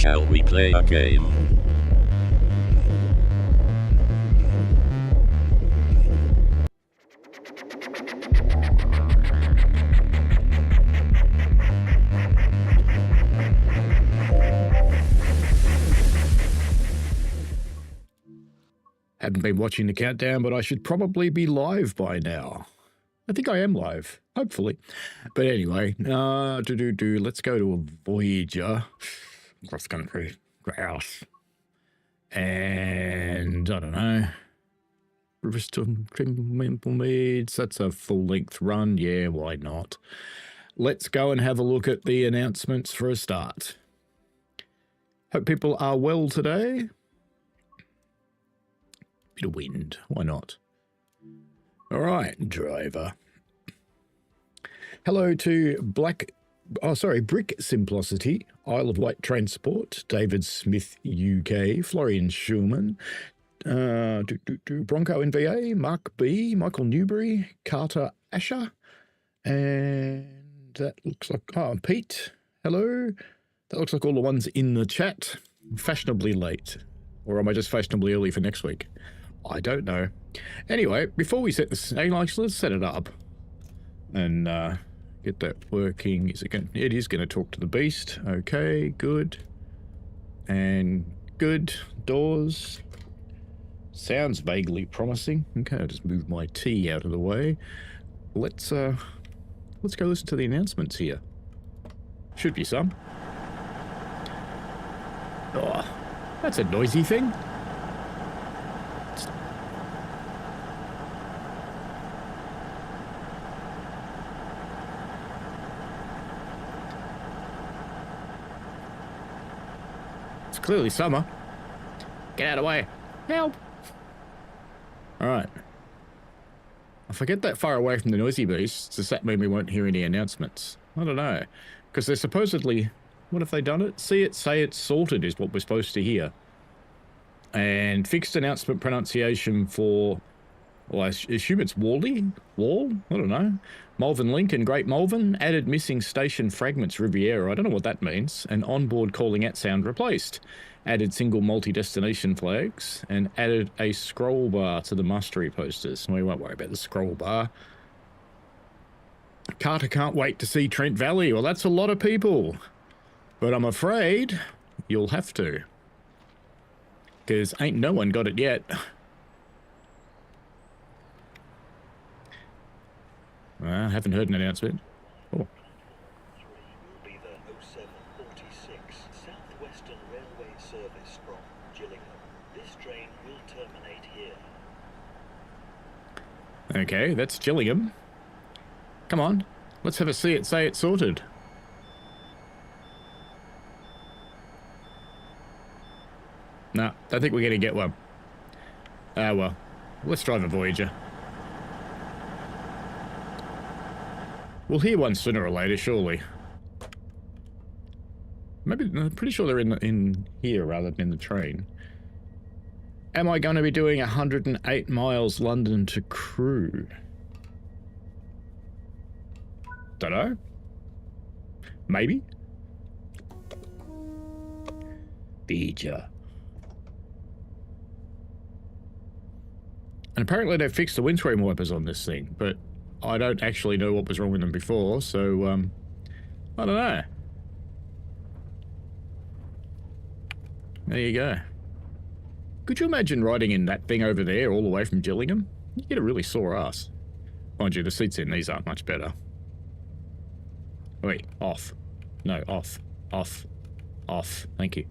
Shall we play a game? Hadn't been watching the countdown, but I should probably be live by now. I think I am live, hopefully. But anyway, let's go to a Voyager, cross country, grouse, and I don't know, Bristol Trimble Meads. That's a full length run. Yeah, why not? Let's go and have a look at the announcements for a start. Hope people are well today. Bit of wind, why not? All right, driver. Hello to Brick Simplicity, Isle of Wight Transport, David Smith UK, Florian Schulman, Bronco NVA, Mark B, Michael Newbury, Carter Asher, and that looks like, Pete, hello. That looks like all the ones in the chat. Fashionably late. Or am I just fashionably early for next week? I don't know. Anyway, before we set this, let's set it up and get that working. It is going to talk to the beast. Okay, good. And good. Doors. Sounds vaguely promising. Okay, I'll just move my tea out of the way. Let's go listen to the announcements here. Should be some. Oh, that's a noisy thing. It's clearly summer. Get out of the way. Help. All right. If I get that far away from the noisy beasts, does that mean we won't hear any announcements? I don't know. Because they're supposedly... What have they done it? See it, say it's sorted is what we're supposed to hear. And fixed announcement pronunciation for... Well, I assume it's Wally? Wall? I don't know. Malvern Link and Great Malvern. Added missing station fragments Riviera. I don't know what that means. And onboard calling out sound replaced. Added single multi-destination flags. And added a scroll bar to the mastery posters. We won't worry about the scroll bar. Carter can't wait to see Trent Valley. Well, that's a lot of people. But I'm afraid you'll have to. Because ain't no one got it yet. I haven't heard an announcement. Oh. Will be the 0746 Southwestern Railway service from Gillingham. This train will terminate here. Okay, that's Gillingham. Come on, let's have a see it, say it sorted. No, don't think we're going to get one. Well, let's drive a Voyager. We'll hear one sooner or later, surely. Maybe, I'm pretty sure they're in here rather than in the train. Am I going to be doing 108 miles London to Crewe? Don't know. Maybe. Voyager. And apparently they've fixed the windscreen wipers on this thing, but I don't actually know what was wrong with them before, so, I don't know. There you go. Could you imagine riding in that thing over there all the way from Gillingham? You get a really sore ass. Mind you, the seats in these aren't much better. Wait, off. No, off. Off. Off. Thank you.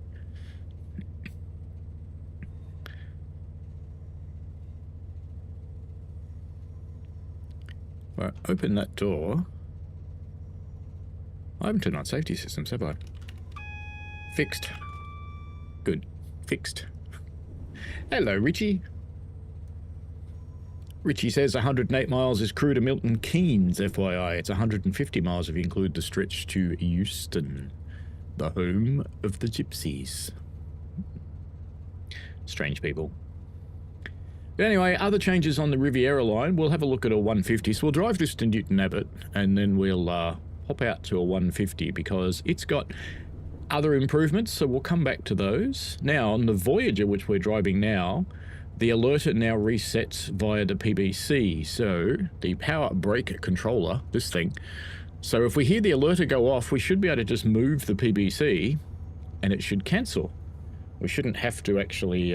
Right, open that door. I haven't turned on safety systems, have I? Fixed. Good. Fixed. Hello, Richie. Richie says 108 miles is Crewe to Milton Keynes, FYI. It's 150 miles if you include the stretch to Euston, the home of the gypsies. Strange people. But anyway, other changes on the Riviera line. We'll have a look at a 150. So we'll drive this to Newton Abbot, and then we'll hop out to a 150 because it's got other improvements, so we'll come back to those. Now, on the Voyager, which we're driving now, the alerter now resets via the PBC, so the power brake controller, this thing. So if we hear the alerter go off, we should be able to just move the PBC, and it should cancel. We shouldn't have to actually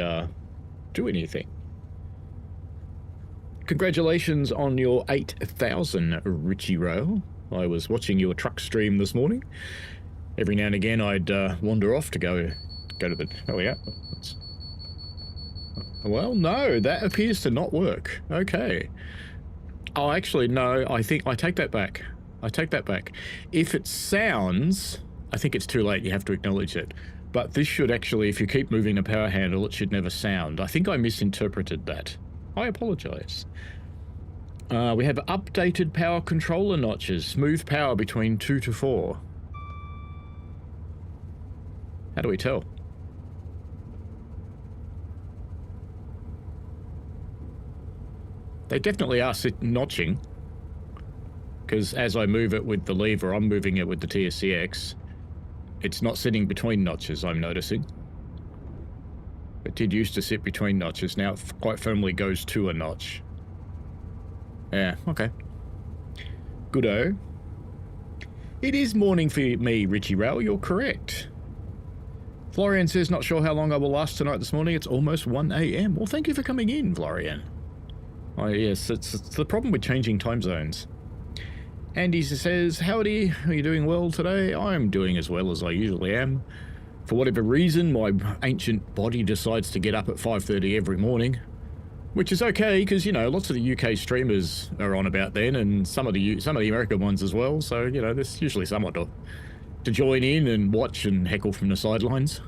do anything. Congratulations on your 8,000, Richie Rail. I was watching your truck stream this morning. Every now and again, I'd wander off to go to the... Oh, yeah. Well, no, that appears to not work. Okay. Oh, actually, no, I think I take that back. I take that back. If it sounds... I think it's too late. You have to acknowledge it. But this should actually, if you keep moving the power handle, it should never sound. I think I misinterpreted that. I apologize. We have updated power controller notches. Smooth power between 2 to 4. How do we tell? They definitely are notching. Because as I move it with the lever, I'm moving it with the TSCX. It's not sitting between notches, I'm noticing. It did used to sit between notches. Now it quite firmly goes to a notch. Yeah, okay. Good-o. It is morning for me, Richie Rail. You're correct. Florian says, not sure how long I will last tonight this morning. It's almost 1 a.m. Well, thank you for coming in, Florian. Oh, yes, it's the problem with changing time zones. Andy says, howdy, are you doing well today? I'm doing as well as I usually am. For whatever reason, my ancient body decides to get up at 5:30 every morning. Which is okay, because, you know, lots of the UK streamers are on about then, and some of the American ones as well, so, you know, there's usually someone to join in and watch and heckle from the sidelines.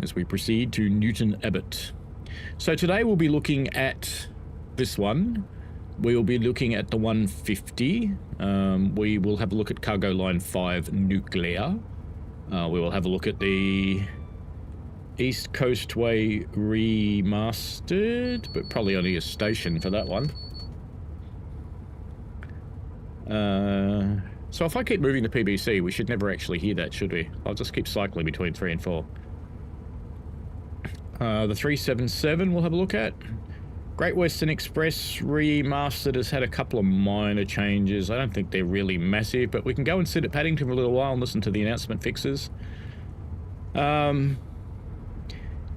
As we proceed to Newton Abbot. So today we'll be looking at this one. We'll be looking at the 150. We will have a look at Cargo Line 5 Nuclear. We will have a look at the East Coastway Remastered, but probably only a station for that one. So if I keep moving the PBC, we should never actually hear that, should we? I'll just keep cycling between 3 and 4. The 377 we'll have a look at. Great Western Express Remastered has had a couple of minor changes. I don't think they're really massive, but we can go and sit at Paddington for a little while and listen to the announcement fixes.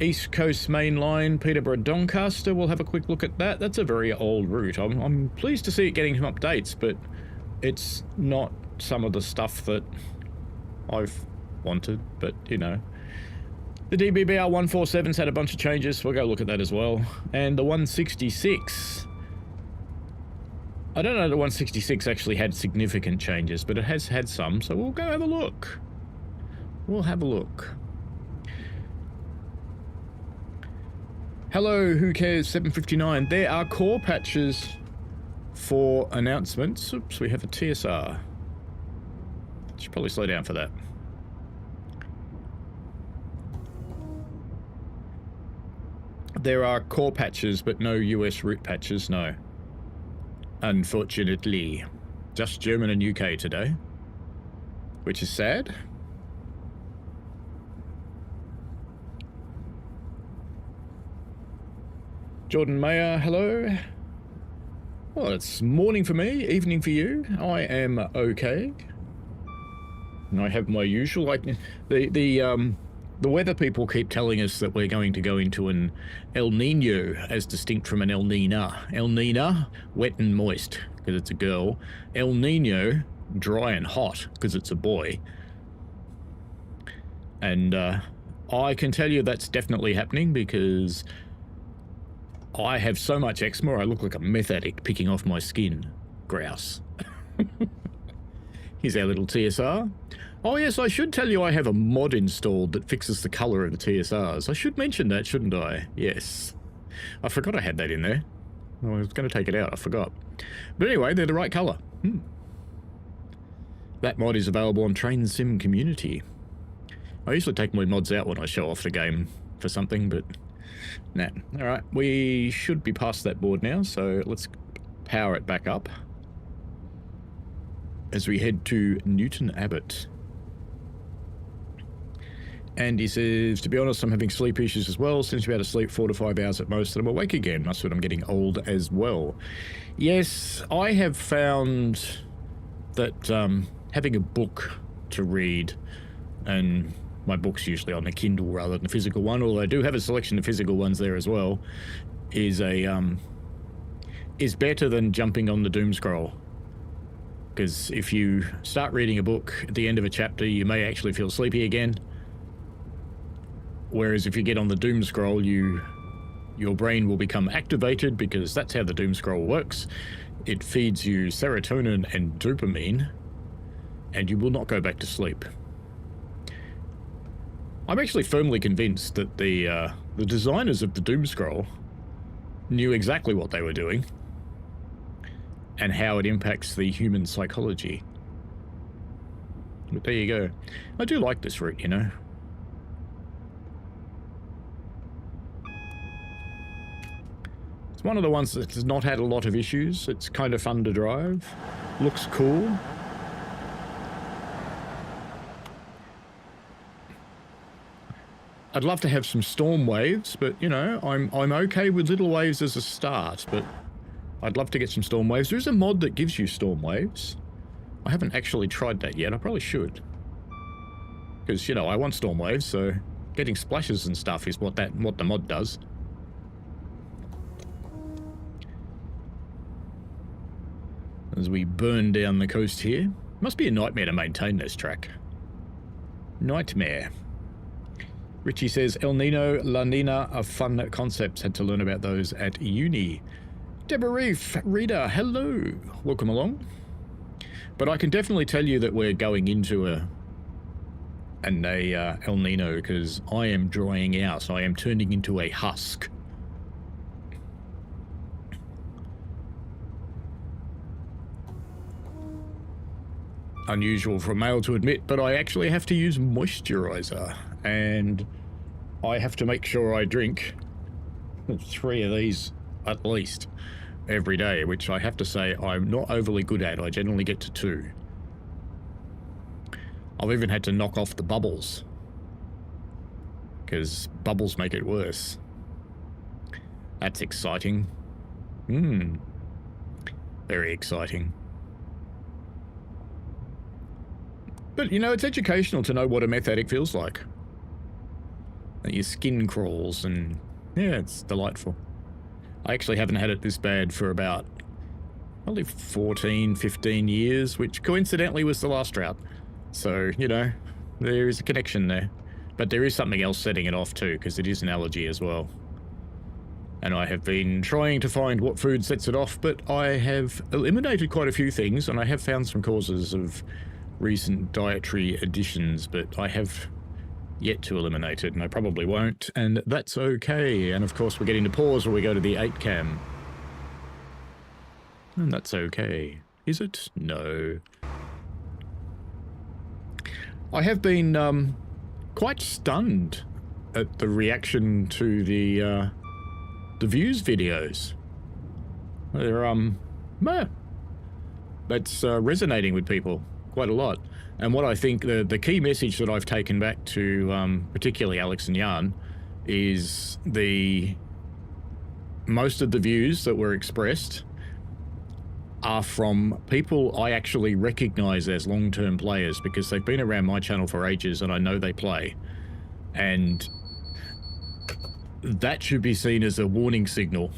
East Coast Main Line, Peterborough Doncaster, we'll have a quick look at that. That's a very old route. I'm pleased to see it getting some updates, but it's not some of the stuff that I've wanted, but, you know. The DBBR 147's had a bunch of changes, so we'll go look at that as well. And the 166... I don't know the 166 actually had significant changes, but it has had some, so we'll go have a look. We'll have a look. Hello, who cares? 759. There are core patches for announcements. Oops, we have a TSR. Should probably slow down for that. There are core patches, but no US route patches, no. Unfortunately. Just German and UK today. Which is sad. Jordan Mayer, hello. Well, it's morning for me, evening for you. I am okay. And I have my usual, like, the weather people keep telling us that we're going to go into an El Nino as distinct from an El Nina. El Nina, wet and moist, because it's a girl. El Nino, dry and hot, because it's a boy. And I can tell you that's definitely happening, because I have so much eczema, I look like a meth addict picking off my skin. Grouse. Here's our little TSR. Oh yes, I should tell you I have a mod installed that fixes the colour of the TSRs. I should mention that, shouldn't I? Yes. I forgot I had that in there. I was going to take it out, I forgot. But anyway, they're the right colour. That mod is available on Train Sim Community. I usually take my mods out when I show off the game for something, but nah. Alright, we should be past that board now, so let's power it back up as we head to Newton Abbot. And he says, to be honest, I'm having sleep issues as well. Seems to be able to sleep 4 to 5 hours at most, and I'm awake again. That's when I'm getting old as well. Yes, I have found that having a book to read, and my book's usually on a Kindle rather than a physical one, although I do have a selection of physical ones there as well, is better than jumping on the doom scroll. Because if you start reading a book at the end of a chapter, you may actually feel sleepy again. Whereas if you get on the doom scroll, your brain will become activated, because that's how the doom scroll works. It feeds you serotonin and dopamine, and you will not go back to sleep. I'm actually firmly convinced that the designers of the doom scroll knew exactly what they were doing and how it impacts the human psychology. But there you go. I do like this route, you know. It's one of the ones that has not had a lot of issues. It's kind of fun to drive. Looks cool. I'd love to have some storm waves, but, you know, I'm okay with little waves as a start, but I'd love to get some storm waves. There is a mod that gives you storm waves. I haven't actually tried that yet. I probably should. Because, you know, I want storm waves, so getting splashes and stuff is what the mod does. As we burn down the coast here. Must be a nightmare to maintain this track. Nightmare. Richie says, El Nino, La Nina are fun concepts. Had to learn about those at uni. Deborah Reef, Rita, hello. Welcome along. But I can definitely tell you that we're going into a El Nino, because I am drying out. I am turning into a husk. Unusual for a male to admit, but I actually have to use moisturizer, and I have to make sure I drink 3 of these at least every day, which I have to say I'm not overly good at. I generally get to 2. I've even had to knock off the bubbles, because bubbles make it worse. That's exciting. Very exciting. But, you know, it's educational to know what a meth addict feels like. And your skin crawls, and yeah, it's delightful. I actually haven't had it this bad for about probably 14, 15 years, which coincidentally was the last drought. So, you know, there is a connection there. But there is something else setting it off too, because it is an allergy as well. And I have been trying to find what food sets it off, but I have eliminated quite a few things, and I have found some causes of recent dietary additions, but I have yet to eliminate it, and I probably won't, and that's okay. And of course we're getting to pause when we go to the 8 cam. And that's okay. Is it? No. I have been quite stunned at the reaction to the views videos. They're that's resonating with people quite a lot. And what I think the key message that I've taken back to particularly Alex and Jan is most of the views that were expressed are from people I actually recognize as long-term players, because they've been around my channel for ages and I know they play. And that should be seen as a warning signal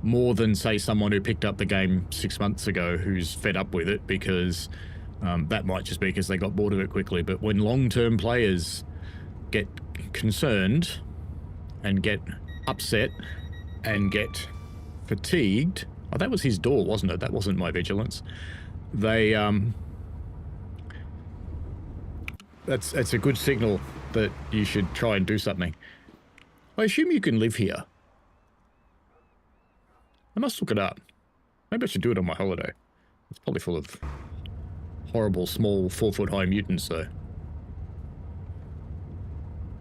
more than, say, someone who picked up the game 6 months ago who's fed up with it, because that might just be because they got bored of it quickly. But when long-term players get concerned and get upset and get fatigued... Oh, that was his door, wasn't it? That wasn't my vigilance. They, that's a good signal that you should try and do something. I assume you can live here. I must look it up. Maybe I should do it on my holiday. It's probably full of horrible, small, 4-foot-high mutants, though.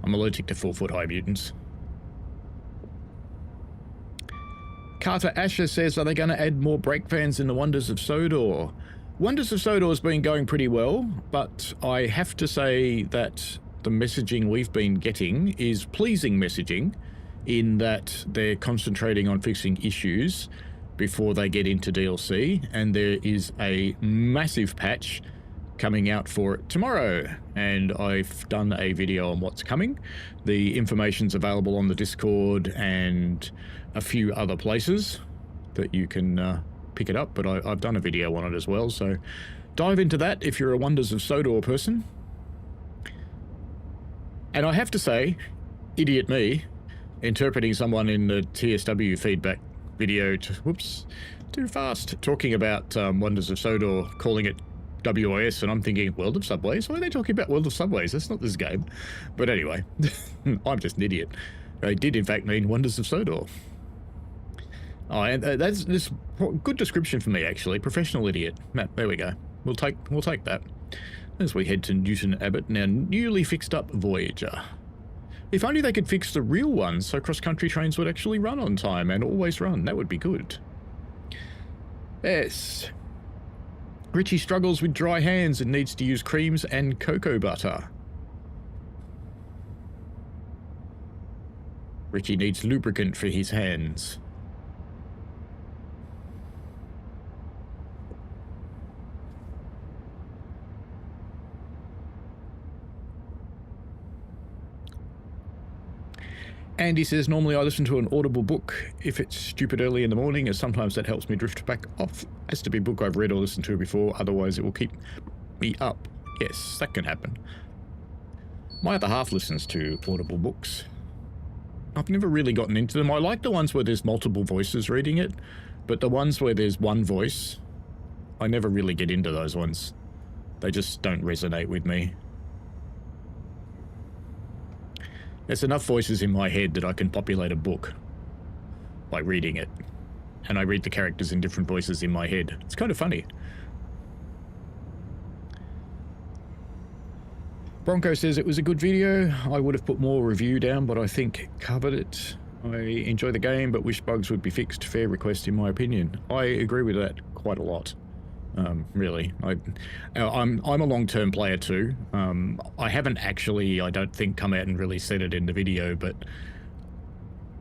I'm allergic to 4-foot-high mutants. Carter Asher says, are they going to add more brake vans in the Wonders of Sodor? Wonders of Sodor has been going pretty well, but I have to say that the messaging we've been getting is pleasing messaging, in that they're concentrating on fixing issues before they get into DLC, and there is a massive patch coming out for it tomorrow, and I've done a video on what's coming. The information's available on the Discord and a few other places that you can pick it up, but I've done a video on it as well, so dive into that if you're a Wonders of Sodor person. And I have to say, idiot me, interpreting someone in the TSW feedback video too fast, talking about Wonders of Sodor, calling it WOS, and I'm thinking, World of Subways? Why are they talking about World of Subways? That's not this game. But anyway, I'm just an idiot. They did in fact mean Wonders of Sodor. Oh, and that's this good description for me, actually. Professional idiot. Matt, there we go. We'll take that. As we head to Newton Abbot, now newly fixed up Voyager. If only they could fix the real ones so cross-country trains would actually run on time and always run. That would be good. Yes. Richie struggles with dry hands and needs to use creams and cocoa butter. Richie needs lubricant for his hands. Andy says, normally I listen to an Audible book if it's stupid early in the morning, as sometimes that helps me drift back off. Has to be a book I've read or listened to before, otherwise it will keep me up. Yes, that can happen. My other half listens to Audible books. I've never really gotten into them. I like the ones where there's multiple voices reading it, but the ones where there's one voice, I never really get into those ones. They just don't resonate with me. There's enough voices in my head that I can populate a book by reading it. And I read the characters in different voices in my head. It's kind of funny. Bronco says it was a good video. I would have put more review down, but I think it covered it. I enjoy the game, but wish bugs would be fixed. Fair request in my opinion. I agree with that quite a lot. Really. I'm a long-term player too. I haven't actually, I don't think, come out and really said it in the video, but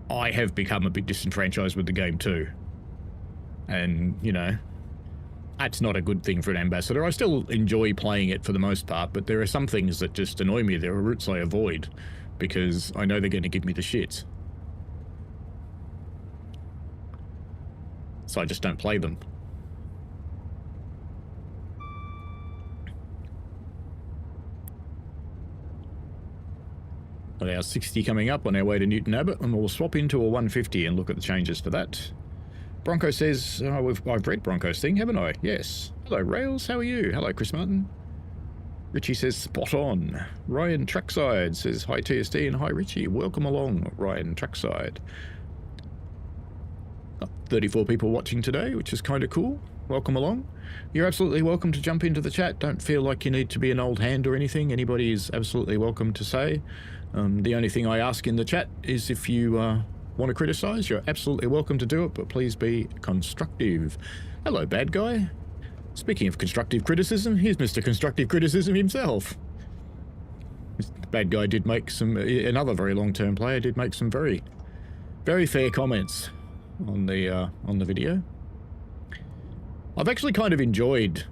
I have become a bit disenfranchised with the game too. And, you know, that's not a good thing for an ambassador. I still enjoy playing it for the most part, but there are some things that just annoy me. There are routes I avoid because I know they're going to give me the shits. So I just don't play them. Got our 60 coming up on our way to Newton Abbot, and we'll swap into a 150 and look at the changes for that. Bronco says, oh, I've read Bronco's thing, haven't I? Yes. Hello, Rails. How are you? Hello, Chris Martin. Richie says, spot on. Ryan Trackside says, hi, TSD, and hi, Richie. Welcome along, Ryan Trackside. 34 people watching today, which is kind of cool. Welcome along. You're absolutely welcome to jump into the chat. Don't feel like you need to be an old hand or anything. Anybody is absolutely welcome to say. The only thing I ask in the chat is if you want to criticize, you're absolutely welcome to do it, but please be constructive. Hello, bad guy. Speaking of constructive criticism, here's Mr. Constructive Criticism himself. The bad guy did make some, another very long-term player did make some very, very fair comments on the video. I've actually kind of enjoyed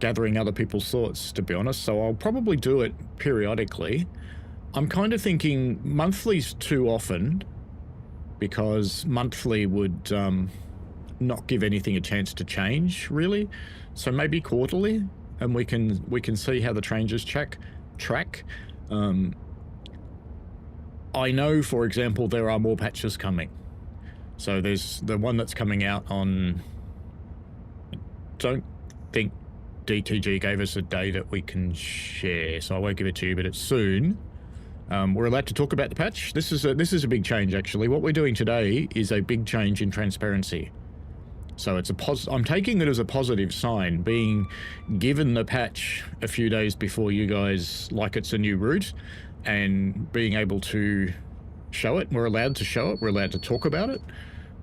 gathering other people's thoughts, to be honest, so I'll probably do it periodically. I'm kind of thinking monthly's too often, because monthly would not give anything a chance to change, really. So maybe quarterly, and we can see how the changes track. I know, for example, there are more patches coming. So there's the one that's coming out on... I don't think DTG gave us a day that we can share, so I won't give it to you, but it's soon. We're allowed to talk about the patch. This is a big change, actually. What we're doing today is a big change in transparency. So it's I'm taking it as a positive sign, being given the patch a few days before you guys like it's a new route, and being able to show it. We're allowed to show it. We're allowed to talk about it.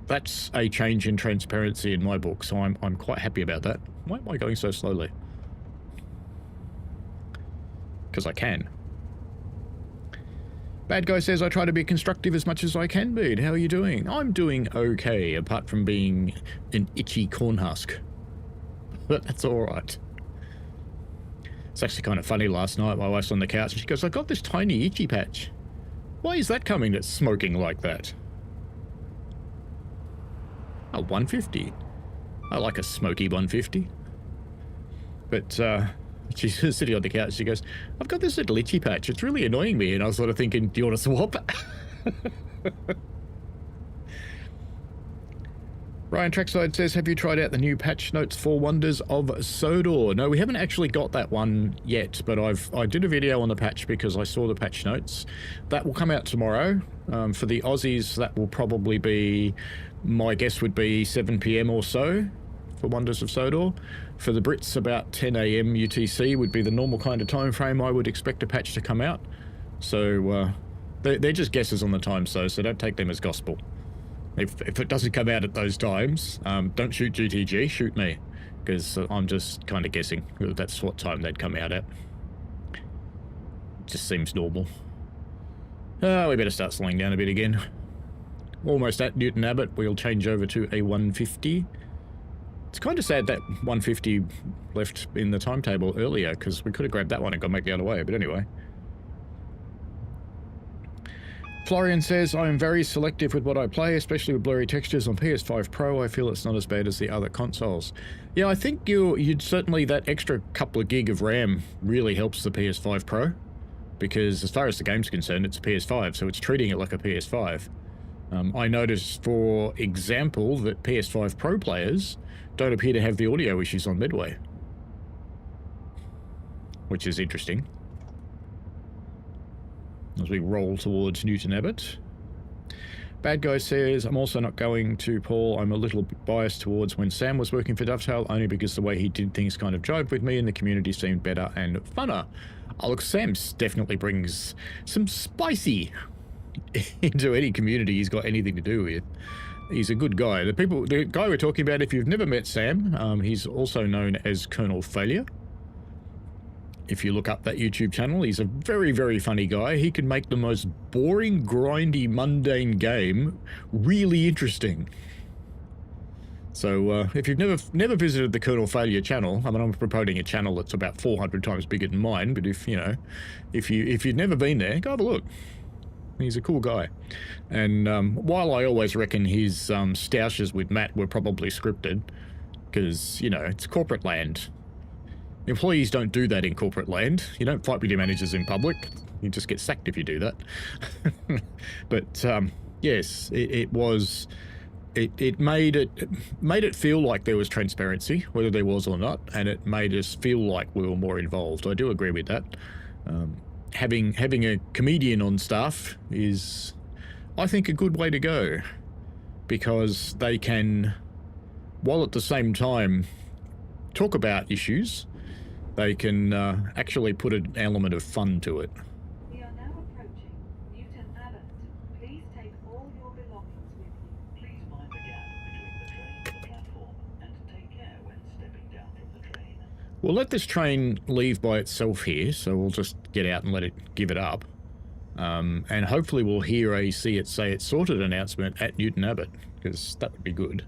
That's a change in transparency in my book, so I'm quite happy about that. Why am I going so slowly? Because I can. Bad Guy says, I try to be constructive as much as I can be. How are you doing? I'm doing okay, apart from being an itchy corn husk. But that's alright. It's actually kind of funny. Last night my wife's on the couch and she goes, I got this tiny itchy patch. Why is that coming that's smoking like that? Oh, 150. I like a smoky 150. But she's sitting on the couch. She goes, I've got this little itchy patch. It's really annoying me. And I was sort of thinking, do you want to swap? Ryan Trackside says, have you tried out the new patch notes for Wonders of Sodor? No, we haven't actually got that one yet, but I did a video on the patch because I saw the patch notes. That will come out tomorrow. For the Aussies, that will probably be, my guess would be 7 PM or so for Wonders of Sodor. For the Brits, about 10 AM UTC would be the normal kind of time frame I would expect a patch to come out. So they're just guesses on the time, so don't take them as gospel. If it doesn't come out at those times, don't shoot GTG, shoot me, because I'm just kind of guessing that's what time they'd come out at. Just seems normal. We better start slowing down a bit again. Almost at Newton Abbot, we'll change over to a 150. It's kind of sad that 150 left in the timetable earlier, because we could have grabbed that one and gone back the other way, but anyway. Florian says, I am very selective with what I play, especially with blurry textures on PS5 Pro. I feel it's not as bad as the other consoles. Yeah, I think you'd certainly, that extra couple of gig of RAM really helps the PS5 Pro, because as far as the game's concerned, it's a PS5, so it's treating it like a PS5. I noticed, for example, that PS5 Pro players don't appear to have the audio issues on Midway, which is interesting. As we roll towards Newton Abbot. Bad Guy says, I'm also not going to, Paul. I'm a little biased towards when Sam was working for Dovetail, only because the way he did things kind of jived with me and the community seemed better and funner. Oh, look, Sam definitely brings some spicy into any community he's got anything to do with. He's a good guy. The guy we're talking about, if you've never met Sam, he's also known as Colonel Failure. If you look up that YouTube channel, he's a very, very funny guy. He can make the most boring, grindy, mundane game really interesting. So if you've never visited the Colonel Failure channel, I mean, I'm promoting a channel that's about 400 times bigger than mine, but if you've never been there, go have a look. He's a cool guy. And while I always reckon his stoushes with Matt were probably scripted, because, it's corporate land. Employees don't do that in corporate land. You don't fight with your managers in public. You just get sacked if you do that. But yes, it made it feel like there was transparency, whether there was or not, and it made us feel like we were more involved. I do agree with that. Having a comedian on staff is, I think, a good way to go, because they can, while at the same time talk about issues, they can actually put an element of fun to it. We are now approaching Newton Abbot. Please take all your belongings with you. Please mind the gap between the train and the platform, and take care when stepping down from the train. We'll let this train leave by itself here, so we'll just get out and let it give it up. And hopefully we'll hear a See It Say It Sorted announcement at Newton Abbot, because that would be good.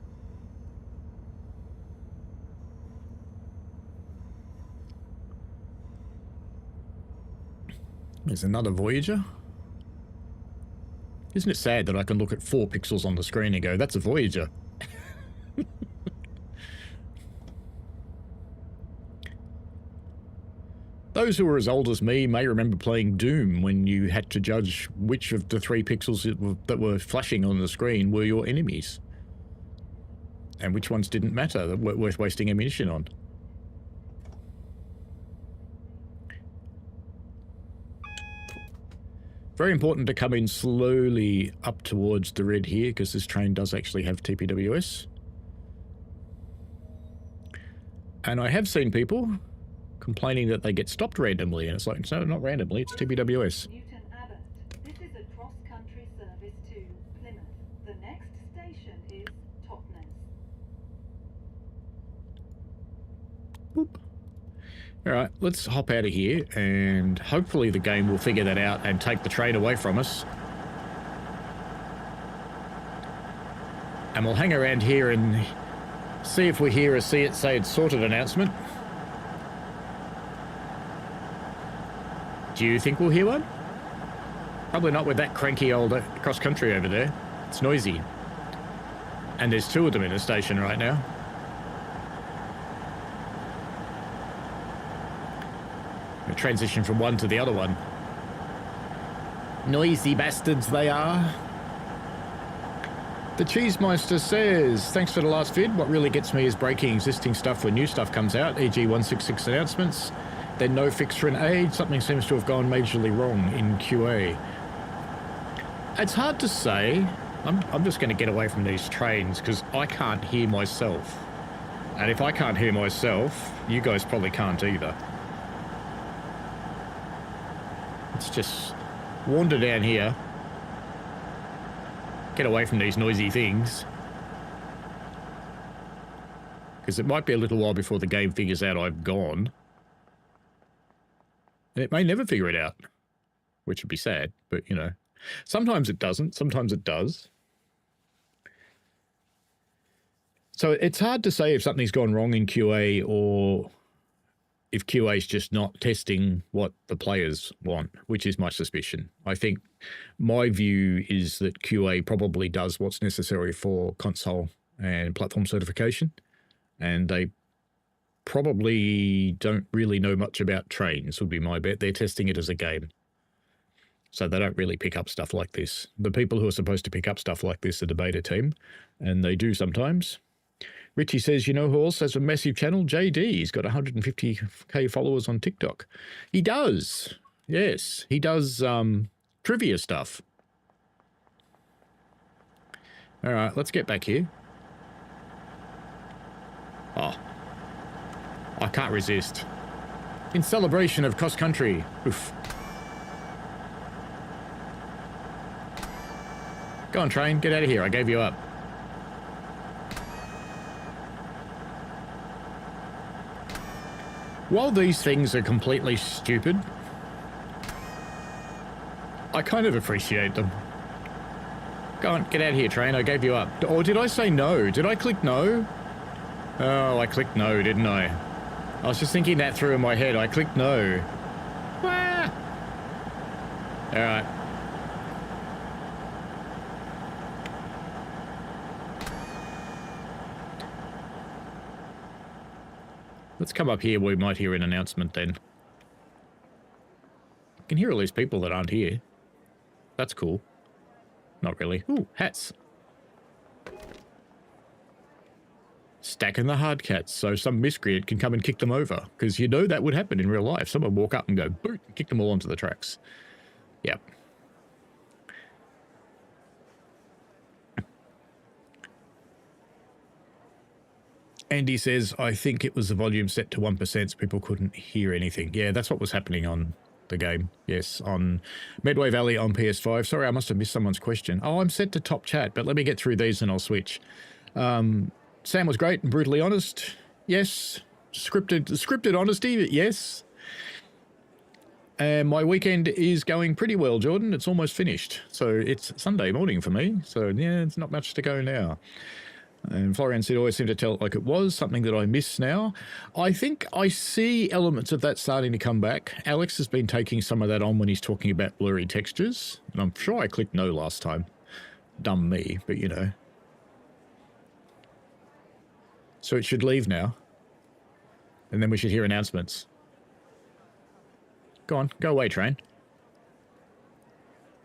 There's another Voyager. Isn't it sad that I can look at 4 pixels on the screen and go, that's a Voyager? Those who are as old as me may remember playing Doom when you had to judge which of the 3 pixels that were flashing on the screen were your enemies. And which ones didn't matter, that weren't worth wasting ammunition on. Very important to come in slowly up towards the red here, because this train does actually have TPWS. And I have seen people complaining that they get stopped randomly, and it's like, no, not randomly, it's TPWS. Newton Abbot. This is a cross-country service to Plymouth. The next station is Totnes. Boop. Alright, let's hop out of here, and hopefully the game will figure that out and take the train away from us. And we'll hang around here and see if we hear a See It, Say It's Sorted announcement. Do you think we'll hear one? Probably not with that cranky old cross-country over there. It's noisy. And there's two of them in the station right now. We transition from one to the other one. Noisy bastards they are. The Cheesemeister says, thanks for the last vid. What really gets me is breaking existing stuff when new stuff comes out, e.g. 166 announcements. Then no fix for an age. Something seems to have gone majorly wrong in QA. It's hard to say. I'm just going to get away from these trains because I can't hear myself. And if I can't hear myself, you guys probably can't either. Let's just wander down here. Get away from these noisy things. Because it might be a little while before the game figures out I've gone. And it may never figure it out. Which would be sad, but you know. Sometimes it doesn't, sometimes it does. So it's hard to say if something's gone wrong in QA or if QA is just not testing what the players want, which is my suspicion. I think my view is that QA probably does what's necessary for console and platform certification, and they probably don't really know much about trains, would be my bet. They're testing it as a game. So they don't really pick up stuff like this. The people who are supposed to pick up stuff like this are the beta team, and they do sometimes. Richie says, you know who else has a massive channel? JD. He's got 150k followers on TikTok. He does. Yes, he does trivia stuff. All right, let's get back here. Oh, I can't resist. In celebration of cross country. Oof. Go on, train. Get out of here. I gave you up. While these things are completely stupid, I kind of appreciate them. Go on, get out of here, train. I gave you up. Or did I say no? Did I click no? Oh, I clicked no, didn't I? I was just thinking that through in my head. I clicked no. Wah! All right. Let's come up here. We might hear an announcement then. I can hear all these people that aren't here. That's cool. Not really. Ooh, hats. Stacking the hard cats so some miscreant can come and kick them over. Because you know that would happen in real life. Someone walk up and go, boot, and kick them all onto the tracks. Yep. Andy says, I think it was the volume set to 1% so people couldn't hear anything. Yeah, that's what was happening on the game. Yes, on Medway Valley on PS5. Sorry, I must have missed someone's question. Oh, I'm set to top chat, but let me get through these and I'll switch. Sam was great and brutally honest. Yes. Scripted honesty. Yes. And my weekend is going pretty well, Jordan. It's almost finished. So it's Sunday morning for me. So yeah, it's not much to go now. And Florian said, always seemed to tell it like it was, something that I miss now. I think I see elements of that starting to come back. Alex has been taking some of that on when he's talking about blurry textures. And I'm sure I clicked no last time. Dumb me, but you know. So it should leave now. And then we should hear announcements. Go on, go away, train.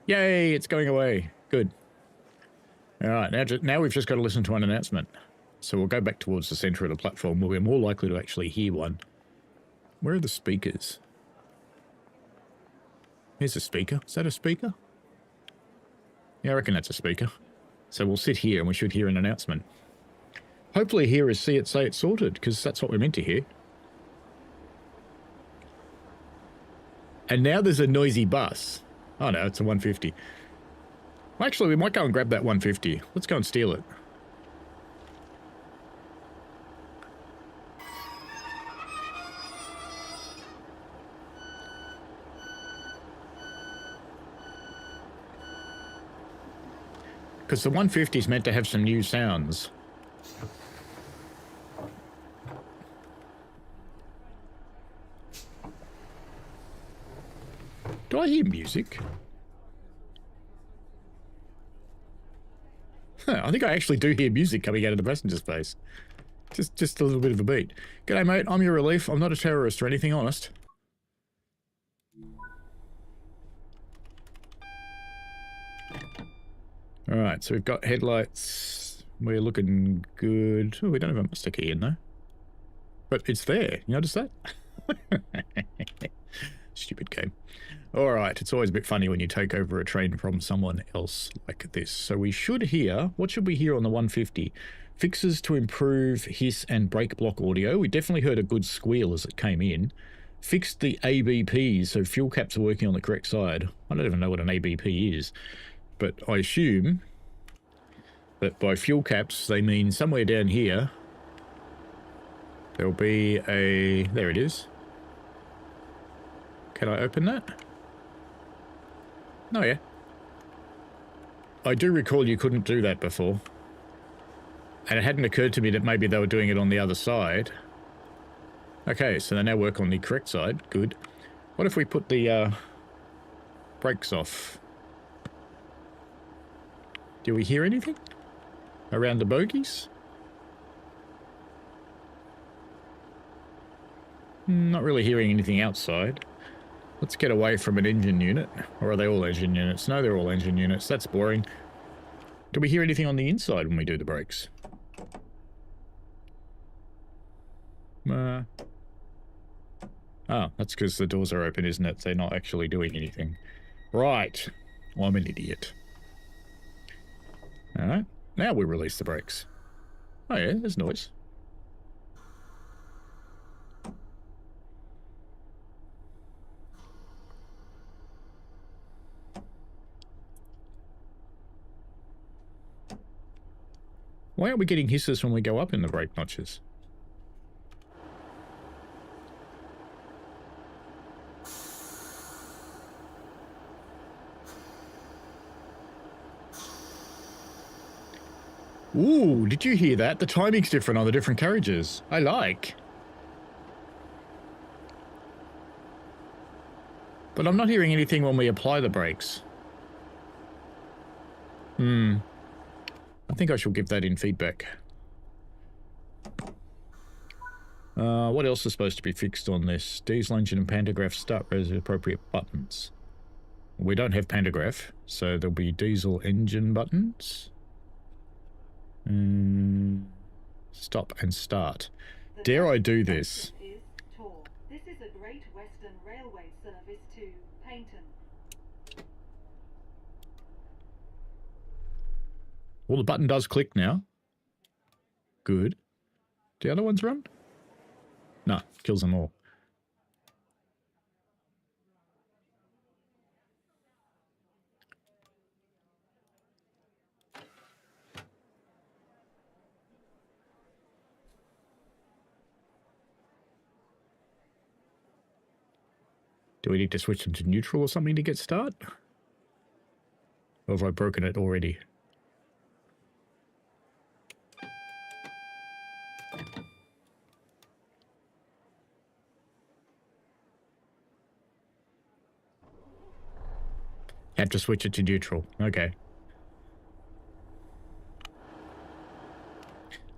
Yay, it's going away. Good. All right, now we've just got to listen to an announcement. So we'll go back towards the centre of the platform where we're more likely to actually hear one. Where are the speakers? Here's a speaker. Is that a speaker? Yeah, I reckon that's a speaker. So we'll sit here and we should hear an announcement. Hopefully here is See It, Say It Sorted, because that's what we're meant to hear. And now there's a noisy bus. Oh no, it's a 150. Actually, we might go and grab that 150. Let's go and steal it. Because the 150 is meant to have some new sounds. Do I hear music? Huh, I think I actually do hear music coming out of the passenger space. Just a little bit of a beat. G'day, mate. I'm your relief. I'm not a terrorist or anything, honest. Alright, so we've got headlights. We're looking good. Oh, we don't have a master key in though. But it's there. You notice that? Stupid game. Alright, it's always a bit funny when you take over a train from someone else like this. So we should hear... What should we hear on the 150? Fixes to improve hiss and brake block audio. We definitely heard a good squeal as it came in. Fixed the ABPs, so fuel caps are working on the correct side. I don't even know what an ABP is. But I assume that by fuel caps, they mean somewhere down here, there'll be a... There it is. Can I open that? Oh, yeah. I do recall you couldn't do that before. And it hadn't occurred to me that maybe they were doing it on the other side. Okay, so they now work on the correct side. Good. What if we put the brakes off? Do we hear anything around the bogies? Not really hearing anything outside. Let's get away from an engine unit. Or are they all engine units? No, they're all engine units. That's boring. Do we hear anything on the inside when we do the brakes? Oh, that's because the doors are open, isn't it? They're not actually doing anything. Right. Well, I'm an idiot. Alright. Now we release the brakes. Oh yeah, there's noise. Why aren't we getting hisses when we go up in the brake notches? Ooh, did you hear that? The timing's different on the different carriages. I like. But I'm not hearing anything when we apply the brakes. I think I shall give that in feedback. What else is supposed to be fixed on this? Diesel engine and pantograph start as appropriate buttons. We don't have pantograph, so there'll be diesel engine buttons. Stop and start. Dare I do this? Is Torre. This is a Great Western Railway service to Paignton. Well, the button does click now. Good. Do the other ones run? No, kills them all. Do we need to switch them to neutral or something to get start? Or have I broken it already? Have to switch it to neutral. Okay.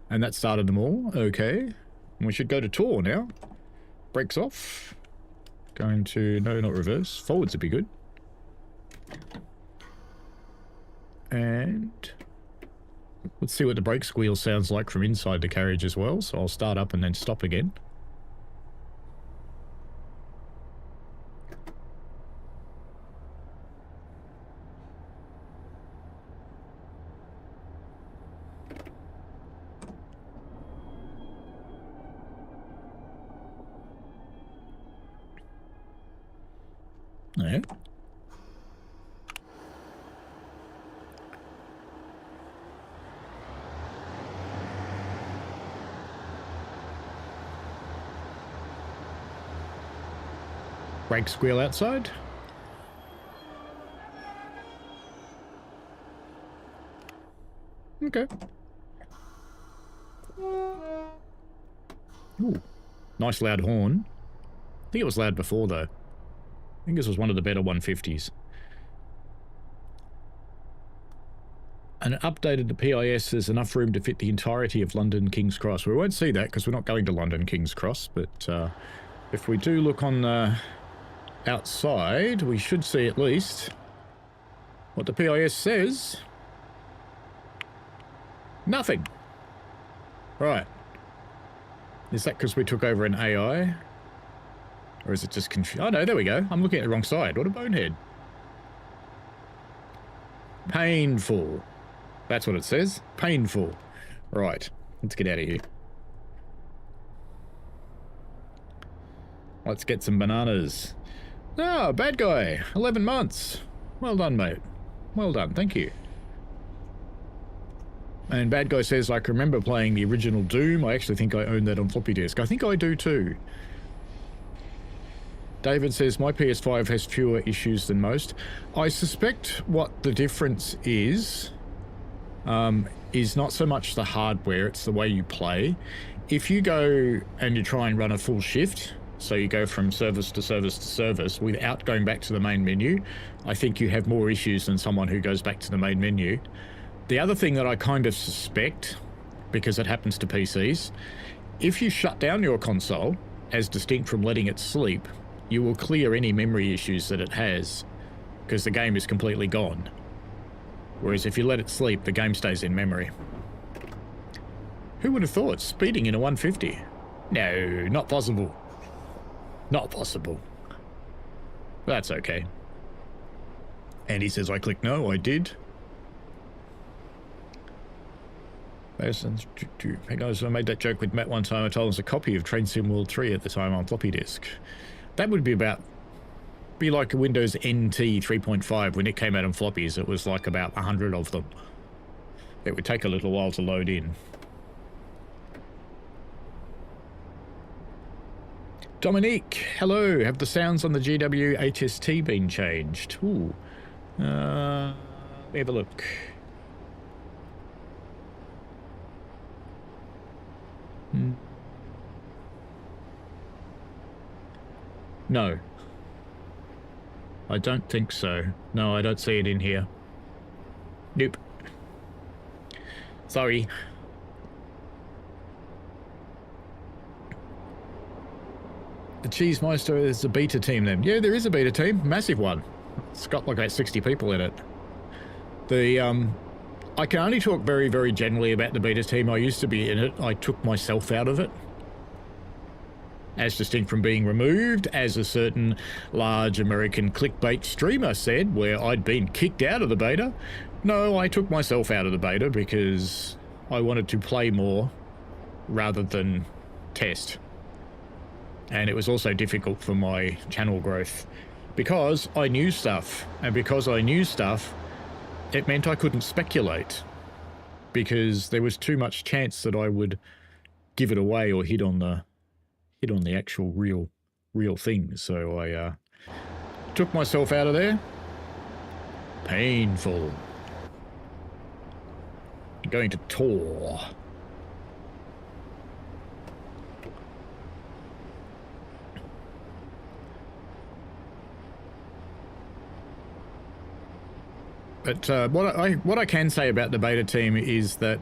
And that started them all. Okay. And we should go to Torre now. Brakes off. Going to... No, not reverse. Forwards would be good. And... let's see what the brake squeal sounds like from inside the carriage as well. So I'll start up and then stop again. Yeah. Brake squeal outside. Okay. Ooh. Nice loud horn. I think it was loud before, though. I think this was one of the better 150s. And it updated the PIS. There's enough room to fit the entirety of London King's Cross. We won't see that because we're not going to London King's Cross, but if we do look on the outside, we should see at least what the PIS says. Nothing. Right. Is that because we took over an AI? Or is it just confused? Oh no, there we go. I'm looking at the wrong side. What a bonehead. Painful. That's what it says. Painful. Right. Let's get out of here. Let's get some bananas. Ah, bad guy. 11 months. Well done, mate. Well done. Thank you. And bad guy says, I can remember playing the original Doom. I actually think I own that on floppy disk. I think I do too. David says, my PS5 has fewer issues than most. I suspect what the difference is not so much the hardware, it's the way you play. If you go and you try and run a full shift, so you go from service to service to service without going back to the main menu, I think you have more issues than someone who goes back to the main menu. The other thing that I kind of suspect, because it happens to PCs, if you shut down your console, as distinct from letting it sleep, you will clear any memory issues that it has, because the game is completely gone. Whereas if you let it sleep, the game stays in memory. Who would have thought? Speeding in a 150? No, not possible. Not possible. That's okay. And he says, I clicked no, I did. Hey guys, I made that joke with Matt one time. I told him it was a copy of Train Sim World 3 at the time on floppy disk. That would be like a Windows NT 3.5 when it came out on floppies. It was like about 100 of them. It would take a little while to load in. Dominique, hello. Have the sounds on the GWE-HST been changed? Ooh. Let me have a look. No. I don't think so. No, I don't see it in here. Nope. Sorry. The Cheesemeister is a beta team then. Yeah, there is a beta team. Massive one. It's got like about 60 people in it. I can only talk very, very generally about the beta team. I used to be in it. I took myself out of it. As distinct from being removed, as a certain large American clickbait streamer said, where I'd been kicked out of the beta. No, I took myself out of the beta because I wanted to play more rather than test. And it was also difficult for my channel growth because I knew stuff. And because I knew stuff, it meant I couldn't speculate because there was too much chance that I would give it away or hit on the actual real thing. So I took myself out of there. Painful. Going to Torre. But what I can say about the beta team is that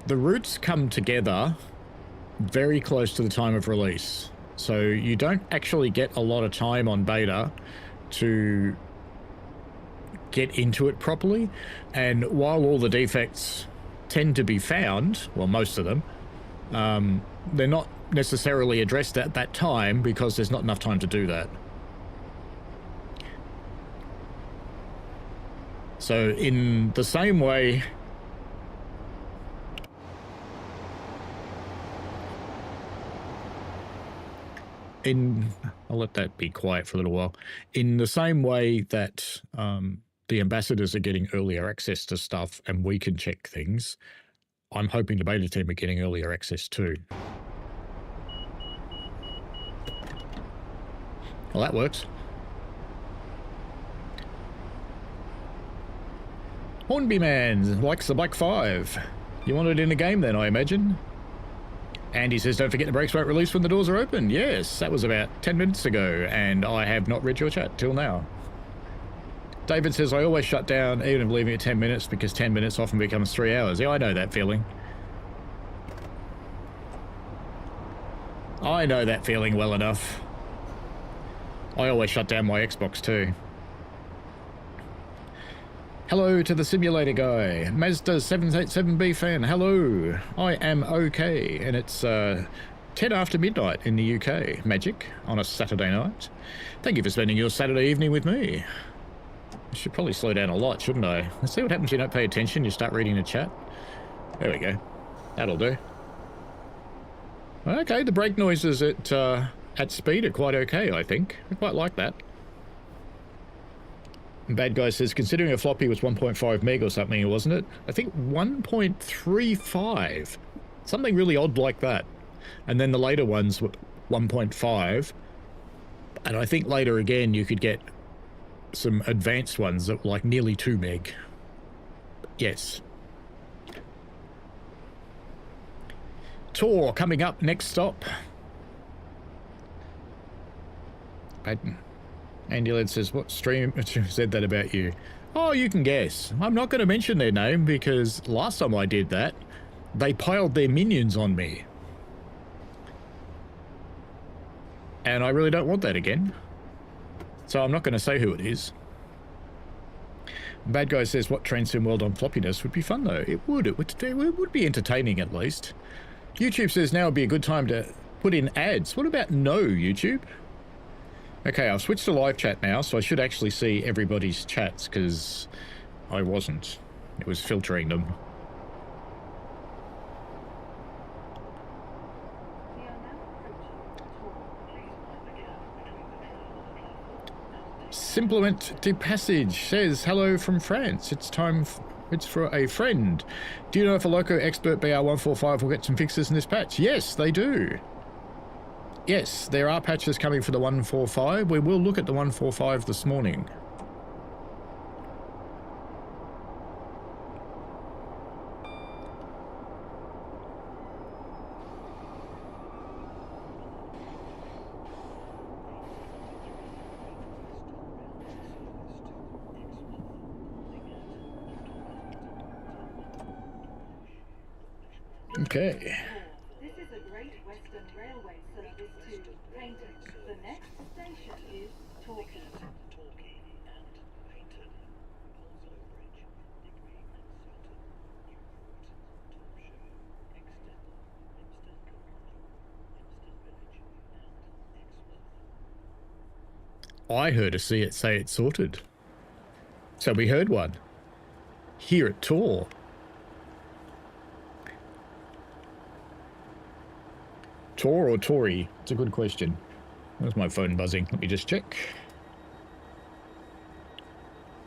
the routes come together very close to the time of release. So you don't actually get a lot of time on beta to get into it properly. And while all the defects tend to be found, well, most of them, they're not necessarily addressed at that time because there's not enough time to do that. So in the same way, I'll let that be quiet for a little while. In the same way that the ambassadors are getting earlier access to stuff and we can check things, I'm hoping the beta team are getting earlier access too. Well, that works. Hornby Man likes the Black 5. You want it in a game then, I imagine? Andy says, don't forget the brakes won't release when the doors are open. Yes, that was about 10 minutes ago, and I have not read your chat till now. David says, I always shut down, even if leaving it 10 minutes, because 10 minutes often becomes 3 hours. Yeah, I know that feeling. I know that feeling well enough. I always shut down my Xbox too. Hello to the simulator guy. Mazda 787B fan, hello. I am okay, and it's 10 after midnight in the UK. Magic on a Saturday night. Thank you for spending your Saturday evening with me. I should probably slow down a lot, shouldn't I? Let's see what happens if you don't pay attention, you start reading the chat. There we go. That'll do. Okay, the brake noises at speed are quite okay, I think. I quite like that. Bad Guy says, considering a floppy was 1.5 meg or something, wasn't it? I think 1.35. Something really odd like that. And then the later ones were 1.5. And I think later again you could get some advanced ones that were like nearly 2 meg. Yes. Tor coming up, next stop. Paddington. Andy Led says, what stream said that about you? Oh, you can guess. I'm not going to mention their name because last time I did that, they piled their minions on me. And I really don't want that again. So I'm not going to say who it is. Bad Guy says, what train sim world on floppiness would be fun though? It would. It would be entertaining at least. YouTube says now would be a good time to put in ads. What about no, YouTube? Okay, I've switched to live chat now, so I should actually see everybody's chats, because I wasn't. It was filtering them. Simplement de Passage says, hello from France. It's time, it's for a friend. Do you know if a Loco Expert BR145 will get some fixes in this patch? Yes, they do. Yes, there are patches coming for the 145. We will look at the 145 this morning. Okay. This is a Great Western Railway service to Paignton. The next station is Torre and Paignton. Poleslow Bridge, Digby and Sutton, Newport, Torsham, Exton, Hemsted Village, and Exmouth. I heard a see it say it's sorted. So we heard one. Here at Tor. Tor or Tory? It's a good question. Where's my phone buzzing? Let me just check.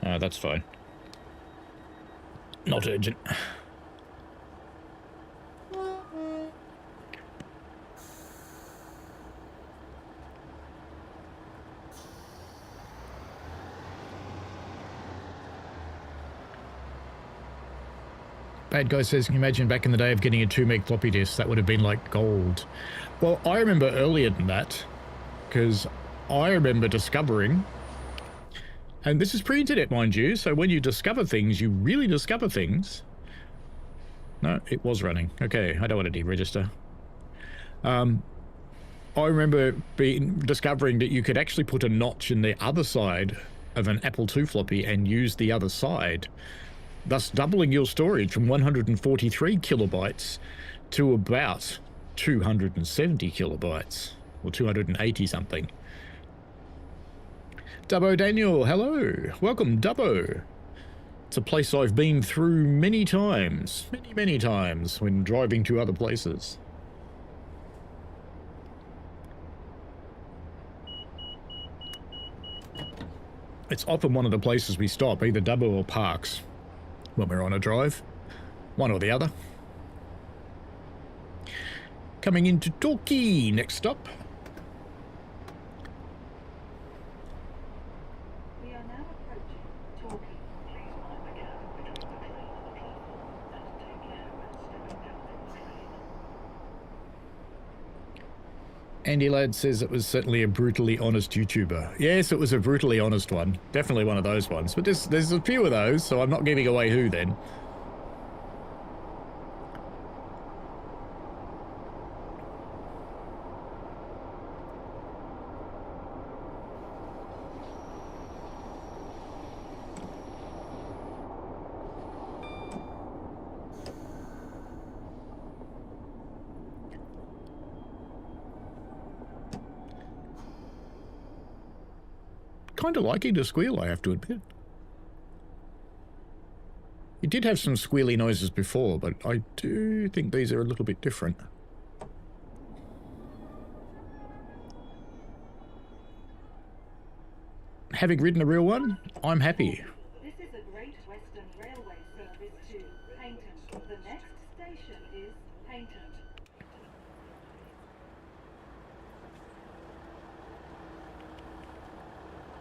That's fine. Not urgent. Bad Guy says, can you imagine back in the day of getting a 2 meg floppy disk? That would have been like gold. Well, I remember earlier than that, because I remember discovering, and this is pre-internet, mind you, so when you discover things, you really discover things. No, it was running. Okay, I don't want to deregister. I remember discovering that you could actually put a notch in the other side of an Apple II floppy and use the other side, thus doubling your storage from 143 kilobytes to about 270 kilobytes, or 280 something. Dubbo Daniel, hello. Welcome, Dubbo. It's a place I've been through many times, many times when driving to other places. It's often one of the places we stop, either Dubbo or Parks, when we're on a drive. One or the other. Coming into Torquay, next stop. We are now approaching Torquay. Please mind the gap between the Andy Ladd says it was certainly a brutally honest YouTuber. Yes, it was a brutally honest one. Definitely one of those ones. But there's a few of those, so I'm not giving away who then. Kind of liking the squeal, I have to admit. It did have some squealy noises before, but I do think these are a little bit different. Having ridden a real one, I'm happy. This is a Great Western Railway service to Paignton. The next station is Paignton.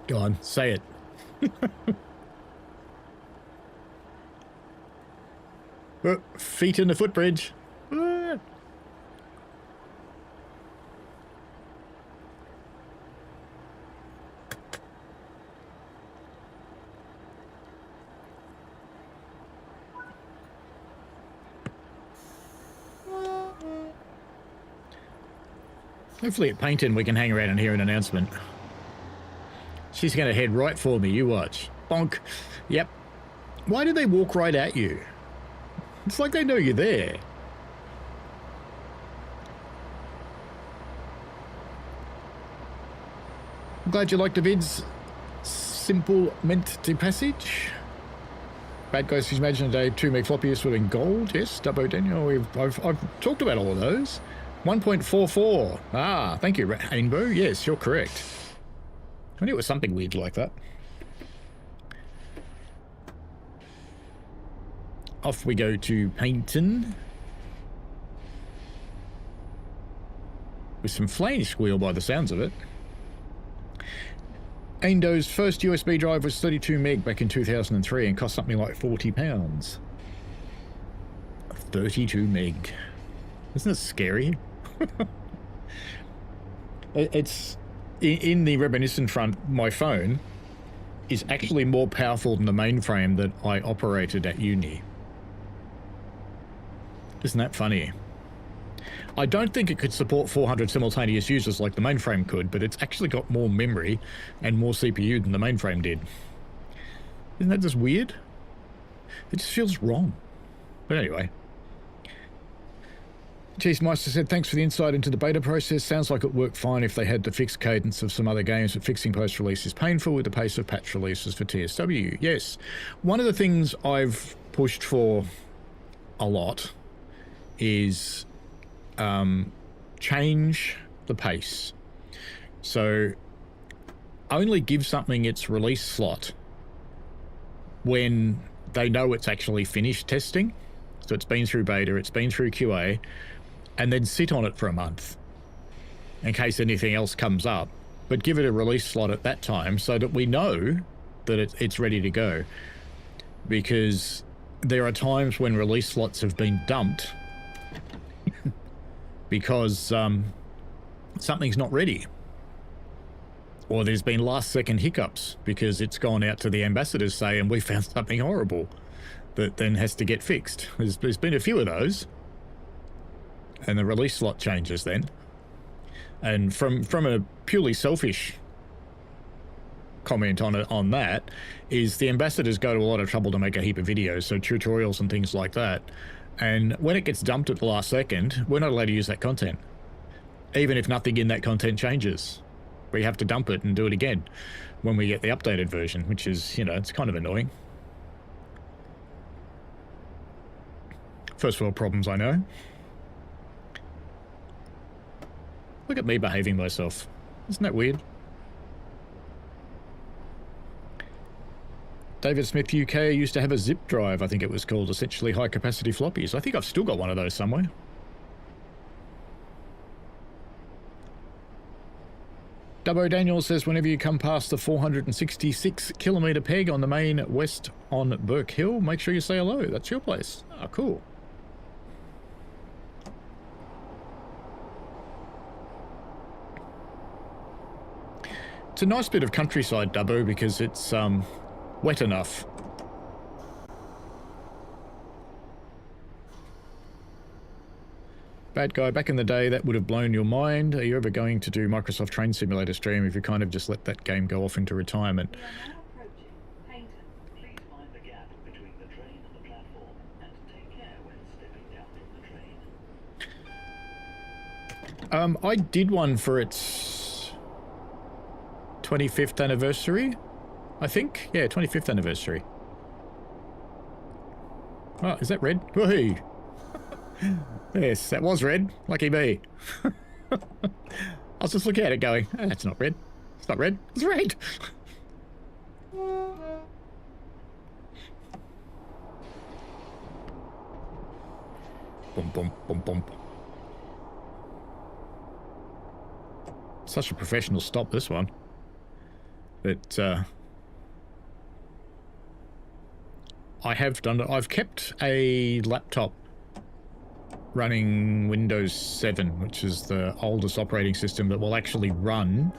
Go on, say it. Oh, feet in the footbridge. Ah. Hopefully at Paignton we can hang around and hear an announcement. She's going to head right for me, you watch. Bonk. Yep. Why do they walk right at you? It's like they know you're there. I'm glad you liked the vids. Simple meant to passage. Bad Ghost is Imagine a Day 2 meg floppiest within gold. Yes, Dubbo Daniel. I've talked about all of those. 1.44. Ah, thank you, Rainbow. Yes, you're correct. I knew it was something weird like that. Off we go to Paignton. With some flame squeal by the sounds of it. Aindo's first USB drive was 32 meg back in 2003 and cost something like £40. 32 meg. Isn't it scary? It's... In the reminiscent front, my phone is actually more powerful than the mainframe that I operated at uni. Isn't that funny? I don't think it could support 400 simultaneous users like the mainframe could, but it's actually got more memory and more CPU than the mainframe did. Isn't that just weird? It just feels wrong. But anyway. Cheese Meister said, thanks for the insight into the beta process. Sounds like it worked fine if they had the fixed cadence of some other games, but fixing post-release is painful with the pace of patch releases for TSW. Yes. One of the things I've pushed for a lot is change the pace. So only give something its release slot when they know it's actually finished testing. So it's been through beta, it's been through QA, and then sit on it for a month in case anything else comes up. But give it a release slot at that time so that we know that it's ready to go. Because there are times when release slots have been dumped because something's not ready. Or there's been last second hiccups because it's gone out to the ambassadors saying we found something horrible that then has to get fixed. There's been a few of those. And the release slot changes then. And from a purely selfish comment on that is the ambassadors go to a lot of trouble to make a heap of videos, so tutorials and things like that. And when it gets dumped at the last second, we're not allowed to use that content. Even if nothing in that content changes. We have to dump it and do it again when we get the updated version, which is, you know, it's kind of annoying. First world problems, I know. Look at me behaving myself. Isn't that weird? David Smith UK used to have a zip drive, I think it was called, essentially high capacity floppies. I think I've still got one of those somewhere. Dubbo Daniel says, whenever you come past the 466 kilometre peg on the main west on Burke Hill, make sure you say hello. That's your place. Oh, cool. It's a nice bit of countryside, Dubbo, because it's wet enough. Bad guy, back in the day, that would have blown your mind. Are you ever going to do Microsoft Train Simulator stream if you kind of just let that game go off into retirement? We are now approaching Paignton. Please mind the gap between the train and the platform, and take care when stepping down from the train. I did one for its 25th anniversary, I think. Yeah, 25th anniversary. Oh, is that red? Woohoo! Yes, that was red. Lucky me. I was just looking at it going, oh, that's not red. It's not red. It's red. Boom, boom, boom, boom. Such a professional stop, this one. But, I have done it. I've kept a laptop running Windows 7, which is the oldest operating system that will actually run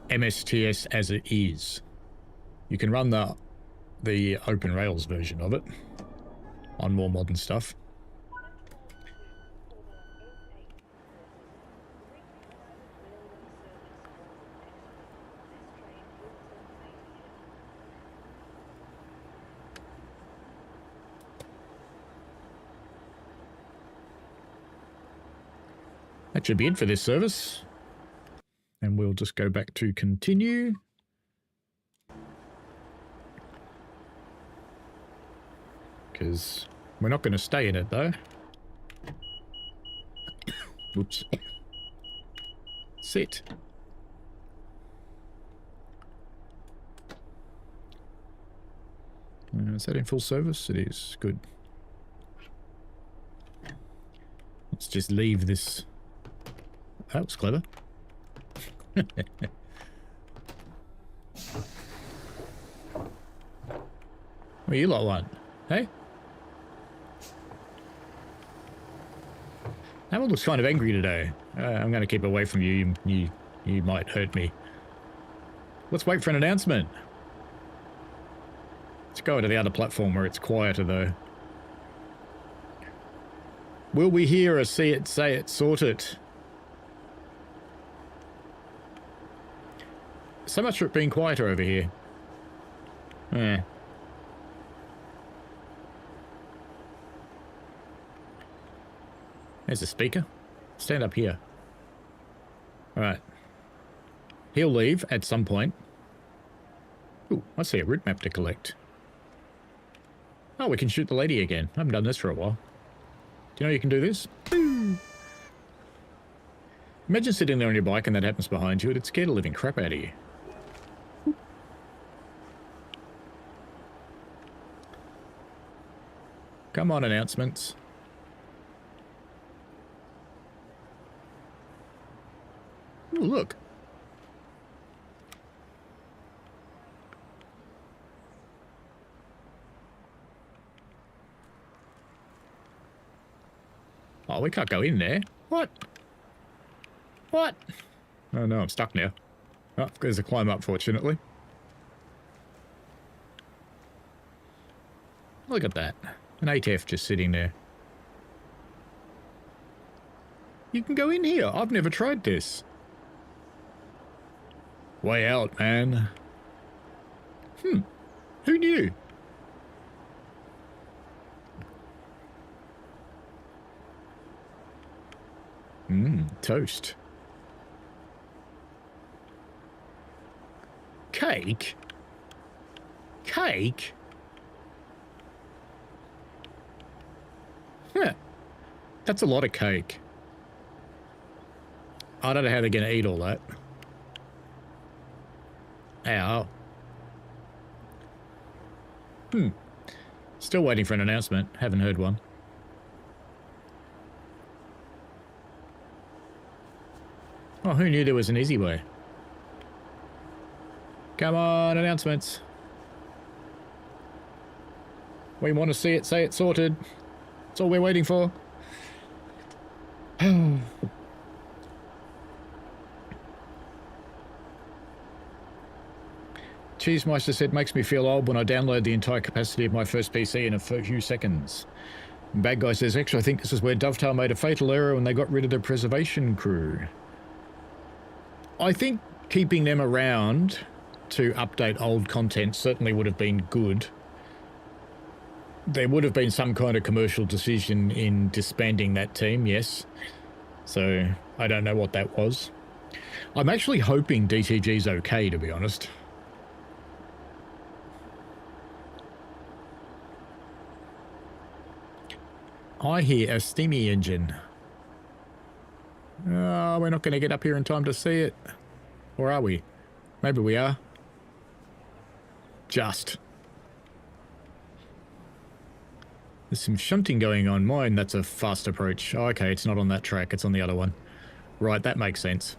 MSTS as it is. You can run the Open Rails version of it on more modern stuff. That should be it for this service. And we'll just go back to continue. Because we're not going to stay in it, though. Whoops. Sit. Is that in full service? It is. Good. Let's just leave this. That was clever. What you lot want? Hey? That one looks kind of angry today. I'm going to keep away from you. You might hurt me. Let's wait for an announcement. Let's go to the other platform where it's quieter, though. Will we hear a see it, say it, sort it? So much for it being quieter over here. Yeah. There's a speaker. Stand up here. Alright. He'll leave at some point. Ooh, I see a route map to collect. Oh, we can shoot the lady again. I haven't done this for a while. Do you know you can do this? Boom. Imagine sitting there on your bike and that happens behind you. It'd scare the living crap out of you. Come on, announcements. Ooh, look. Oh, we can't go in there. What? What? Oh no, I'm stuck now. Oh, there's a climb up, fortunately. Look at that. An 8F just sitting there. You can go in here. I've never tried this. Way out, man. Who knew? Toast. Cake? Cake? Yeah. That's a lot of cake. I don't know how they're going to eat all that. Ow. Still waiting for an announcement. Haven't heard one. Oh, who knew there was an easy way? Come on, announcements. We want to see it, say it, sorted. That's all we're waiting for. Cheesemeister said, makes me feel old when I download the entire capacity of my first PC in a few seconds. And Bad Guy says, actually, I think this is where Dovetail made a fatal error when they got rid of the preservation crew. I think keeping them around to update old content certainly would have been good. There would have been some kind of commercial decision in disbanding that team, yes. So I don't know what that was. I'm actually hoping DTG's okay, to be honest. I hear a steamy engine. Oh, we're not going to get up here in time to see it. Or are we? Maybe we are. Just. There's some shunting going on. Mine, that's a fast approach. Oh, okay, it's not on that track. It's on the other one. Right, that makes sense.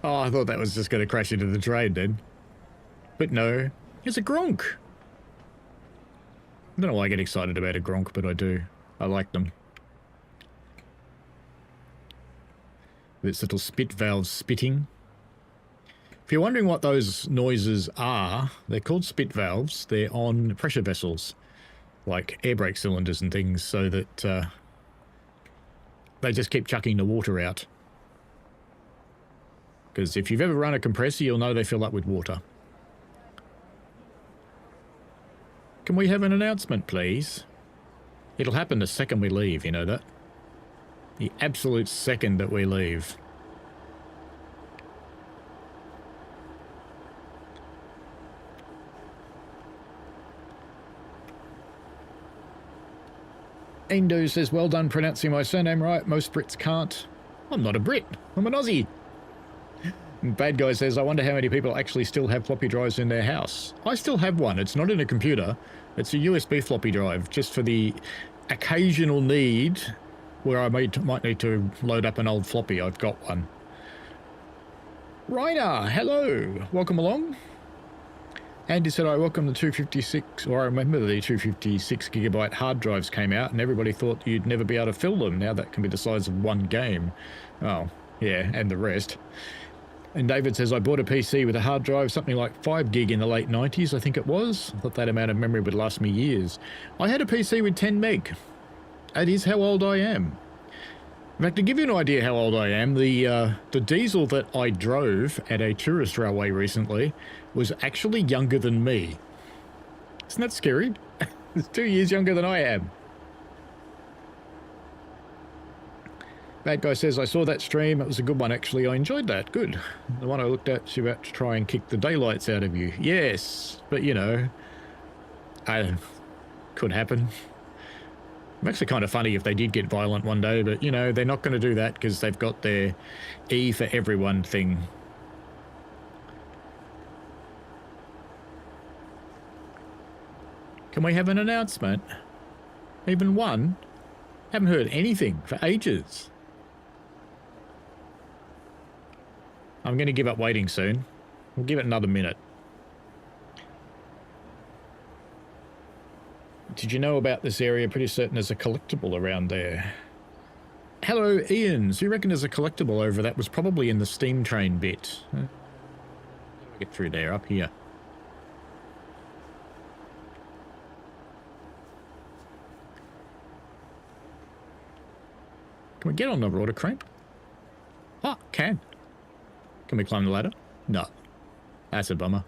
Oh, I thought that was just going to crash into the train then. But no, it's a Gronk. I don't know why I get excited about a Gronk, but I do. I like them. With its little spit valve spitting. If you're wondering what those noises are, they're called spit valves. They're on pressure vessels, like air brake cylinders and things, so that they just keep chucking the water out. Because if you've ever run a compressor, you'll know they fill up with water. Can we have an announcement, please? It'll happen the second we leave, you know that? The absolute second that we leave. Endo says, well done pronouncing my surname right. Most Brits can't. I'm not a Brit. I'm an Aussie. Bad Guy says, I wonder how many people actually still have floppy drives in their house. I still have one. It's not in a computer. It's a USB floppy drive, just for the occasional need where I might need to load up an old floppy. I've got one. Rainer, hello. Welcome along. Andy said, I welcome the 256, or I remember the 256 gigabyte hard drives came out and everybody thought you'd never be able to fill them. Now that can be the size of one game. Oh, yeah, and the rest. And David says, I bought a PC with a hard drive, something like 5 gig in the late 90s, I think it was. I thought that amount of memory would last me years. I had a PC with 10 meg. That is how old I am. In fact, to give you an idea how old I am, the diesel that I drove at a tourist railway recently was actually younger than me. Isn't that scary? It's 2 years younger than I am. Bad Guy says, I saw that stream. It was a good one, actually. I enjoyed that. Good. The one I looked at, she about to try and kick the daylights out of you. Yes, but, you know, could happen. It's actually kind of funny if they did get violent one day, but, you know, they're not going to do that because they've got their E for everyone thing. Can we have an announcement? Even one? Haven't heard anything for ages. I'm going to give up waiting soon. We'll give it another minute. Did you know about this area? Pretty certain there's a collectible around there. Hello, Ian. So you reckon there's a collectible over that? Was probably in the steam train bit. How do I get through there? Up here. Can we get on the water crane? Ah, can. Can we climb the ladder? No. That's a bummer.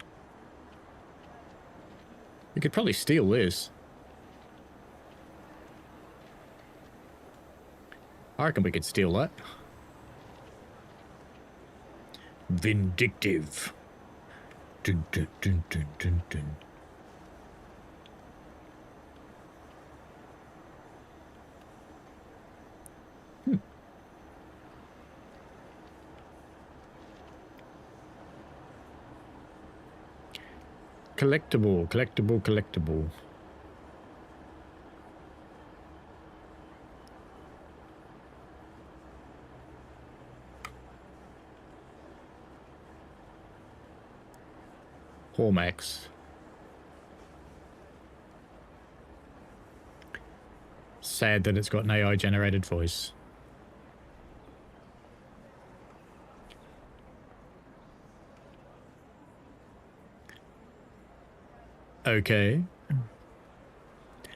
We could probably steal this. I reckon we could steal that. Vindictive. Dun, dun, dun, dun, dun, dun. Collectible, collectible, collectible. Hormax. Sad that it's got an AI generated voice. Okay.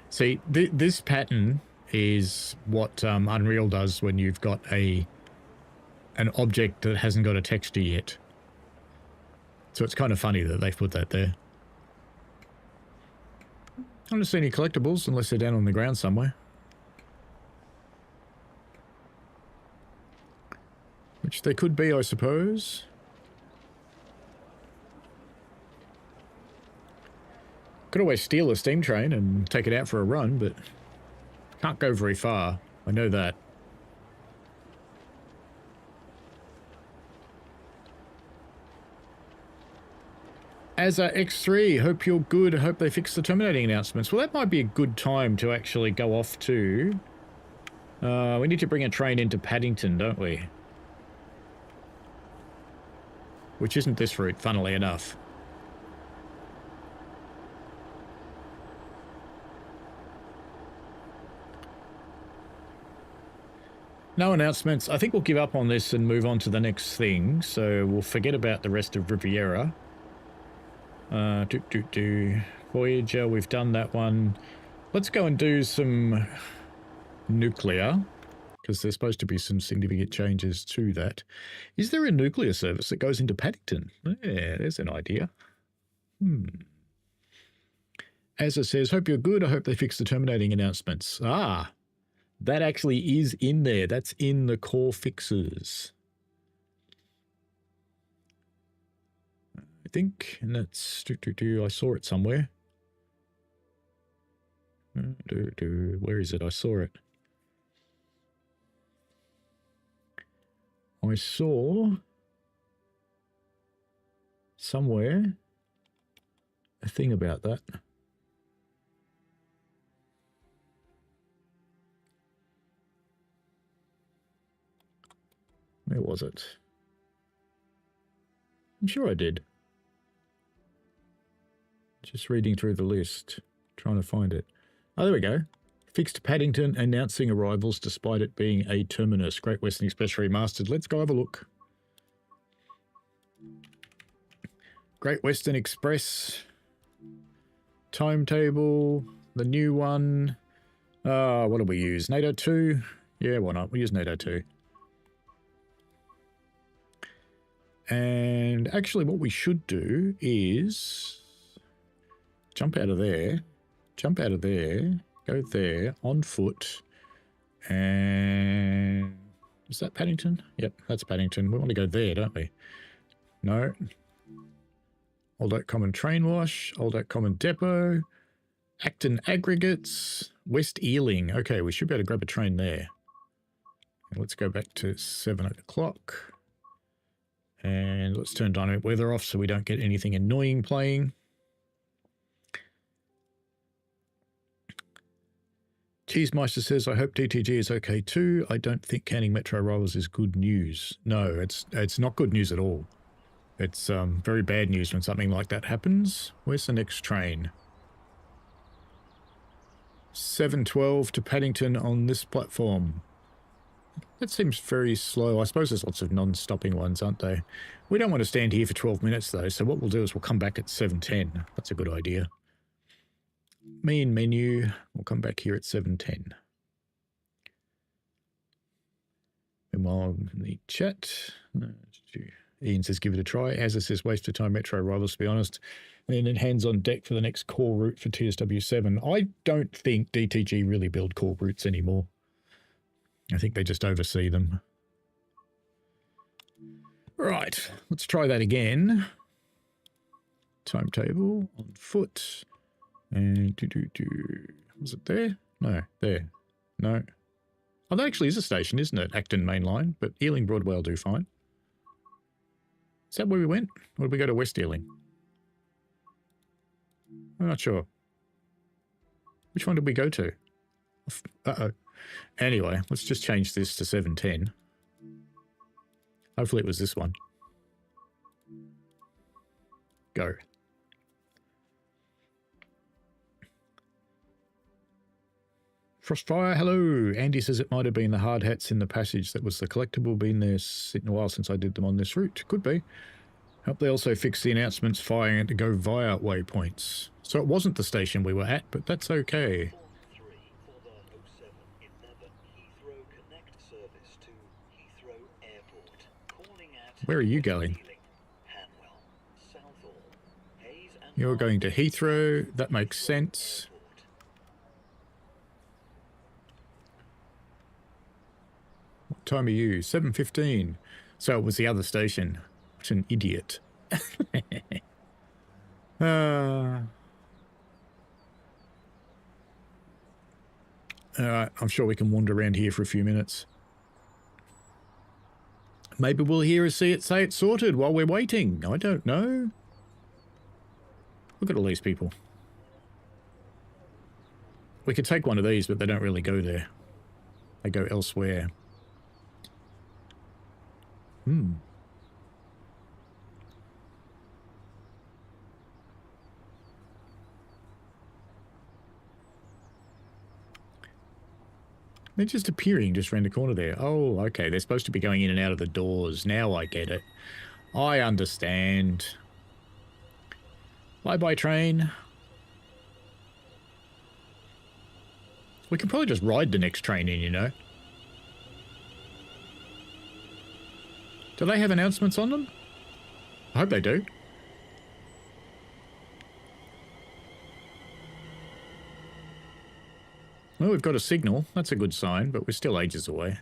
See, this pattern is what Unreal does when you've got an object that hasn't got a texture yet. So it's kind of funny that they've put that there. I don't see any collectibles unless they're down on the ground somewhere. Which they could be, I suppose. Could always steal a steam train and take it out for a run, but can't go very far. I know that. As X3, hope you're good. Hope they fix the terminating announcements. Well, that might be a good time to actually go off to... we need to bring a train into Paddington, don't we? Which isn't this route, funnily enough. No announcements. I think we'll give up on this and move on to the next thing. So we'll forget about the rest of Riviera. Voyager, we've done that one. Let's go and do some nuclear, because there's supposed to be some significant changes to that. Is there a nuclear service that goes into Paddington? Yeah, there's an idea. As it says, hope you're good. I hope they fix the terminating announcements. Ah, that actually is in there. That's in the core fixes. I think, and that's... I saw it somewhere. Where is it? I saw it. I saw somewhere a thing about that. Where was it? I'm sure I did. Just reading through the list, trying to find it. Oh, there we go. Fixed Paddington, announcing arrivals despite it being a terminus. Great Western Express remastered. Let's go have a look. Great Western Express. Timetable. The new one. What do we use? NATO 2? Yeah, why not? We use NATO 2. And actually what we should do is jump out of there, go there, on foot, and is that Paddington? Yep, that's Paddington. We want to go there, don't we? No. Old Oak Common Train Wash, Old Oak Common Depot, Acton Aggregates, West Ealing. Okay, we should be able to grab a train there. And let's go back to 7 o'clock. And let's turn dynamic weather off so we don't get anything annoying playing. Cheesemeister says, I hope DTG is okay too. I don't think canning Metro Rivals is good news. No, it's not good news at all. It's very bad news when something like that happens. Where's the next train? 7:12 to Paddington on this platform. That seems very slow. I suppose there's lots of non-stopping ones, aren't they? We don't want to stand here for 12 minutes, though, so what we'll do is we'll come back at 7:10. That's a good idea. Main menu. We'll come back here at 7:10. Meanwhile, the chat. Ian says, give it a try. As it says, waste of time, Metro Rivals, to be honest. And then hands on deck for the next core route for TSW7. I don't think DTG really build core routes anymore. I think they just oversee them. Right, let's try that again. Timetable on foot. And was it there? No, there. No. Oh, that actually is a station, isn't it? Acton Main Line, but Ealing Broadway will do fine. Is that where we went? Or did we go to West Ealing? I'm not sure. Which one did we go to? Uh-oh. Anyway, let's just change this to 7:10. Hopefully it was this one. Go. Frostfire, hello. Andy says it might have been the hard hats in the passage that was the collectible. Been there a while since I did them on this route. Could be. Hope they also fixed the announcements firing to go via waypoints. So it wasn't the station we were at, but that's okay. Form 3 for the 0711 Heathrow Connect service to Heathrow Airport. Calling at Where are you going? Hanwell, Southall, Hayes and You're going to Heathrow. That makes sense. Airport. What time are you? 7:15. So it was the other station. What an idiot. Alright, I'm sure we can wander around here for a few minutes. Maybe we'll hear us say it sorted while we're waiting. I don't know. Look at all these people. We could take one of these, but they don't really go there. They go elsewhere. They're just appearing just around the corner there. Oh, okay. They're supposed to be going in and out of the doors. Now I get it. I understand. Bye-bye, train. We could probably just ride the next train in, you know. Do they have announcements on them? I hope they do. Well, we've got a signal. That's a good sign, but we're still ages away.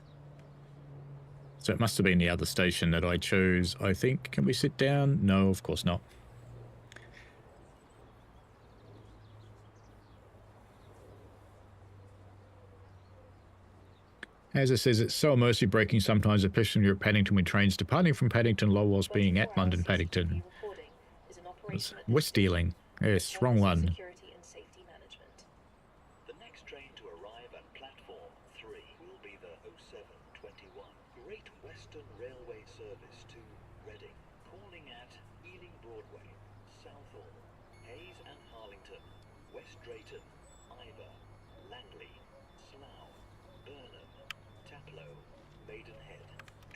So it must have been the other station that I chose, I think. Can we sit down? No, of course not. As it says, it's so immersive braking sometimes, especially when you're at Paddington when trains departing from Paddington low whilst being at London Paddington. We're stealing. Yes, wrong one. The next train to arrive at platform 3 will be the 0721 Great Western Railway service to Reading, calling at Ealing Broadway, Southall, Hayes and Harlington, West Drayton, Ivor, Langley, Slough, Burnham, Taplow, Maidenhead,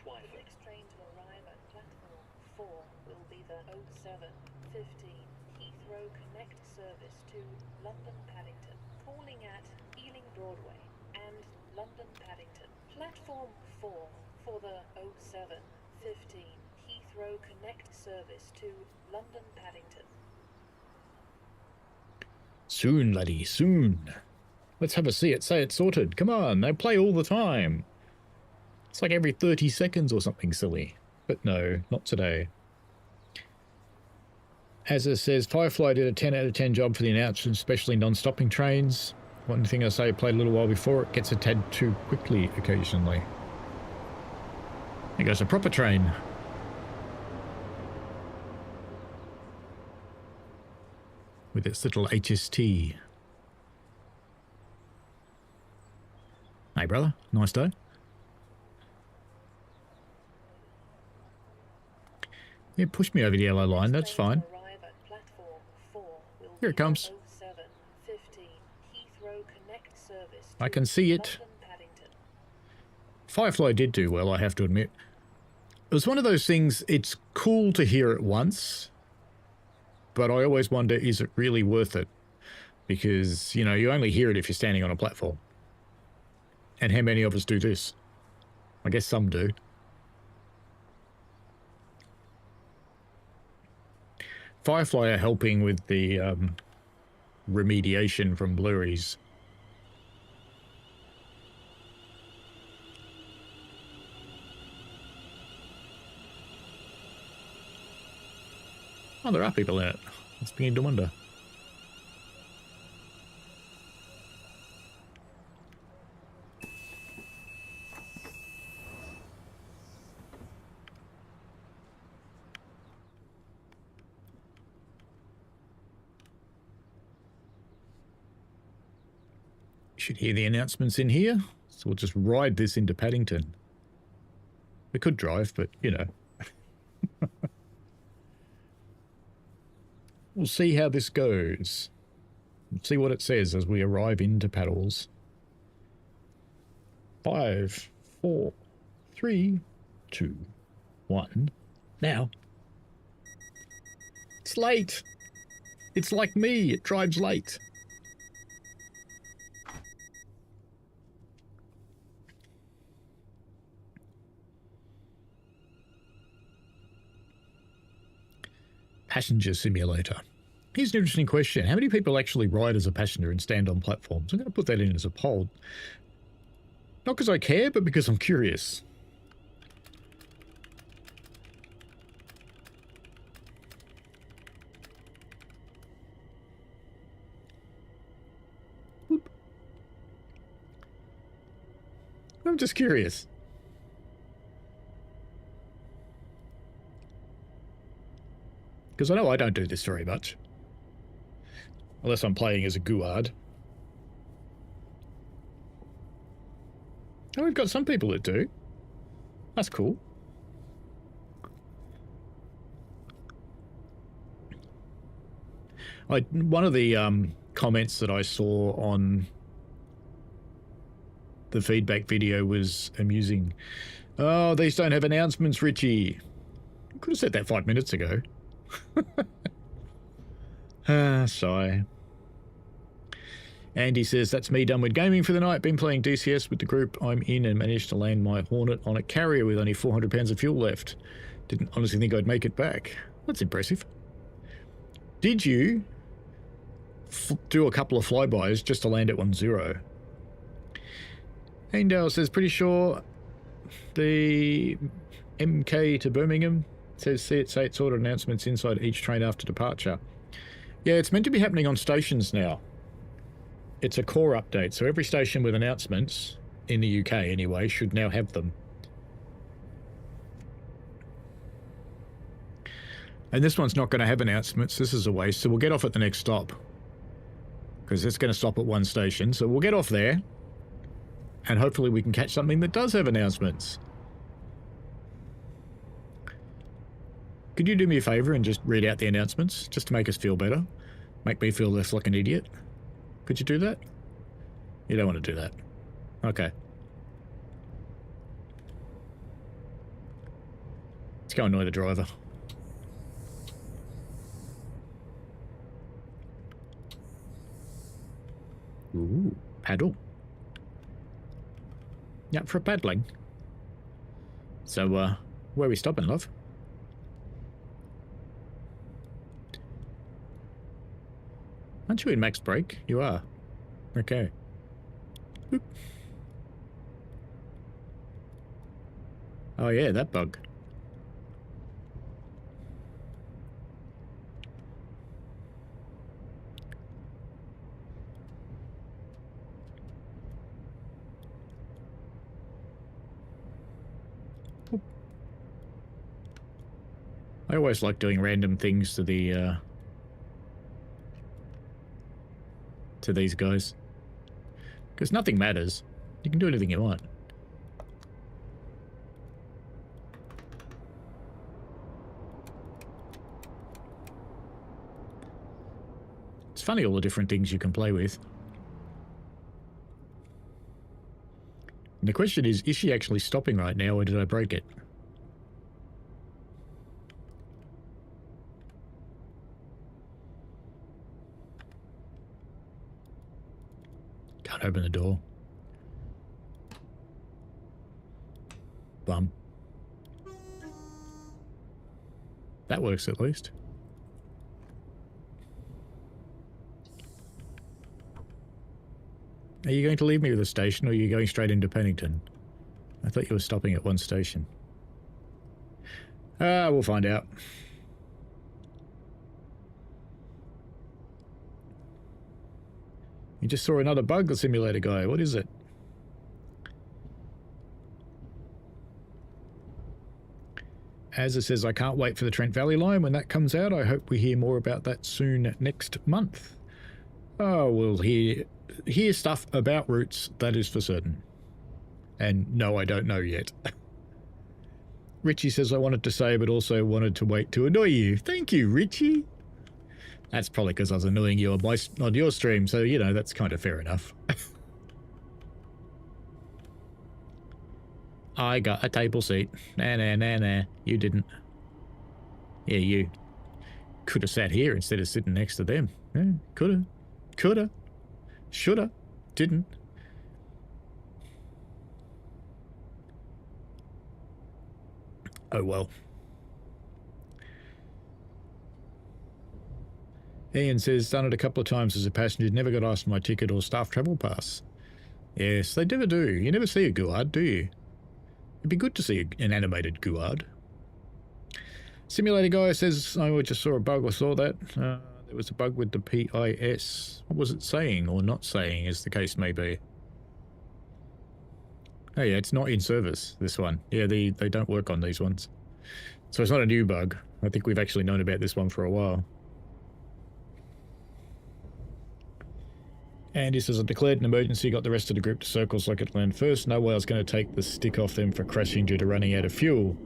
Twyford. The next train to arrive at platform 4 will be the 0715 Heathrow Connect service to London Paddington, calling at Ealing Broadway and London Paddington. Platform 4 for the 0715 Heathrow Connect service to London Paddington. Soon, laddie, soon. Let's have a say it sorted. Come on, they play all the time. It's like every 30 seconds or something silly. But no, not today. As it says, Firefly did a 10 out of 10 job for the announcements, especially non-stopping trains. One thing I say, played a little while before, it gets a tad too quickly occasionally. There goes a proper train. With its little HST. Hey brother, nice day. Yeah, push me over the yellow line, that's fine. Here it comes. I can see it. Firefly did do well, I have to admit. It was one of those things, it's cool to hear it once, but I always wonder, is it really worth it? Because, you know, you only hear it if you're standing on a platform. And how many of us do this? I guess some do. Firefly are helping with the remediation from Blu-rays. Oh, there are people in it. It's beginning to wonder. Should hear the announcements in here, so we'll just ride this into Paddington. We could drive, but you know. We'll see how this goes. We'll see what it says as we arrive into Paddles. 5, 4, 3, 2, 1. Now. It's late. It's like me. It drives late. Passenger simulator. Here's an interesting question. How many people actually ride as a passenger and stand on platforms? I'm going to put that in as a poll. Not because I care, but because I'm curious. Boop. I'm just curious. Because I know I don't do this very much. Unless I'm playing as a GWE-R. Oh, we've got some people that do. That's cool. One of the comments that I saw on the feedback video was amusing. Oh, these don't have announcements, Richie. I could have said that 5 minutes ago. Sigh. Andy says, that's me done with gaming for the night. Been playing DCS with the group I'm in and managed to land my Hornet on a carrier with only 400 pounds of fuel left. Didn't honestly think I'd make it back. That's impressive. Did you do a couple of flybys just to land at 1-0? Aindale says, pretty sure the MK to Birmingham says CH8 order announcements inside each train after departure. Yeah, it's meant to be happening on stations now. It's a core update, so every station with announcements, in the UK anyway, should now have them. And this one's not going to have announcements. This is a waste, so we'll get off at the next stop. Because it's going to stop at one station, so we'll get off there. And hopefully we can catch something that does have announcements. Could you do me a favour and just read out the announcements, just to make us feel better? Make me feel less like an idiot? Could you do that? You don't want to do that. Okay. Let's go annoy the driver. Ooh, paddle. Yeah, for paddling. So, where are we stopping, love? Aren't you in max break? You are. Okay. Boop. Oh yeah, that bug. Boop. I always like doing random things to the to these guys, because nothing matters. You can do anything you want. It's funny all the different things you can play with. And the question is she actually stopping right now, or did I break it? Can't open the door. Bum. That works at least. Are you going to leave me with a station, or are you going straight into Paddington? I thought you were stopping at one station. We'll find out. You just saw another bug, the simulator guy. What is it? As it says, I can't wait for the Trent Valley line. When that comes out, I hope we hear more about that soon next month. Oh, we'll hear stuff about routes, that is for certain. And no, I don't know yet. Richie says, I wanted to say, but also wanted to wait to annoy you. Thank you, Richie. That's probably because I was annoying you on your stream, so, you know, that's kind of fair enough. I got a table seat. Nah. You didn't. Yeah, you. Could have sat here instead of sitting next to them. Yeah, could have. Could have. Should have. Didn't. Oh well. Ian says, done it a couple of times as a passenger, never got asked for my ticket or staff travel pass. Yes, they never do. You never see a GWE-R, do you? It'd be good to see an animated GWE-R. Simulator guy says, I just saw a bug, I saw that. There was a bug with the PIS. What was it saying or not saying, as the case may be? Oh yeah, it's not in service, this one. Yeah, they don't work on these ones. So it's not a new bug. I think we've actually known about this one for a while. Andy says, I declared an emergency, got the rest of the group to circle so I could land first. No way I was going to take the stick off them for crashing due to running out of fuel.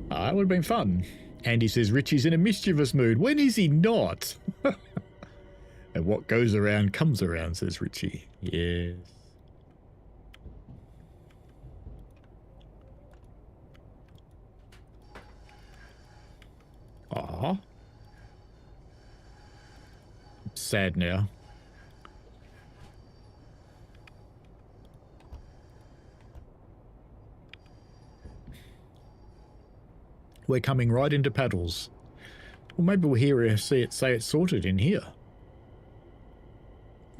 Ah, it would have been fun. Andy says, Richie's in a mischievous mood. When is he not? And what goes around comes around, says Richie. Yes. Aw. Sad now. We're coming right into paddles. Well, maybe we'll hear her say it's sorted in here.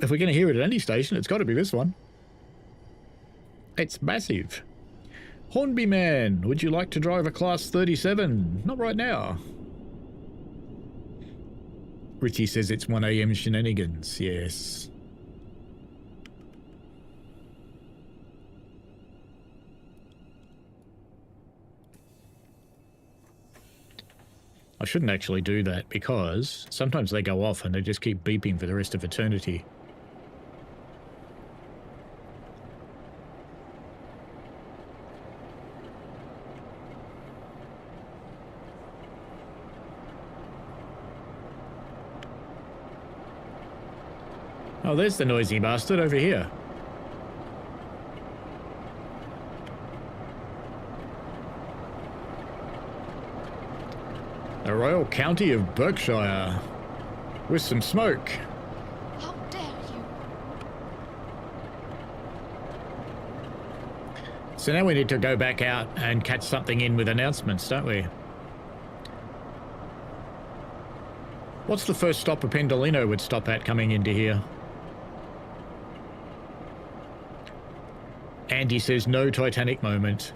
If we're going to hear it at any station, it's got to be this one. It's massive. Hornby man, would you like to drive a Class 37? Not right now. Richie says it's 1 AM shenanigans. Yes. I shouldn't actually do that because sometimes they go off and they just keep beeping for the rest of eternity. Oh, there's the noisy bastard over here. The Royal County of Berkshire, with some smoke. How dare you? So now we need to go back out and catch something in with announcements, don't we? What's the first stop a Pendolino would stop at coming into here? Andy says no Titanic moment.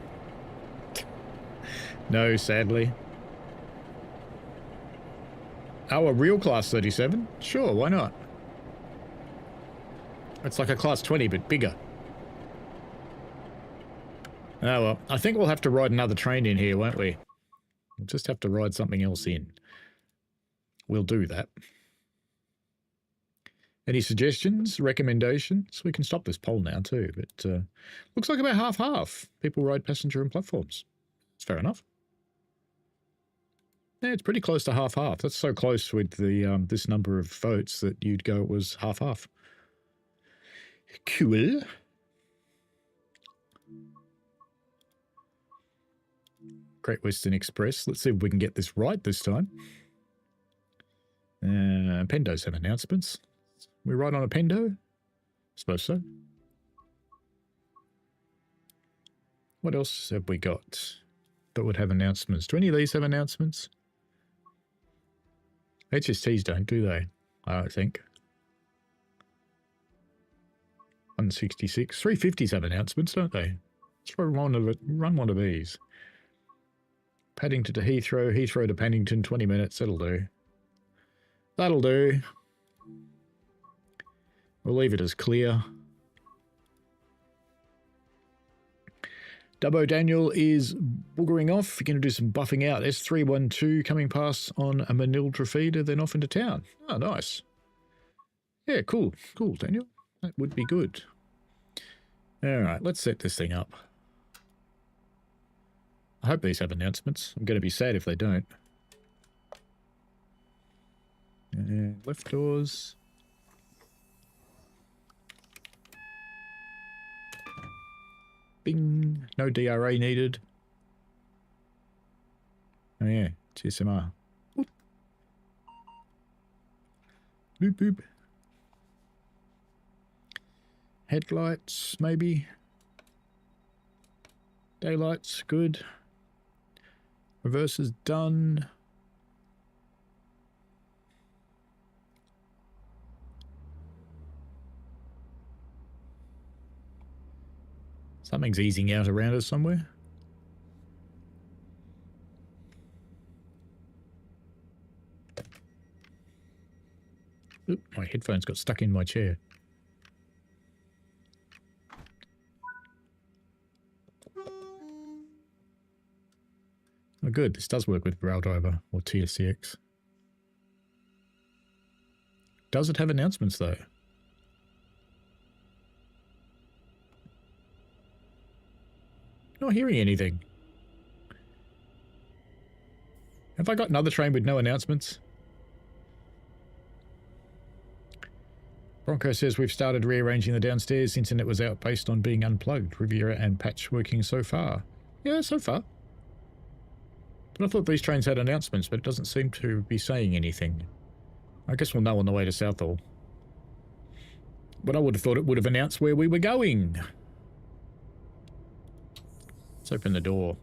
No, sadly. Oh, a real Class 37? Sure, why not? It's like a Class 20, but bigger. Oh well, I think we'll have to ride another train in here, won't we? We'll just have to ride something else in. We'll do that. Any suggestions, recommendations? We can stop this poll now too, but looks like about half-half. People ride passenger and platforms. It's fair enough. Yeah, it's pretty close to half-half. That's so close with the this number of votes that you'd go it was half-half. Cool. Great Western Express. Let's see if we can get this right this time. Pendo's have announcements. We ride on a Pendo? Suppose so. What else have we got that would have announcements? Do any of these have announcements? HSTs don't, do they? I don't think. 166. 350s have announcements, don't they? Let's run one of these. Paddington to Heathrow, Heathrow to Paddington, 20 minutes. That'll do. That'll do. We'll leave it as clear. Dubbo Daniel is boogering off. We're going to do some buffing out. S312 coming past on a Manildra feeder, then off into town. Oh, nice. Yeah, cool. Cool, Daniel. That would be good. All right, let's set this thing up. I hope these have announcements. I'm going to be sad if they don't. And left doors. Bing. No DRA needed. Oh yeah, GSMR. Whoop. Boop, boop. Headlights, maybe. Daylights, good. Reverse is done. Something's easing out around us somewhere. Oop, my headphones got stuck in my chair. Oh good, this does work with Rail Driver or TSCX. Does it have announcements though? Not hearing anything. Have I got another train with no announcements? Bronco says we've started rearranging the downstairs. Internet was out based on being unplugged. Riviera and patch working so far. Yeah, so far. But I thought these trains had announcements, but it doesn't seem to be saying anything. I guess we'll know on the way to Southall. But I would have thought it would have announced where we were going. Let's open the door.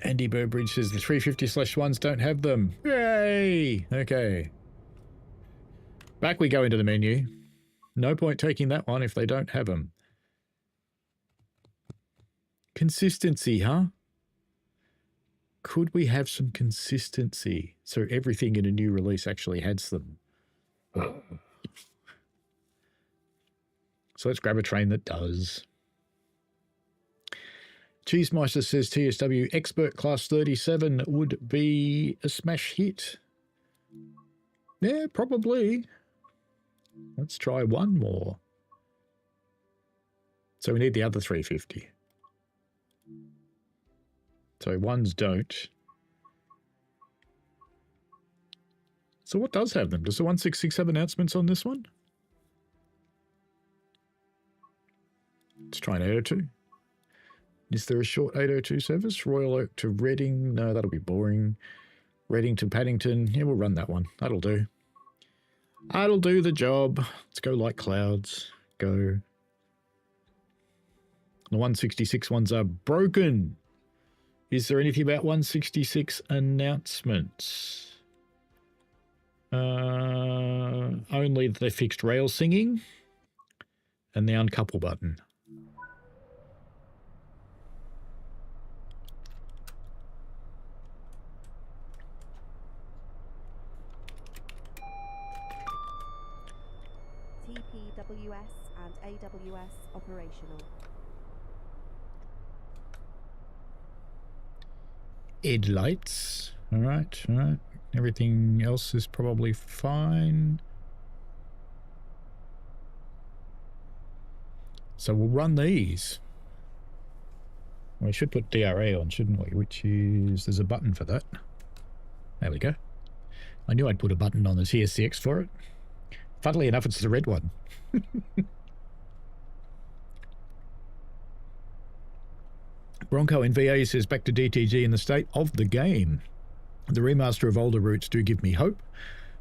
Andy Burbridge says the 350/1s don't have them. Yay! Okay. Back we go into the menu. No point taking that one if they don't have them. Consistency, huh? Could we have some consistency so everything in a new release actually has them? So let's grab a train that does. Cheesemeister says TSW Expert Class 37 would be a smash hit. Yeah, probably. Let's try one more. So we need the other 350. So ones don't. So what does have them? Does the 166 have announcements on this one? Let's try an 802. Is there a short 802 service? Royal Oak to Reading? No, that'll be boring. Reading to Paddington? Yeah, we'll run that one. That'll do. That'll do the job. Let's go like clouds. Go. The 166 ones are broken. Is there anything about 166 announcements? Only the fixed rail singing and the uncouple button. TPWS and AWS operational. Headlights. All right, all right. Everything else is probably fine. So we'll run these. We should put DRA on, shouldn't we? Which is, there's a button for that. There we go. I knew I'd put a button on the TSCX for it. Funnily enough, it's the red one. Bronco in VA says back to DTG in the state of the game. The remaster of older routes do give me hope.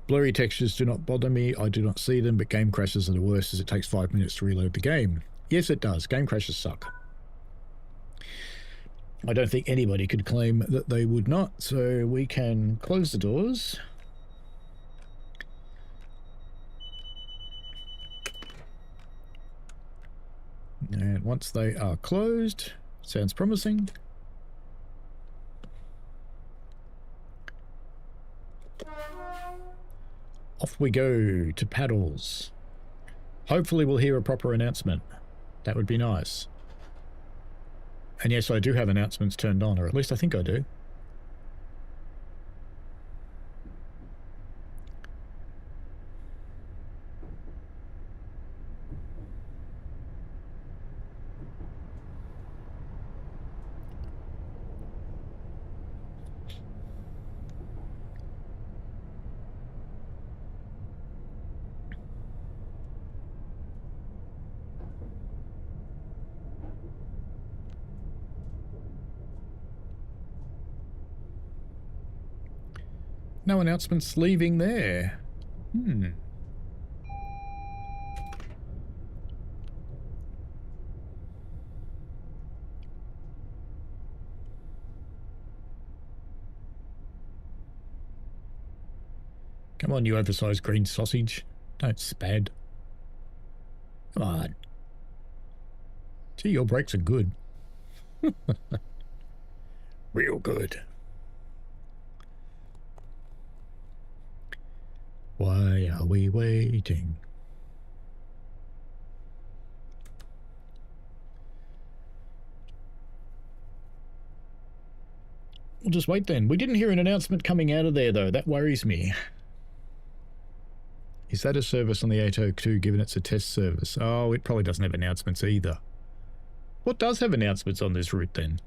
Blurry textures do not bother me. I do not see them, but game crashes are the worst as it takes 5 minutes to reload the game. Yes, it does. Game crashes suck. I don't think anybody could claim that they would not, so we can close the doors. And once they are closed, sounds promising. Off we go to paddles. Hopefully we'll hear a proper announcement. That would be nice. And yes, I do have announcements turned on, or at least I think I do. No announcements leaving there. Come on, you oversized green sausage. Don't spad. Come on. Gee, your brakes are good. Real good. Why are we waiting? We'll just wait then. We didn't hear an announcement coming out of there, though. That worries me. Is that a service on the 802 given it's a test service? Oh, it probably doesn't have announcements either. What does have announcements on this route then?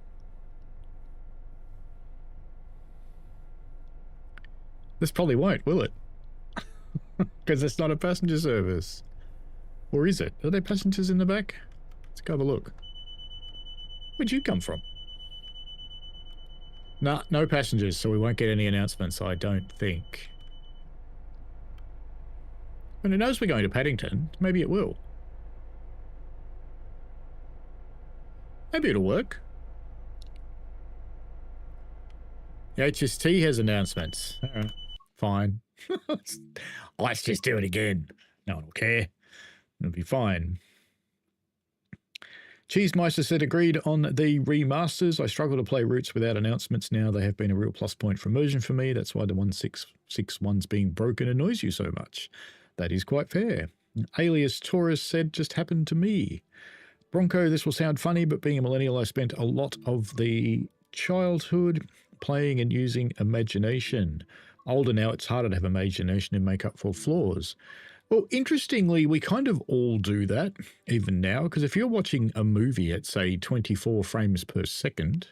This probably won't, will it? Because it's not a passenger service. Or is it? Are there passengers in the back? Let's go have a look. Where'd you come from? Nah, no passengers, so we won't get any announcements, I don't think. When it knows we're going to Paddington, maybe it will. Maybe it'll work. The HST has announcements. Fine. Let's just do it again. No one will care. It'll be fine. Cheesemeister said agreed on the remasters. I struggle to play routes without announcements now. They have been a real plus point for immersion for me. That's why the 1661's being broken annoys you so much. That is quite fair. Alias Taurus said just happened to me. Bronco, this will sound funny, but being a millennial, I spent a lot of the childhood playing and using imagination. Older now, it's harder to have imagination and make up for flaws. Well, interestingly, we kind of all do that, even now, because if you're watching a movie at, say, 24 frames per second...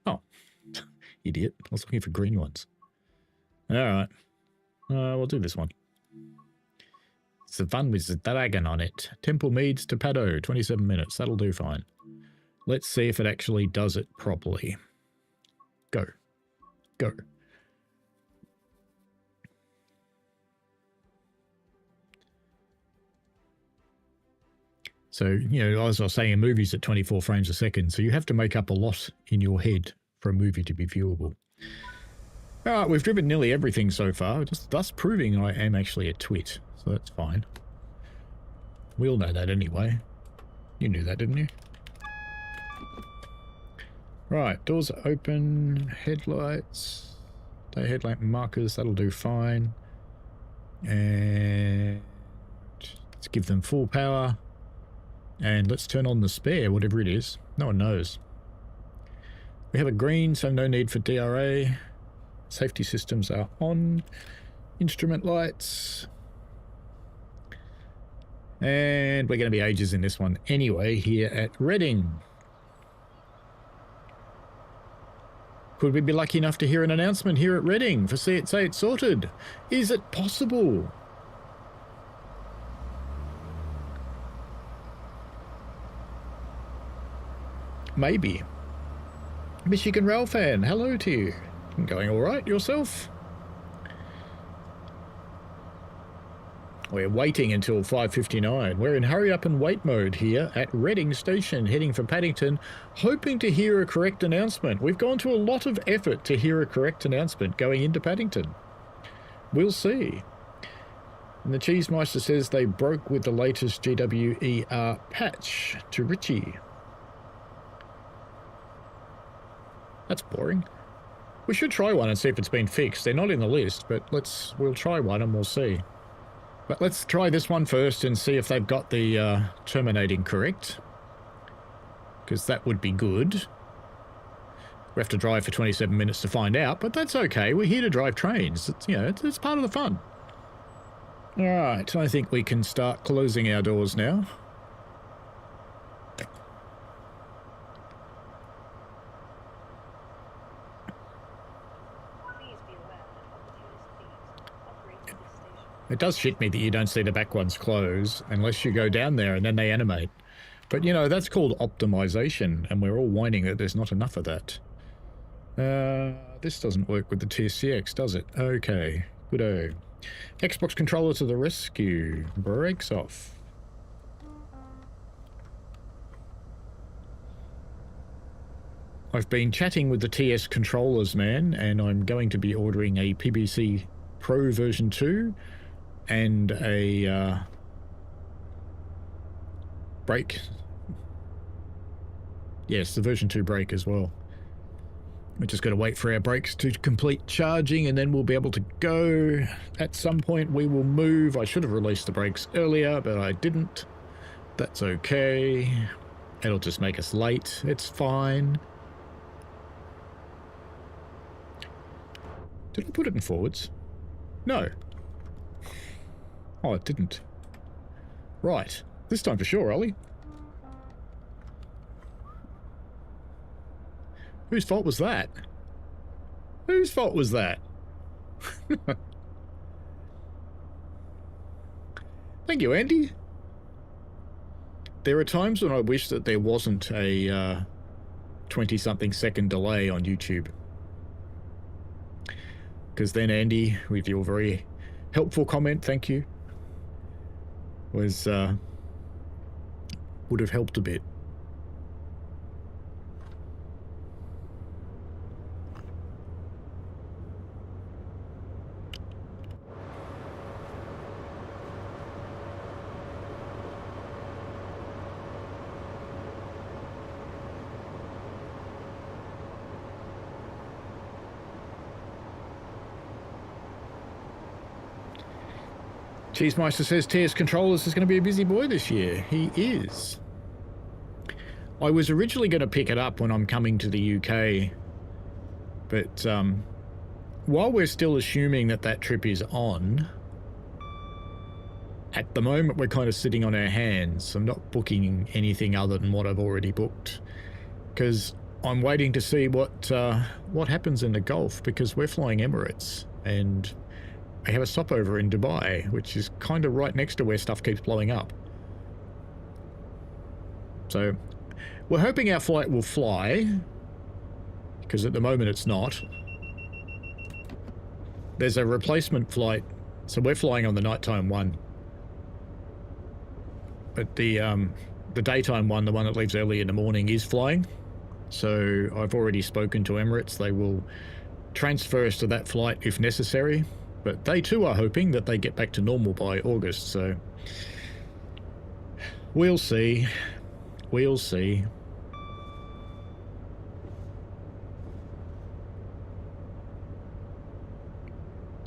Oh, idiot. I was looking for green ones. All right. We'll do this one. It's the fun with the dragon on it. Temple Meads to Paddo, 27 minutes. That'll do fine. Let's see if it actually does it properly. Go. Go. So, you know, as I was saying, a movie's at 24 frames a second, so you have to make up a lot in your head for a movie to be viewable. All right, we've driven nearly everything so far, just thus proving I am actually a twit, so that's fine. We all know that anyway. You knew that, didn't you? Right, doors are open, headlights, day headlamp markers, that'll do fine. And let's give them full power. And let's turn on the spare, whatever it is. No one knows. We have a green, so no need for DRA. Safety systems are on. Instrument lights. And we're going to be ages in this one anyway, here at Reading. Could we be lucky enough to hear an announcement here at Reading for Say It Sorted? Is it possible? Maybe. Michigan Rail fan, hello to you. Going all right yourself? We're waiting until 5:59. We're in hurry up and wait mode here at Reading Station, heading for Paddington, hoping to hear a correct announcement. We've gone to a lot of effort to hear a correct announcement going into Paddington. We'll see. And the Cheesemeister says they broke with the latest GWE-R patch to Richie. That's boring. We should try one and see if it's been fixed. They're not in the list, but we'll try one and we'll see. But let's try this one first and see if they've got the terminating correct. Because that would be good. We have to drive for 27 minutes to find out, but that's okay. We're here to drive trains. It's, you know, it's part of the fun. All right, I think we can start closing our doors now. It does shit me that you don't see the back ones close unless you go down there and then they animate. But, you know, that's called optimization, and we're all whining that there's not enough of that. This doesn't work with the TSCX, does it? Okay, good-o. Xbox controller to the rescue. Brakes off. I've been chatting with the TS controllers, man, and I'm going to be ordering a PBC Pro version 2 and a brake. Yes, the version 2 brake as well. We're just going to wait for our brakes to complete charging and then we'll be able to go. At some point we will move. I should have released the brakes earlier, but I didn't. That's okay. It'll just make us late. It's fine. Did I put it in forwards? No. Oh, it didn't. Right. This time for sure, Ollie. Whose fault was that? Whose fault was that? Thank you, Andy. There are times when I wish that there wasn't a 20-something second delay on YouTube. Because then Andy, with your very helpful comment, thank you, was would have helped a bit. Cheesemeister says TS Controllers is going to be a busy boy this year. He is. I was originally going to pick it up when I'm coming to the UK, but while we're still assuming that that trip is on, at the moment we're kind of sitting on our hands. I'm not booking anything other than what I've already booked, because I'm waiting to see what happens in the Gulf, because we're flying Emirates, and I have a stopover in Dubai, which is kind of right next to where stuff keeps blowing up. So we're hoping our flight will fly, because at the moment it's not. There's a replacement flight, so we're flying on the nighttime one. But the daytime one, the one that leaves early in the morning, is flying. So I've already spoken to Emirates. They will transfer us to that flight if necessary. But they too are hoping that they get back to normal by August, so we'll see. We'll see.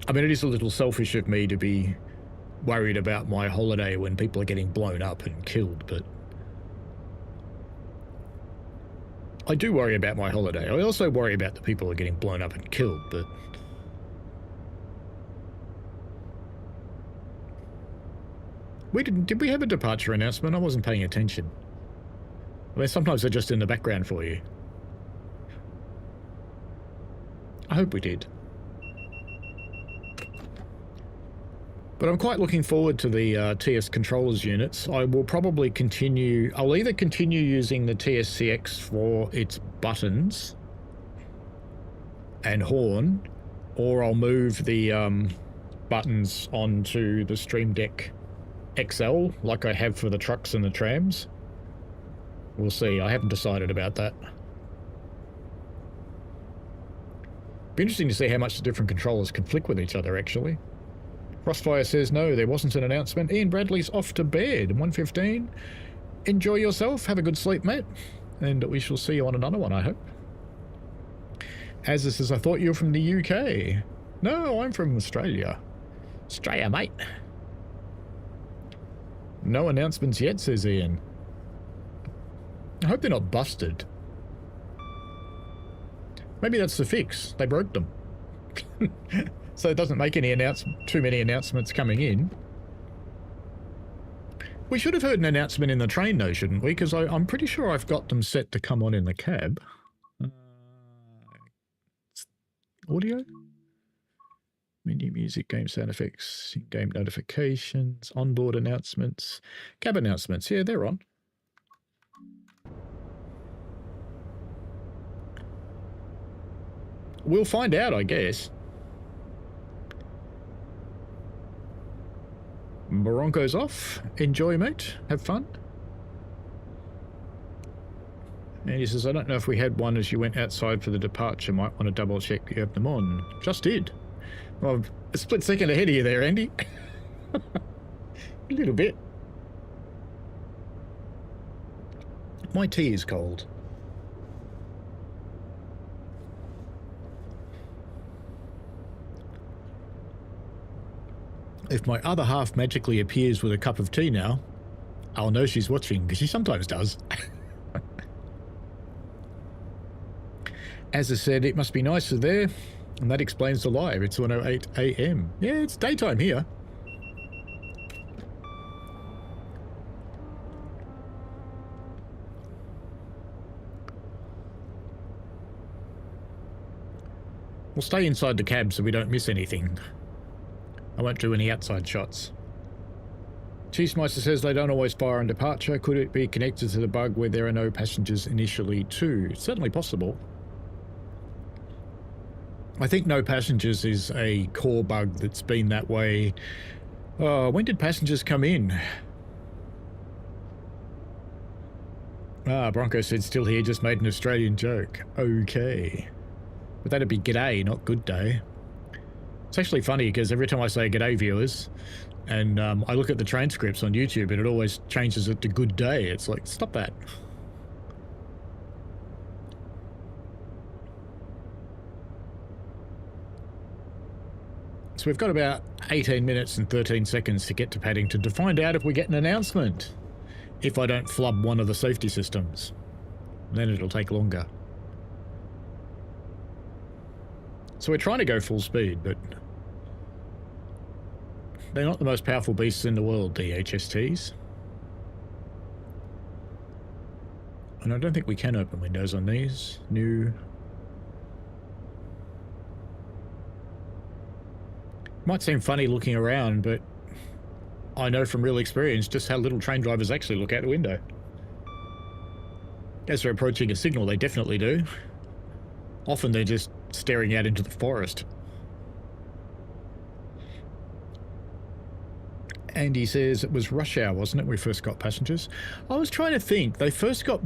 I mean, it is a little selfish of me to be worried about my holiday when people are getting blown up and killed, but I do worry about my holiday. I also worry about the people who are getting blown up and killed, but did we have a departure announcement? I wasn't paying attention. I mean, sometimes they're just in the background for you. I hope we did. But I'm quite looking forward to the TS controllers units. I will probably continue... I'll either continue using the TSCX for its buttons and horn, or I'll move the buttons onto the Stream Deck XL, like I have for the trucks and the trams. We'll see. I haven't decided about that. Be interesting to see how much the different controllers conflict with each other, actually. Crossfire says, no, there wasn't an announcement. Ian Bradley's off to bed. 1:15. Enjoy yourself. Have a good sleep, mate. And we shall see you on another one, I hope. Azza says, I thought you were from the UK. No, I'm from Australia. Australia, mate. No announcements yet, says Ian. I hope they're not busted. Maybe that's the fix. They broke them. So it doesn't make any too many announcements coming in. We should have heard an announcement in the train though, shouldn't we? Because I'm pretty sure I've got them set to come on in the cab. Audio? Menu music, game sound effects, game notifications, onboard announcements, cab announcements. Yeah, they're on. we'll find out, I guess. Bronco's off. Enjoy, mate. Have fun. And he says, I don't know if we had one as you went outside for the departure. Might want to double check you have them on. Just did. Well, a split second ahead of you there, Andy. A little bit. My tea is cold. If my other half magically appears with a cup of tea now, I'll know she's watching, because she sometimes does. As I said, it must be nicer there, and that explains the lie. It's 1:08 AM. Yeah, it's daytime here. We'll stay inside the cab so we don't miss anything. I won't do any outside shots. Cheesemeister says they don't always fire on departure. Could it be connected to the bug where there are no passengers initially too? It's certainly possible. I think no passengers is a core bug that's been that way. When did passengers come in? Bronco said still here, just made an Australian joke. Okay. But that'd be g'day, not good day. It's actually funny because every time I say g'day viewers, and I look at the transcripts on YouTube and it always changes it to good day. It's like, stop that. So we've got about 18 minutes and 13 seconds to get to Paddington to find out if we get an announcement. If I don't flub one of the safety systems. Then it'll take longer. So we're trying to go full speed, but they're not the most powerful beasts in the world, the HSTs. And I don't think we can open windows on these. New. Might seem funny looking around, but I know from real experience just how little train drivers actually look out the window. As they're approaching a signal, they definitely do. Often they're just staring out into the forest. Andy says it was rush hour, wasn't it? We first got passengers. I was trying to think. They first got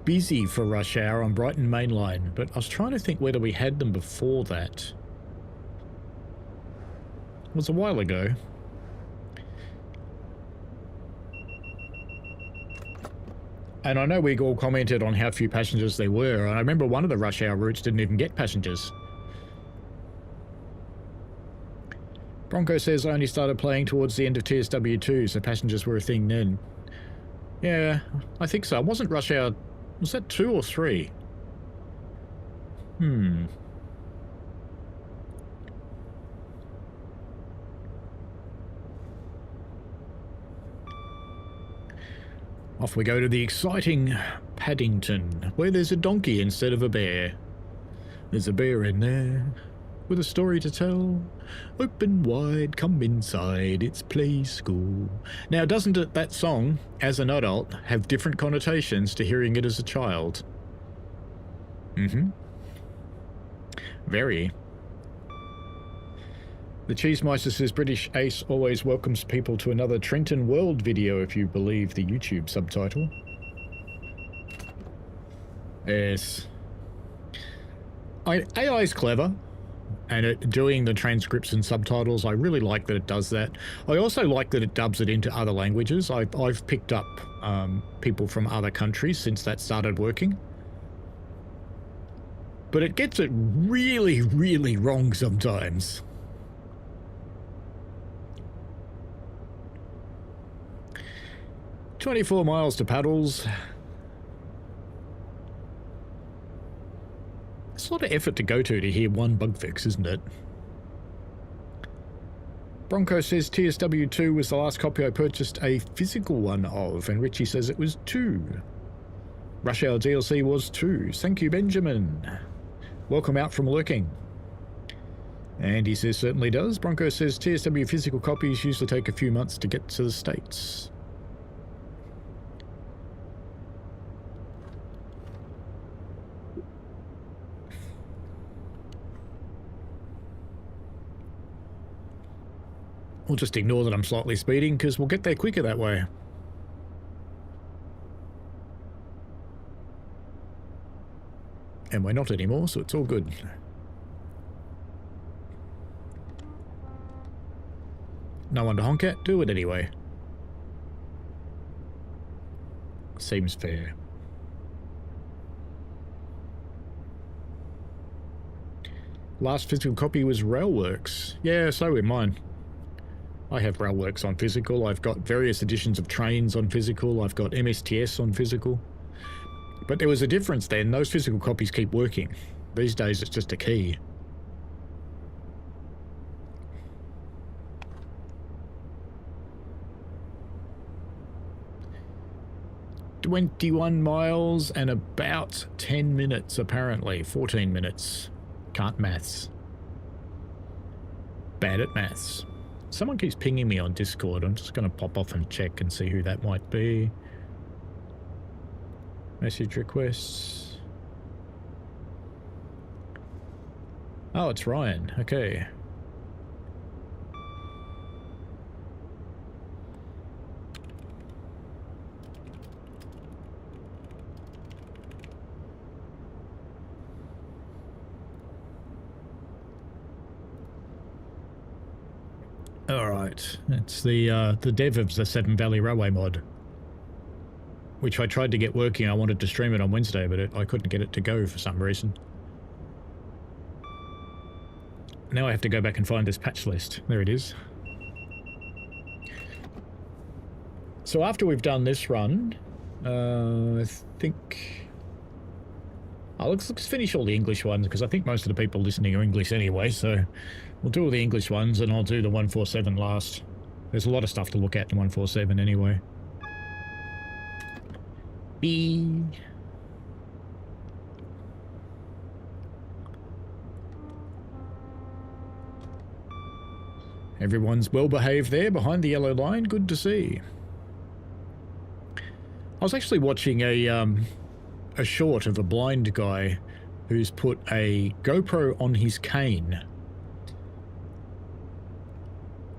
busy for rush hour on Brighton Main Line, but I was trying to think whether we had them before that. It was a while ago. And I know we all commented on how few passengers there were, and I remember one of the rush hour routes didn't even get passengers. Bronco says I only started playing towards the end of TSW2, so passengers were a thing then. Yeah, I think so. It wasn't rush hour... Was that 2 or 3? Off we go to the exciting Paddington, where there's a donkey instead of a bear. There's a bear in there, with a story to tell. Open wide, come inside, it's play school. Now, doesn't it, that song, as an adult, have different connotations to hearing it as a child? Very. The Cheesemeister says British Ace always welcomes people to another Trenton World video if you believe the YouTube subtitle. Yes. AI's clever, and at doing the transcripts and subtitles, I really like that it does that. I also like that it dubs it into other languages. I've picked up people from other countries since that started working. But it gets it really, really wrong sometimes. 24 miles to Paddles. It's a lot of effort to go to hear one bug fix, isn't it? Bronco says TSW2 was the last copy I purchased a physical one of, and Richie says it was 2. Rush Hour DLC was 2. Thank you, Benjamin. Welcome out from lurking. And he says certainly does. Bronco says TSW physical copies usually take a few months to get to the States. We'll just ignore that I'm slightly speeding because we'll get there quicker that way. And we're not anymore, so it's all good. No one to honk at, do it anyway. Seems fair. Last physical copy was Railworks. Yeah, so in mine. I have Railworks on physical. I've got various editions of Trains on physical. I've got MSTS on physical. But there was a difference then. Those physical copies keep working. These days it's just a key. "21 miles and about 10 minutes, apparently. 14 minutes. Can't maths. Bad at maths." Someone keeps pinging me on Discord. I'm just going to pop off and check and see who that might be. Message requests. Oh, it's Ryan. Okay. All right. It's the dev of the Seven Valley Railway mod, which I tried to get working. I wanted to stream it on Wednesday, but I couldn't get it to go for some reason. Now I have to go back and find this patch list. There it is. So after we've done this run, I think... Oh, let's finish all the English ones, because I think most of the people listening are English anyway, so we'll do all the English ones, and I'll do the 147 last. There's a lot of stuff to look at in 147 anyway. B. Everyone's well behaved there behind the yellow line. Good to see. I was actually watching a short of a blind guy who's put a GoPro on his cane.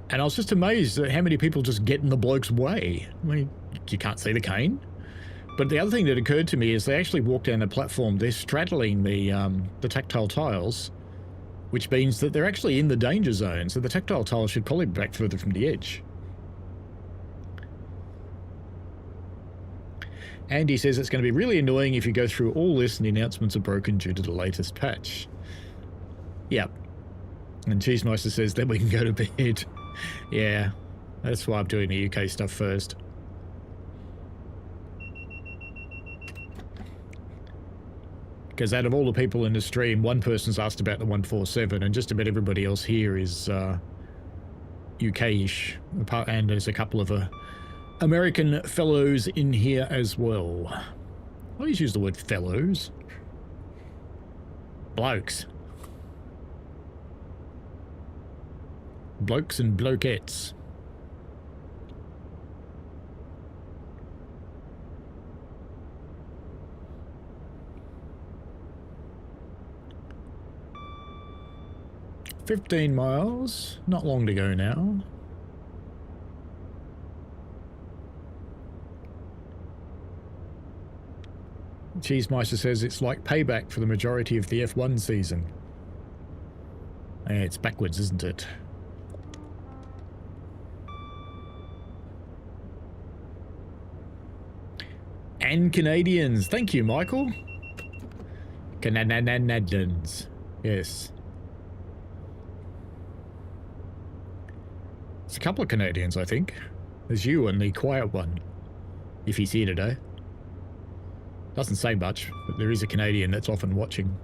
And I was just amazed at how many people just get in the bloke's way. I mean, you can't see the cane. But the other thing that occurred to me is they actually walk down the platform. They're straddling the tactile tiles, which means that they're actually in the danger zone. So the tactile tiles should probably be back further from the edge. Andy says it's going to be really annoying if you go through all this and the announcements are broken due to the latest patch. Yep. And Cheesemeister says then we can go to bed. Yeah, that's why I'm doing the UK stuff first. Because out of all the people in the stream, one person's asked about the 147, and just about everybody else here is UK-ish. And there's a couple of American fellows in here as well. I always use the word fellows. Blokes. Blokes and blokettes. "15 miles, not long to go now." Cheesemeister says it's like payback for the majority of the F1 season. Yeah, it's backwards, isn't it? And Canadians. Thank you, Michael. Canadians. Yes. It's a couple of Canadians, I think. There's you and the quiet one, if he's here today. Doesn't say much, but there is a Canadian that's often watching.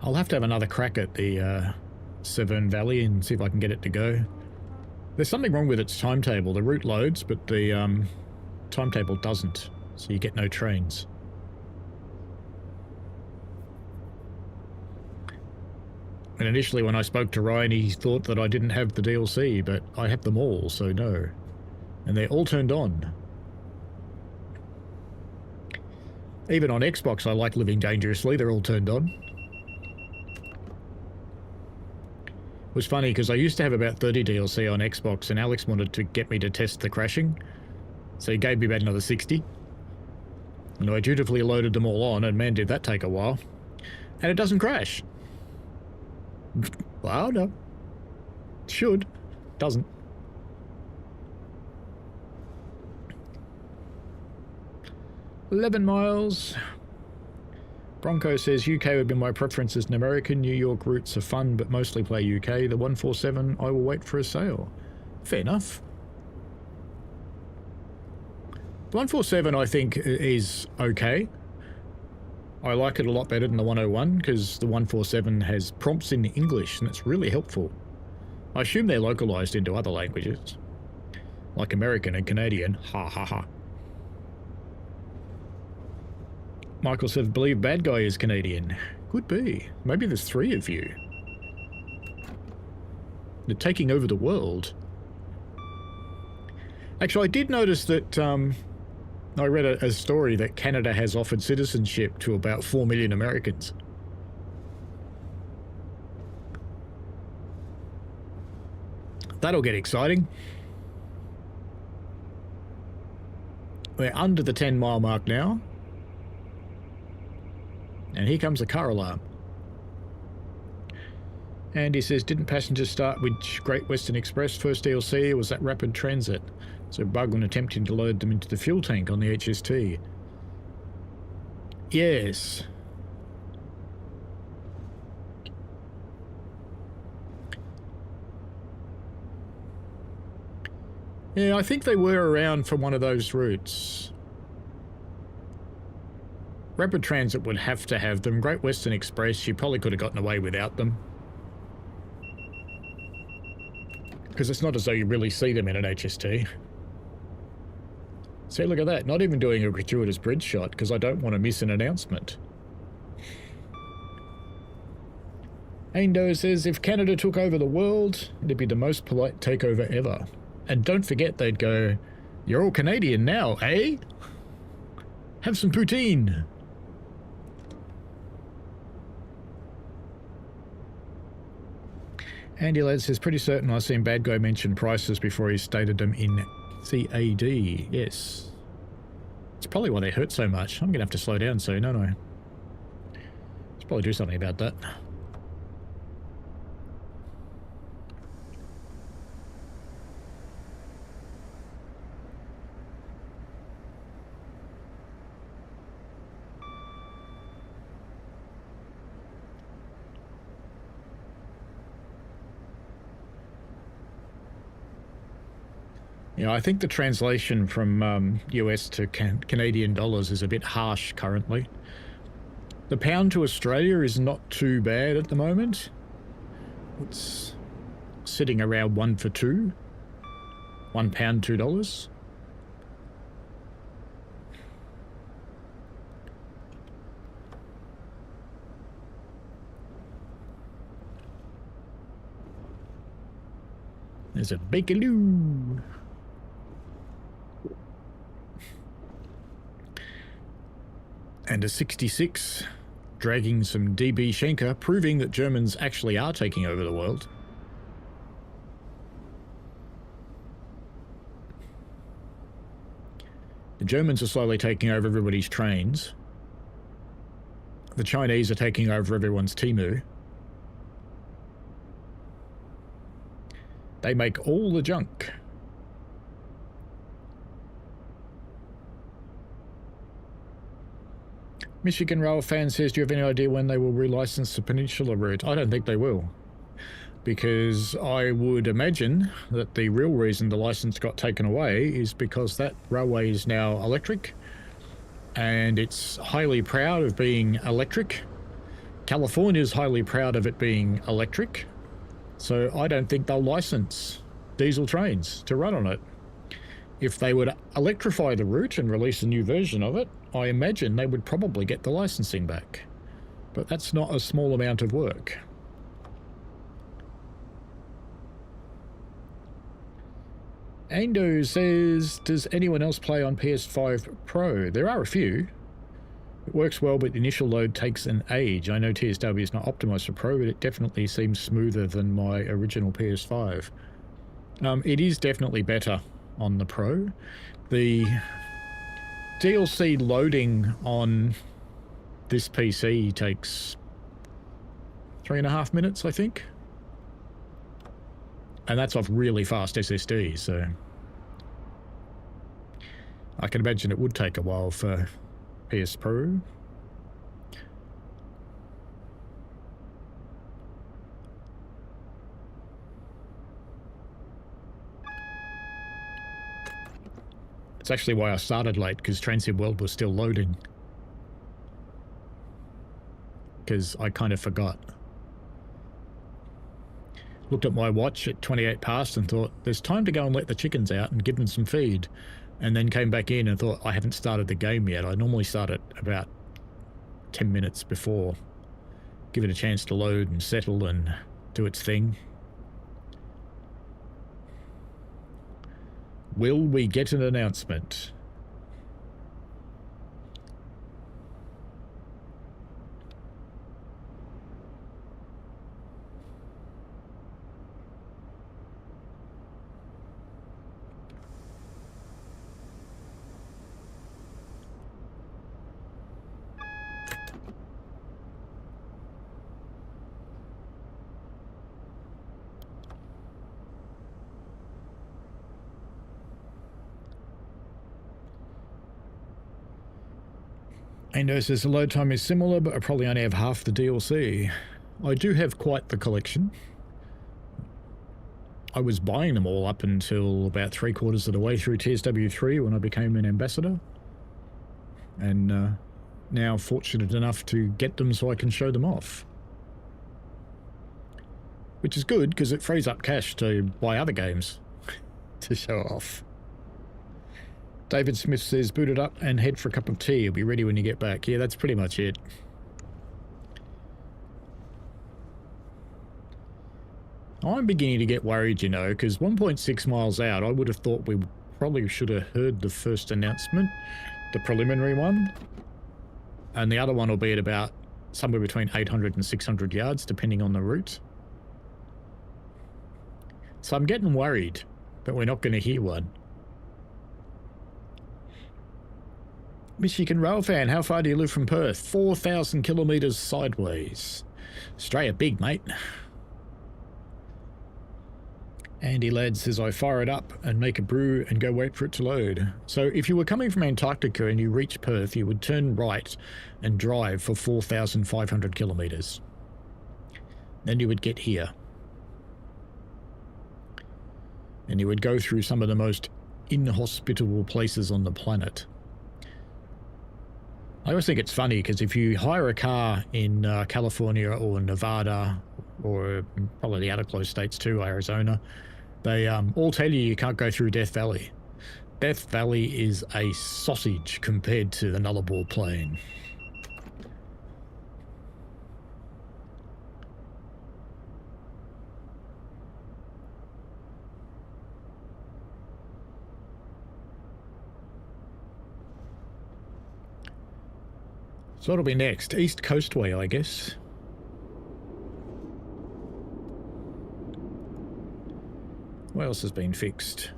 I'll have to have another crack at the Severn Valley and see if I can get it to go. There's something wrong with its timetable. The route loads, but the timetable doesn't, so you get no trains. And initially when I spoke to Ryan, he thought that I didn't have the DLC, but I have them all, so no. And they're all turned on. Even on Xbox, I like Living Dangerously. They're all turned on. It was funny because I used to have about 30 DLC on Xbox and Alex wanted to get me to test the crashing. So he gave me about another 60. And I dutifully loaded them all on, and man, did that take a while. And it doesn't crash. Well, no. It should. Doesn't. $11 miles. Bronco says UK would be my preference as an American. New York routes are fun, but mostly play UK. The 147, I will wait for a sale. Fair enough. The 147, I think, is okay. I like it a lot better than the 101 because the 147 has prompts in English and it's really helpful. I assume they're localized into other languages, like American and Canadian. Ha ha ha. Michael says, believe bad guy is Canadian. Could be. Maybe there's 3 of you. They're taking over the world. Actually, I did notice that I read a story that Canada has offered citizenship to about 4 million Americans. That'll get exciting. We're under the 10-mile mark now. And here comes a car alarm. And he says, didn't passengers start with Great Western Express first DLC, or was that Rapid Transit? So bug when attempting to load them into the fuel tank on the HST. Yes. Yeah, I think they were around for one of those routes. Rapid Transit would have to have them. Great Western Express, you probably could have gotten away without them. Because it's not as though you really see them in an HST. See, look at that. Not even doing a gratuitous bridge shot, because I don't want to miss an announcement. Aindo says, if Canada took over the world, it'd be the most polite takeover ever. And don't forget, they'd go, you're all Canadian now, eh? Have some poutine. Andy Ladd says, pretty certain I've seen Bad Guy mention prices before he stated them in CAD. Yes. It's probably why they hurt so much. I'm going to have to slow down soon, aren't I? Should probably do something about that. Yeah, I think the translation from US to Canadian dollars is a bit harsh currently. The pound to Australia is not too bad at the moment. It's sitting around 1 for 2. £1, $2. There's a bakaloo. And a 66, dragging some DB Schenker, proving that Germans actually are taking over the world. The Germans are slowly taking over everybody's trains. The Chinese are taking over everyone's Temu. They make all the junk. Michigan Rail fan says, do you have any idea when they will relicense the Peninsula route? I don't think they will. Because I would imagine that the real reason the license got taken away is because that railway is now electric. And it's highly proud of being electric. California is highly proud of it being electric. So I don't think they'll license diesel trains to run on it. If they would electrify the route and release a new version of it, I imagine they would probably get the licensing back. But that's not a small amount of work. Ando says, does anyone else play on PS5 Pro? There are a few. It works well, but the initial load takes an age. I know TSW is not optimized for Pro, but it definitely seems smoother than my original PS5. It is definitely better on the Pro. The DLC loading on this PC takes 3.5 minutes, I think. And that's off really fast SSD, so I can imagine it would take a while for PS Pro. It's actually why I started late, because Transient World was still loading. Because I kind of forgot. Looked at my watch at 28 past and thought, there's time to go and let the chickens out and give them some feed. And then came back in and thought, I haven't started the game yet. I normally start it about 10 minutes before. Give it a chance to load and settle and do its thing. Will we get an announcement? Ando says the load time is similar, but I probably only have half the DLC. I do have quite the collection. I was buying them all up until about 3/4 of the way through TSW3 when I became an ambassador. And now fortunate enough to get them so I can show them off. Which is good, because it frees up cash to buy other games to show off. David Smith says, boot it up and head for a cup of tea. It'll be ready when you get back. Yeah, that's pretty much it. I'm beginning to get worried, you know, because 1.6 miles out, I would have thought we probably should have heard the first announcement, the preliminary one. And the other one will be at about somewhere between 800 and 600 yards, depending on the route. So I'm getting worried that we're not going to hear one. Michigan Rail Fan, how far do you live from Perth? 4,000 kilometres sideways. Australia big, mate. Andy Ladd says, I fire it up and make a brew and go wait for it to load. So if you were coming from Antarctica and you reach Perth, you would turn right and drive for 4,500 kilometres. Then you would get here. And you would go through some of the most inhospitable places on the planet. I always think it's funny because if you hire a car in California or Nevada, or probably the other close states too, Arizona, they all tell you can't go through Death Valley. Death Valley is a sausage compared to the Nullarbor Plain. So what'll be next? East Coastway, I guess. What else has been fixed?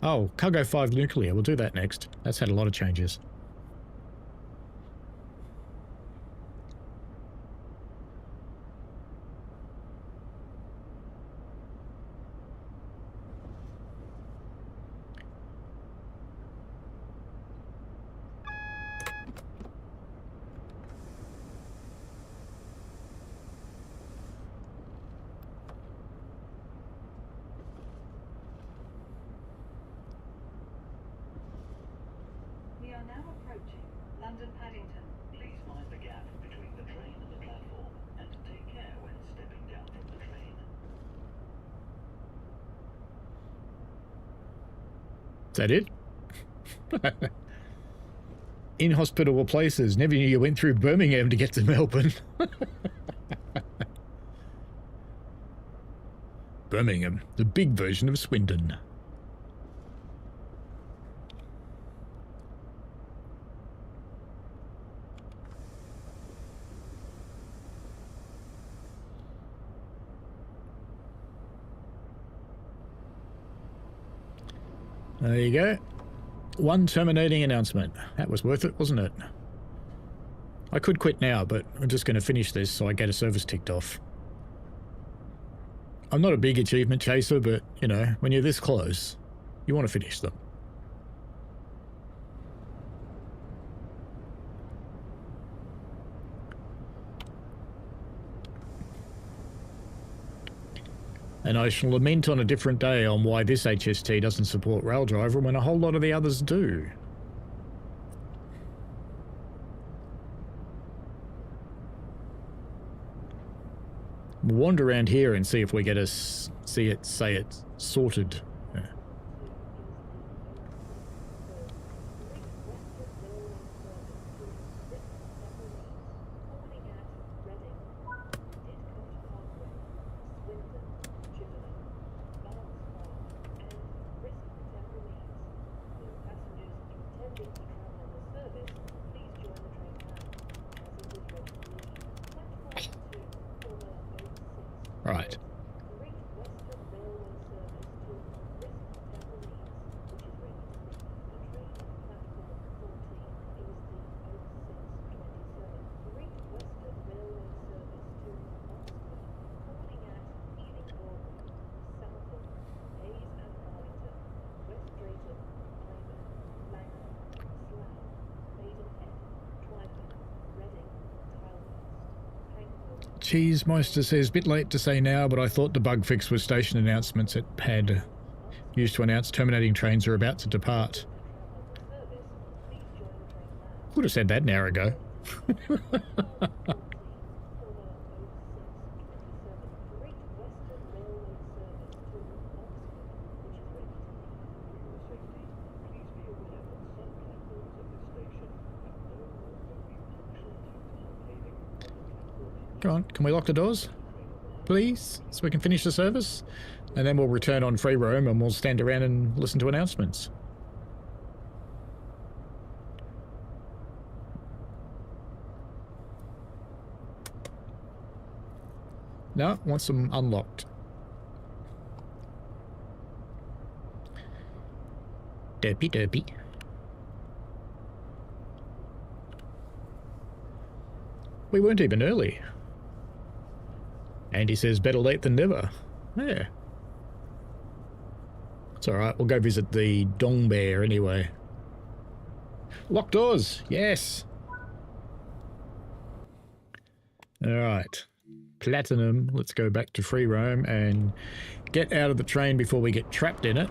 Oh, Cargo 5 Nuclear. We'll do that next. That's had a lot of changes. London Paddington. Please mind the gap between the train and the platform, and take care when stepping down from the train. Is that it? Inhospitable places. Never knew you went through Birmingham to get to Melbourne. Birmingham, the big version of Swindon. There you go. One terminating announcement. That was worth it, wasn't it? I could quit now, but I'm just going to finish this so I get a service ticked off. I'm not a big achievement chaser, but, you know, when you're this close, you want to finish them. And I shall lament on a different day on why this HST doesn't support Raildriver when a whole lot of the others do. We'll wander around here and see if we get a say it sorted. Yeah. Right. Cheesemeister says, bit late to say now, but I thought the bug fix was station announcements at PAD. Used to announce terminating trains are about to depart. Would have said that an hour ago. Come on, can we lock the doors? Please? So we can finish the service? And then we'll return on free roam and we'll stand around and listen to announcements. No, wants them unlocked. Derpy derpy. We weren't even early. Andy says better late than never. Yeah. It's alright, we'll go visit the Dong Bear anyway. Locked doors, yes. Alright. Platinum, let's go back to free roam and get out of the train before we get trapped in it.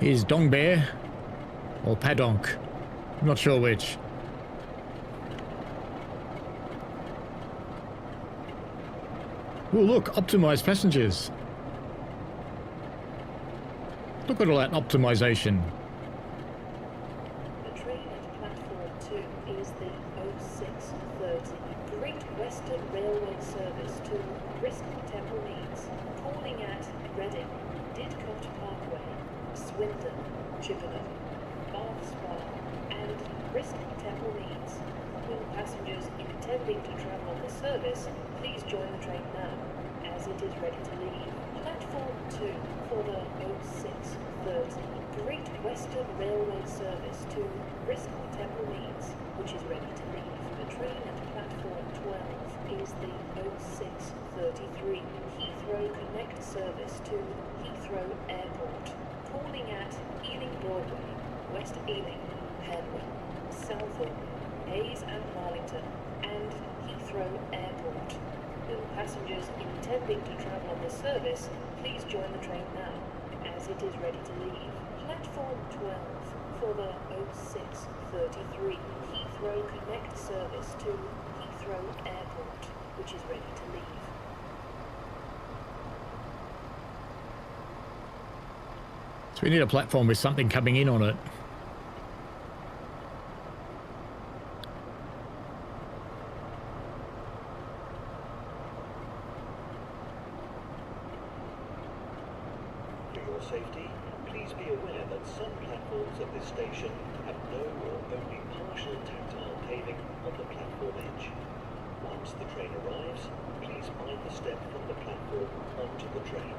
Is Dong Bear or Padonk? I'm not sure which. Oh look, optimized passengers. Look at all that optimization. The train at platform 2 is the 0630 Great Western Railway service to Bristol Temple Meads, calling at Reading, Didcot Parkway, Swindon, Chippenham, Bath Spa, and Bristol Temple Meads. Will passengers intending to travel on the service please join the train now, as it is ready to leave. Platform 2 for the 0630 Great Western Railway service to Bristol Temple Meads, which is ready to leave. The train at platform 12 is the 0633 Heathrow Connect service to Heathrow Airport, calling at Ealing Broadway, West Ealing, Penwell, Southall, Hayes and Marlington, and Heathrow Airport. Will passengers intending to travel on this service please join the train now, as it is ready to leave. Platform 12 for the 0633 Heathrow Connect service to Heathrow Airport, which is ready to leave. So we need a platform with something coming in on it. For your safety, please be aware that some platforms at this station have no or only partial tactile paving on the platform edge. Once the train arrives, please mind the step from the platform onto the train.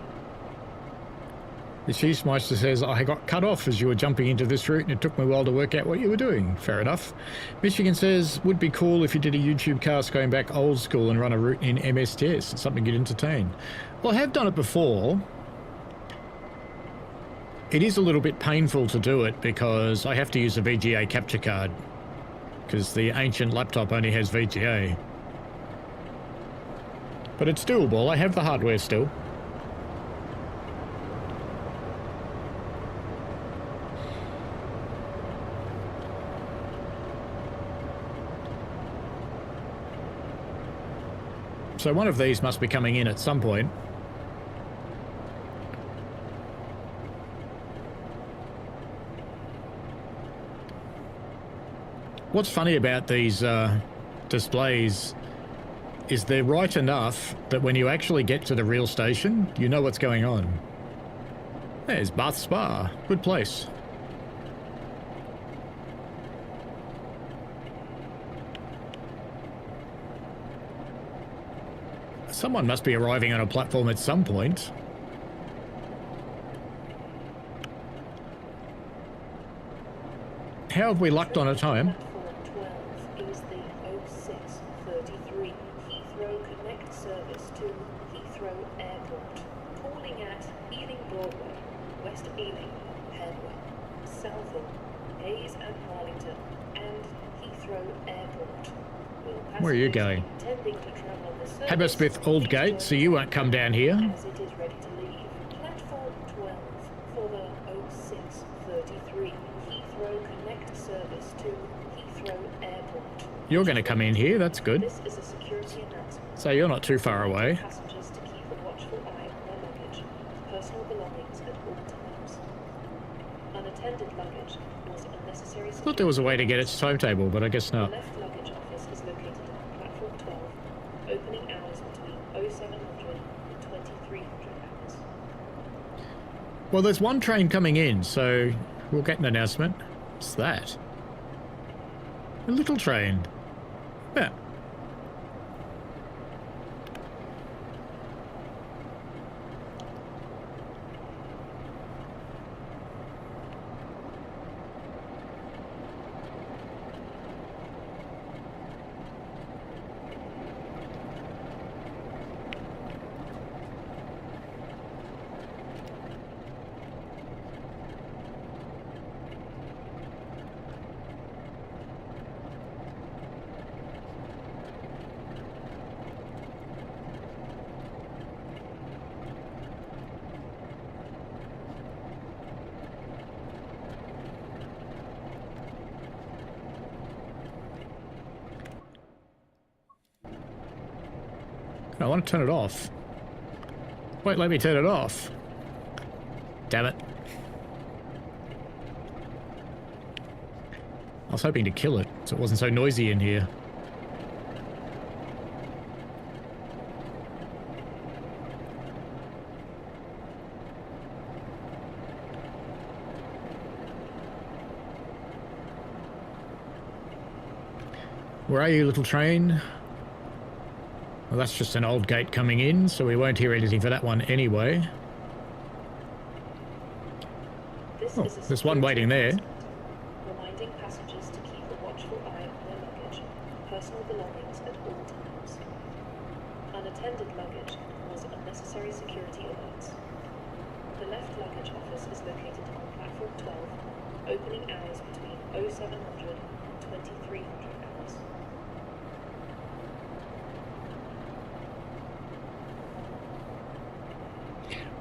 The Chiefmeister says, I got cut off as you were jumping into this route and it took me a while to work out what you were doing. Fair enough. Michigan says, would be cool if you did a YouTube cast going back old school and run a route in MSTS. It's something you'd entertain. Well, I have done it before. It is a little bit painful to do it because I have to use a VGA capture card because the ancient laptop only has VGA. But it's doable. I have the hardware still. So one of these must be coming in at some point. What's funny about these displays is they're right enough that when you actually get to the real station, you know what's going on. There's Bath Spa. Good place. Someone must be arriving on a platform at some point. How have we lucked on a time? Platform 12 is the 0633 Heathrow Connect service to Heathrow Airport, calling at Ealing Broadway, West Ealing, Headway, Southall, Hayes and Paddington, and Heathrow Airport. Where are you going? Hammersmith Aldgate, so you won't come down here. As it is ready to leave. Platform 12 for the 0633 Heathrow Connect service to Heathrow Airport. You're going to come in here, that's good. This is a security announcement. So you're not too far away. Passengers to keep a watchful eye on their luggage, personal belongings at all times. Unattended luggage was unnecessary. I thought there was a way to get its timetable, but I guess The not. left luggage office is located on platform 12. Opening hours between 0700 and 2300 hours. Well, there's one train coming in, so we'll get an announcement. What's that? A little train. Yeah. I want to turn it off. Wait, let me turn it off. Damn it. I was hoping to kill it so it wasn't so noisy in here. Where are you, little train? Well, that's just an old gate coming in, so we won't hear anything for that one anyway. Oh, there's one waiting there. Reminding passengers to keep a watchful eye on their luggage, personal belongings at all times. Unattended luggage was unnecessary security alerts. The left luggage office is located on platform 12, opening hours between 0700 and 2300 hours.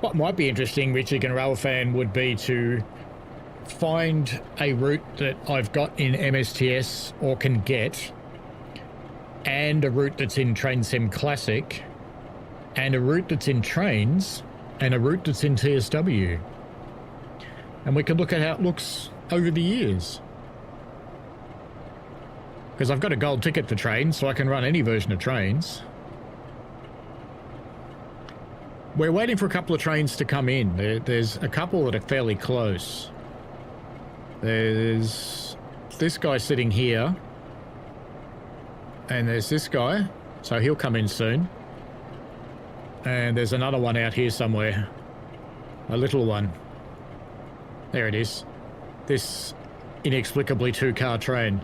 What might be interesting, Michigan Rail fan, would be to find a route that I've got in MSTS or can get, and a route that's in TrainSim Classic, and a route that's in Trains, and a route that's in TSW. And we can look at how it looks over the years. Because I've got a gold ticket for trains, so I can run any version of trains. We're waiting for a couple of trains to come in. There's a couple that are fairly close. There's this guy sitting here. And there's this guy, so he'll come in soon. And there's another one out here somewhere. A little one. There it is. This inexplicably 2-car train.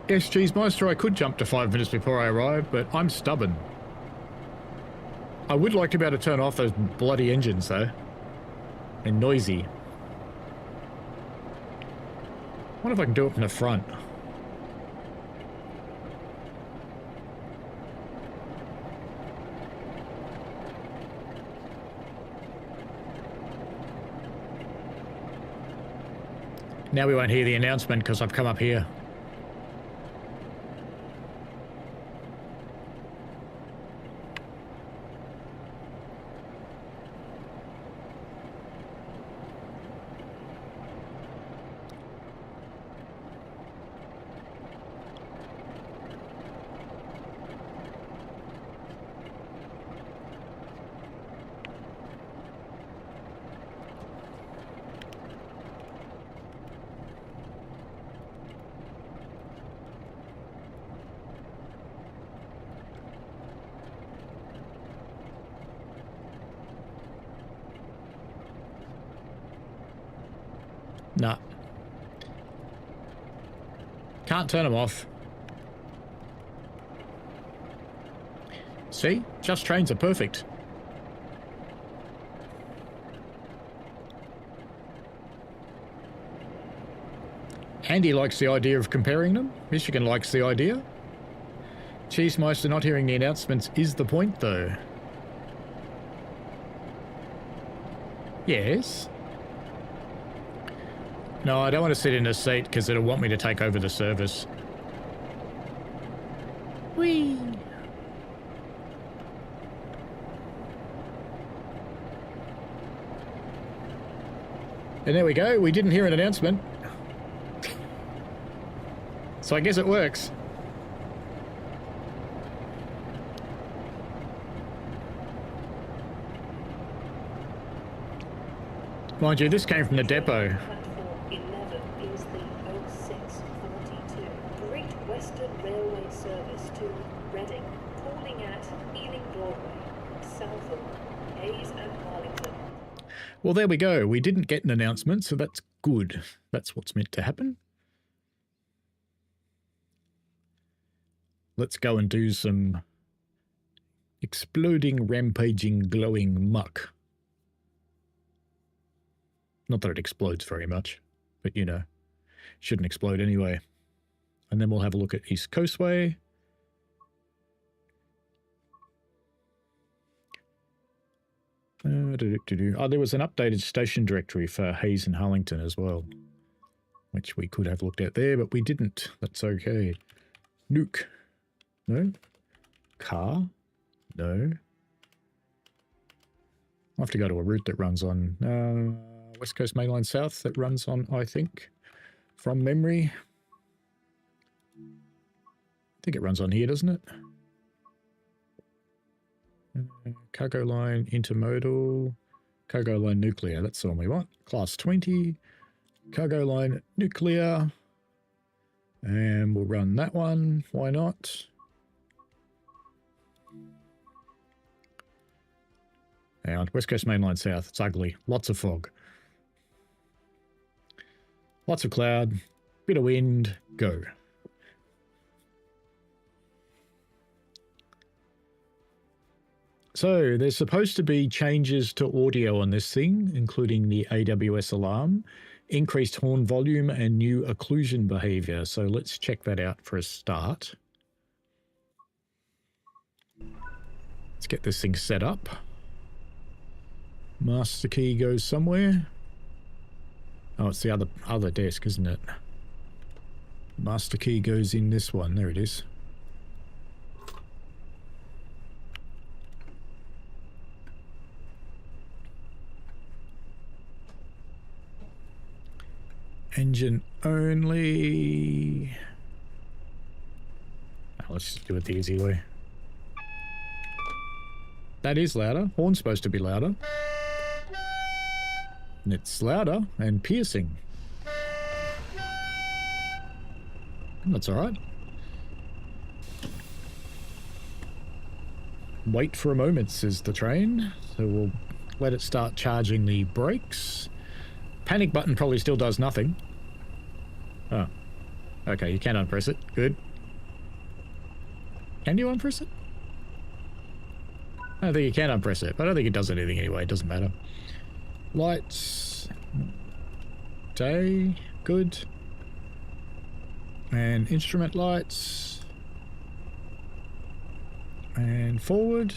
Yes, Cheesemeister, I could jump to 5 minutes before I arrive, but I'm stubborn. I would like to be able to turn off those bloody engines, though. They're noisy. I wonder if I can do it from the front. Now we won't hear the announcement because I've come up here. Nah. Can't turn them off. See? Just trains are perfect. Andy likes the idea of comparing them. Michigan likes the idea. Cheesemeister not hearing the announcements is the point, though. Yes. No, I don't want to sit in a seat because it'll want me to take over the service. Whee! And there we go. We didn't hear an announcement. So I guess it works. Mind you, this came from the depot. Platform 11 is the 0642 Great Western Railway service to Reading, calling at Ealing Broadway, Southall, Hayes and Harlington. Well, there we go. We didn't get an announcement, so that's good. That's what's meant to happen. Let's go and do some exploding, rampaging, glowing muck. Not that it explodes very much, but you know, shouldn't explode anyway. And then we'll have a look at East Coastway. Oh, there was an updated station directory for Hayes and Harlington as well, which we could have looked at there, but we didn't. That's okay. Nuke. No. Car. No. I'll have to go to a route that runs on West Coast Mainline South that runs on, I think, from memory. I think it runs on here, doesn't it? Cargo line, intermodal, cargo line nuclear. That's the one we want. Class 20, cargo line nuclear. And we'll run that one. Why not? Hang on. West Coast Mainline South. It's ugly. Lots of fog. Lots of cloud. Bit of wind. Go. So there's supposed to be changes to audio on this thing, including the AWS alarm, increased horn volume, and new occlusion behavior. So let's check that out for a start. Let's get this thing set up. Master key goes somewhere. Oh, it's the other desk, isn't it? Master key goes in this one. There it is. Engine only. Oh, let's just do it the easy way. That is louder. Horn's supposed to be louder. And it's louder and piercing. That's alright. Wait for a moment, says the train. So we'll let it start charging the brakes. Panic button probably still does nothing. Oh. Okay, you can unpress it. Good. Can you unpress it? I don't think you can unpress it, but I don't think it does anything anyway. It doesn't matter. Lights. Day. Good. And instrument lights. And forward.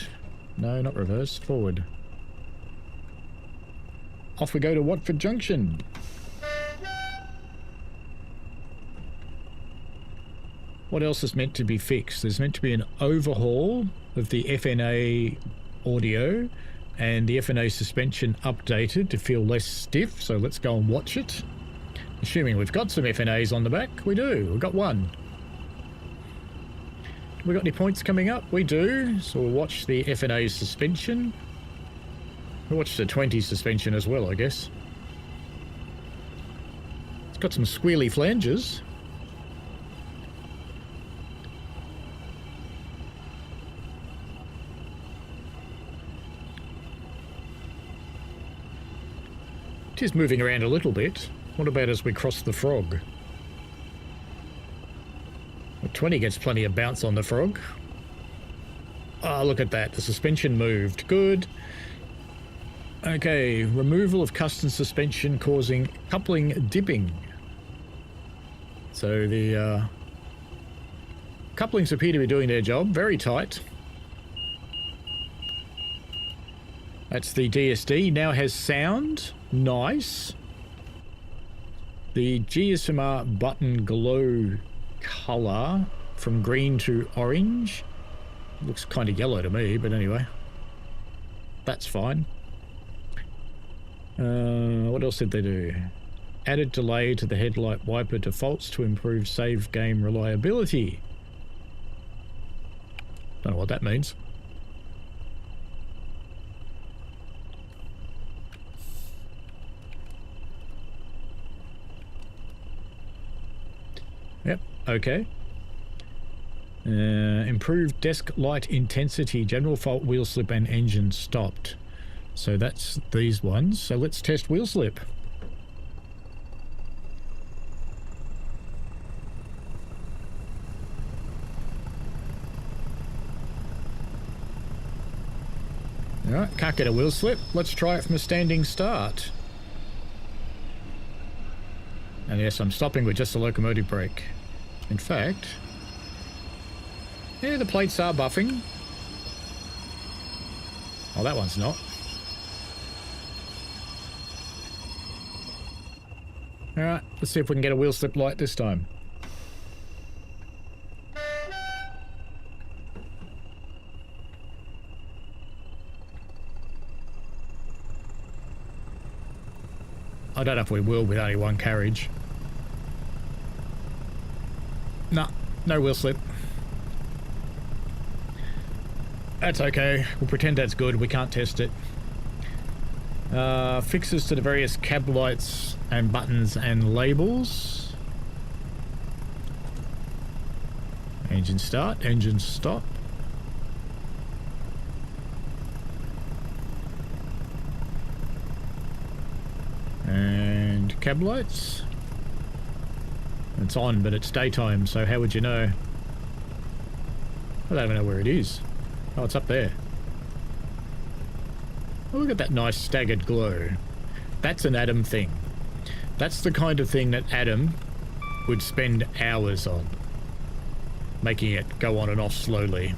No, not reverse. Forward. Off we go to Watford Junction. What else is meant to be fixed? There's meant to be an overhaul of the FNA audio and the FNA suspension updated to feel less stiff, so let's go and watch it. Assuming we've got some FNAs on the back. We do. We've got one. We got any points coming up? We do. So we'll watch the FNA suspension. We'll watch the 20 suspension as well, I guess. It's got some squealy flanges. It is moving around a little bit. What about as we cross the frog? Well, 20 gets plenty of bounce on the frog. Oh, look at that. The suspension moved. Good. Okay, removal of custom suspension causing coupling dipping. So the couplings appear to be doing their job. Very tight. That's the DSD. Now has sound. Nice. The GSMR button glow colour from green to orange. Looks kind of yellow to me, but anyway. That's fine. What else did they do? Added delay to the headlight wiper defaults to improve save game reliability. Don't know what that means. Yep, okay. Improved desk light intensity, general fault, wheel slip and engine stopped. So that's these ones. So let's test wheel slip. Alright, can't get a wheel slip. Let's try it from a standing start. And yes, I'm stopping with just a locomotive brake. In fact, yeah, the plates are buffing. Oh, that one's not. Alright, let's see if we can get a wheel slip light this time. I don't know if we will with only one carriage. Nah, no wheel slip. That's okay. We'll pretend that's good. We can't test it. Fixes to the various cab lights and buttons and labels. Engine start, engine stop. And cab lights. It's on, but it's daytime, so how would you know? I don't even know where it is. Oh, it's up there. Oh, look at that nice staggered glow. That's an Adam thing. That's the kind of thing that Adam would spend hours on. Making it go on and off slowly.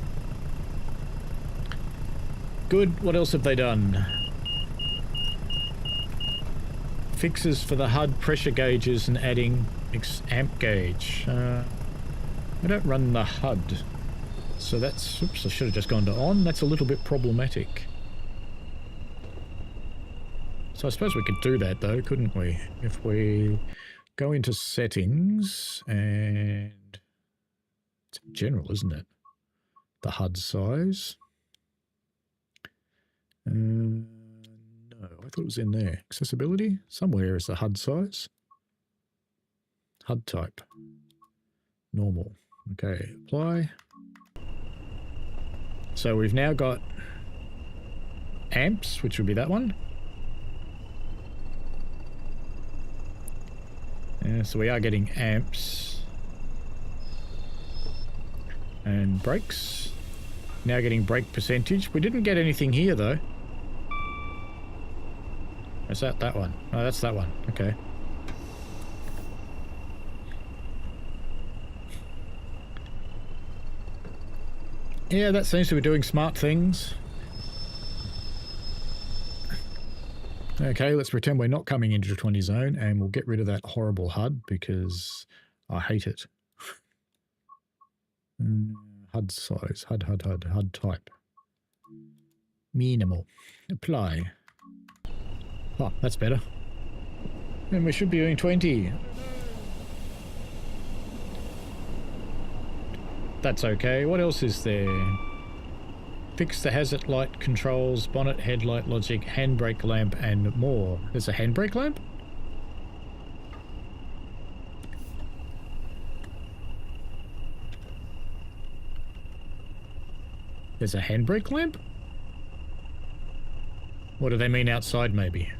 Good. What else have they done? Fixes for the HUD pressure gauges and adding amp gauge. I don't run the HUD. So that's... Oops, I should have just gone to on. That's a little bit problematic. So I suppose we could do that though, couldn't we? If we go into settings and it's general, isn't it? The HUD size. No, I thought it was in there. Accessibility? Somewhere is the HUD size. HUD type. Normal. Okay, apply. So we've now got amps, which would be that one. Yeah, so we are getting amps. And brakes. Now getting brake percentage. We didn't get anything here though. Is that one? Oh, that's that one. Okay. Yeah, that seems to be doing smart things. Okay, let's pretend we're not coming into the 20 zone and we'll get rid of that horrible HUD because I hate it. HUD size, HUD type. Minimal. Apply. Oh, that's better. And we should be doing 20. That's okay. What else is there? Fix the hazard light controls, bonnet, headlight logic, handbrake lamp, and more. There's a handbrake lamp? There's a handbrake lamp? What do they mean outside, maybe?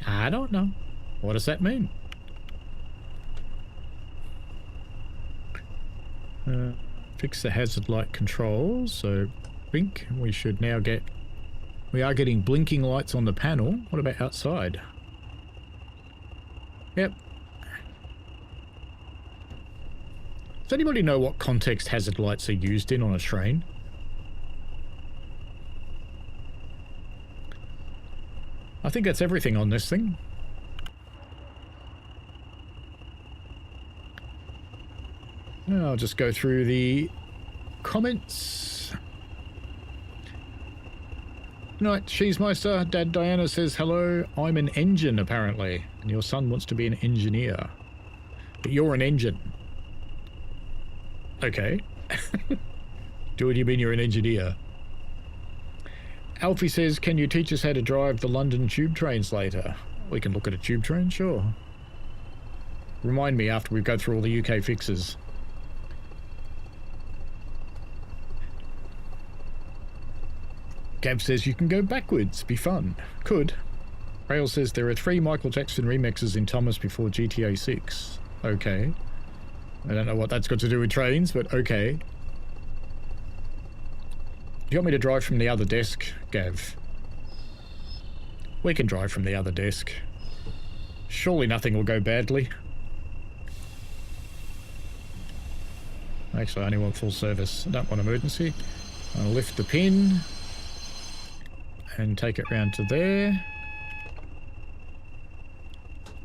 I don't know. What does that mean? Fix the hazard light controls. So, blink. We should now get... We are getting blinking lights on the panel. What about outside? Yep. Does anybody know what context hazard lights are used in on a train? I think that's everything on this thing. I'll just go through the comments. Night, Cheesemeister. Dad Diana says, hello, I'm an engine, apparently. And your son wants to be an engineer. But you're an engine. Okay. Do you mean you're an engineer? Alfie says, can you teach us how to drive the London tube trains later? We can look at a tube train, sure. Remind me after we go through all the UK fixes. Gab says you can go backwards, be fun. Could. Rail says there are 3 Michael Jackson remixes in Thomas before GTA 6. Okay. I don't know what that's got to do with trains, but okay. Do you want me to drive from the other desk, Gav? We can drive from the other desk. Surely nothing will go badly. Actually, I only want full service. I don't want emergency. I'll lift the pin and take it round to there.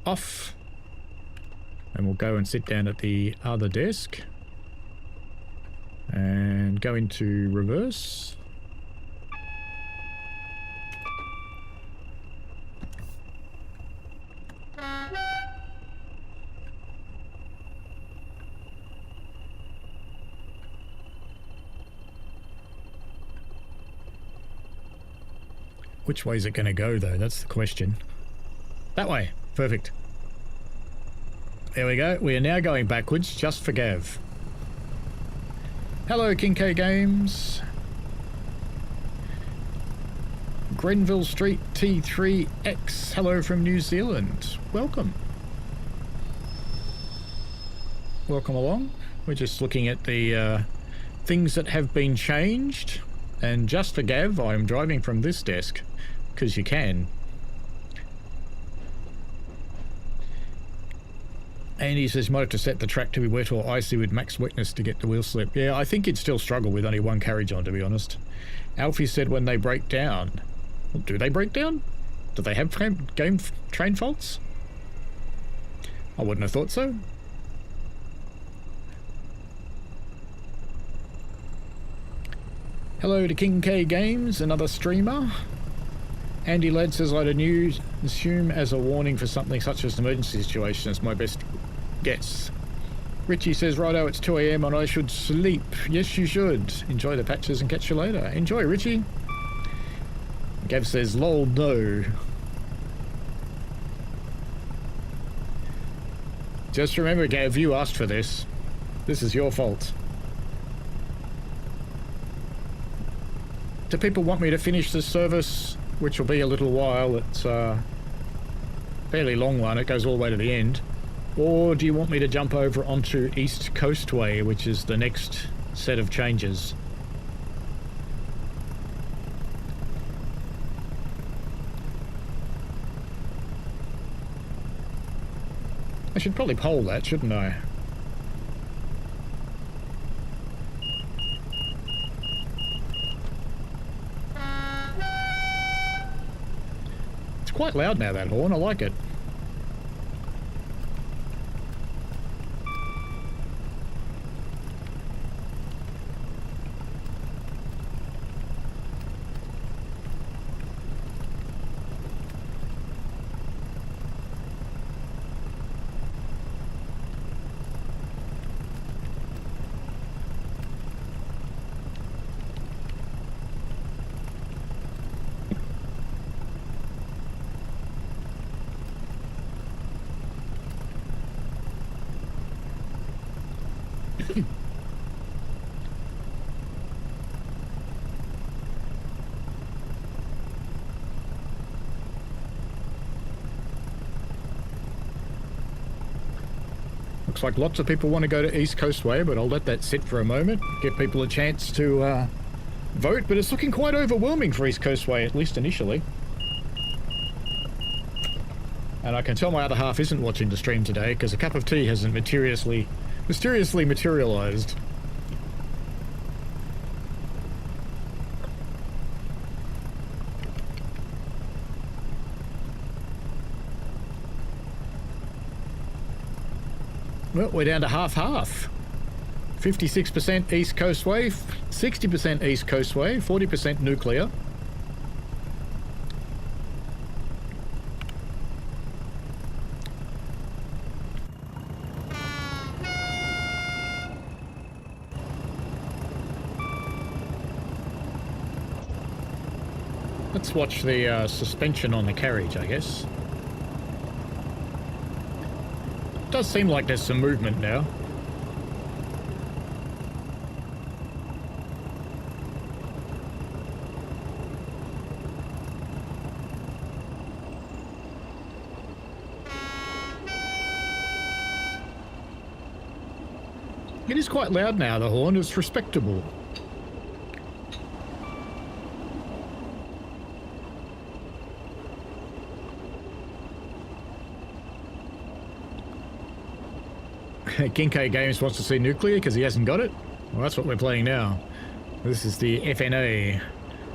Off. And we'll go and sit down at the other desk. And go into reverse. Which way is it going to go, though? That's the question. That way. Perfect. There we go. We are now going backwards, just for Gav. Hello, Kincaid Games. Grenville Street T3X. Hello from New Zealand. Welcome. Welcome along. We're just looking at the things that have been changed. And just for Gav, I'm driving from this desk. Because you can. And he says, might have to set the track to be wet or icy with max wetness to get the wheel slip. Yeah, I think you'd still struggle with only one carriage on, to be honest. Alfie said when they break down. Well, do they break down? Do they have train faults? I wouldn't have thought so. Hello to King K Games, another streamer. Andy Led says I'd assume as a warning for something such as an emergency situation. That's my best guess. Richie says, righto, it's 2 AM and I should sleep. Yes, you should. Enjoy the patches and catch you later. Enjoy, Richie. Gav says, lol, no. Just remember, Gav, you asked for this. This is your fault. Do people want me to finish this service, which will be a little while? It's a fairly long one. It goes all the way to the end. Or do you want me to jump over onto East Coastway, which is the next set of changes? I should probably poll that, shouldn't I? It's quite loud now, that horn. I like it. Looks like lots of people want to go to East Coastway, but I'll let that sit for a moment, give people a chance to vote, but it's looking quite overwhelming for East Coastway, at least initially. And I can tell my other half isn't watching the stream today, because a cup of tea hasn't mysteriously materialized. Well, we're down to half-half. 56% East Coastway, 60% East Coastway, 40% nuclear. Let's watch the suspension on the carriage, I guess. Does seem like there's some movement now. It is quite loud now, the horn. It's respectable. Ginkgo Games wants to see nuclear because he hasn't got it. Well, that's what we're playing now. This is the FNA.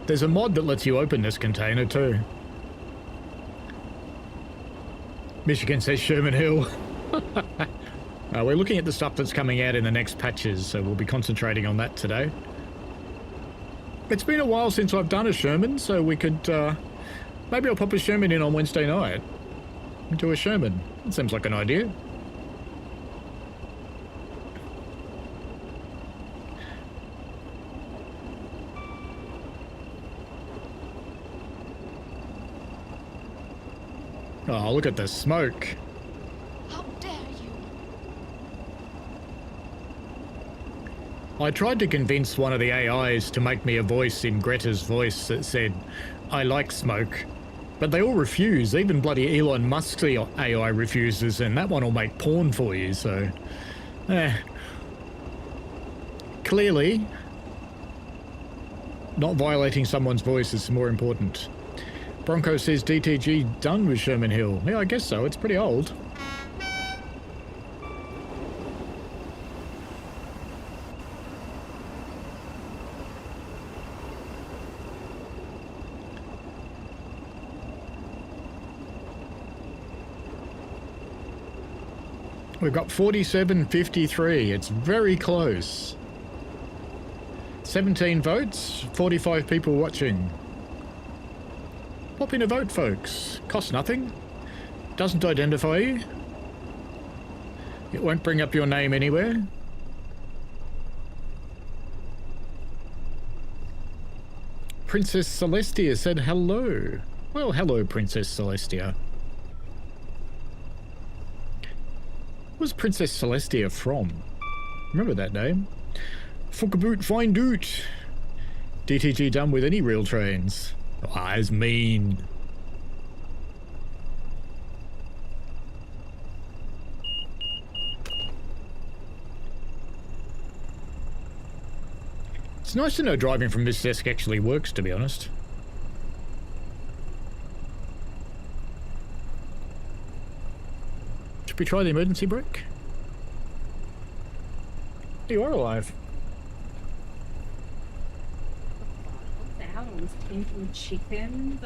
There's a mod that lets you open this container too. Michigan says Sherman Hill. We're looking at the stuff that's coming out in the next patches, so we'll be concentrating on that today. It's been a while since I've done a Sherman, so we could... maybe I'll pop a Sherman in on Wednesday night. Do a Sherman. That seems like an idea. Oh, look at the smoke. How dare you? I tried to convince one of the AIs to make me a voice in Greta's voice that said, I like smoke. But they all refuse. Even bloody Elon Musk's AI refuses, and that one will make porn for you, so... Clearly, not violating someone's voice is more important. Bronco says DTG done with Sherman Hill. Yeah, I guess so. It's pretty old. We've got 47-53. It's very close. 17 votes, 45 people watching. Pop in a vote, folks. Costs nothing. Doesn't identify you. It won't bring up your name anywhere. Princess Celestia said hello. Well, hello, Princess Celestia. Where's Princess Celestia from? Remember that name? Fuckaboot fine doot. DTG done with any real trains. Ah, it's mean. It's nice to know driving from this desk actually works, to be honest. Should we try the emergency brake? You are alive. What the hell? I was thinking chicken.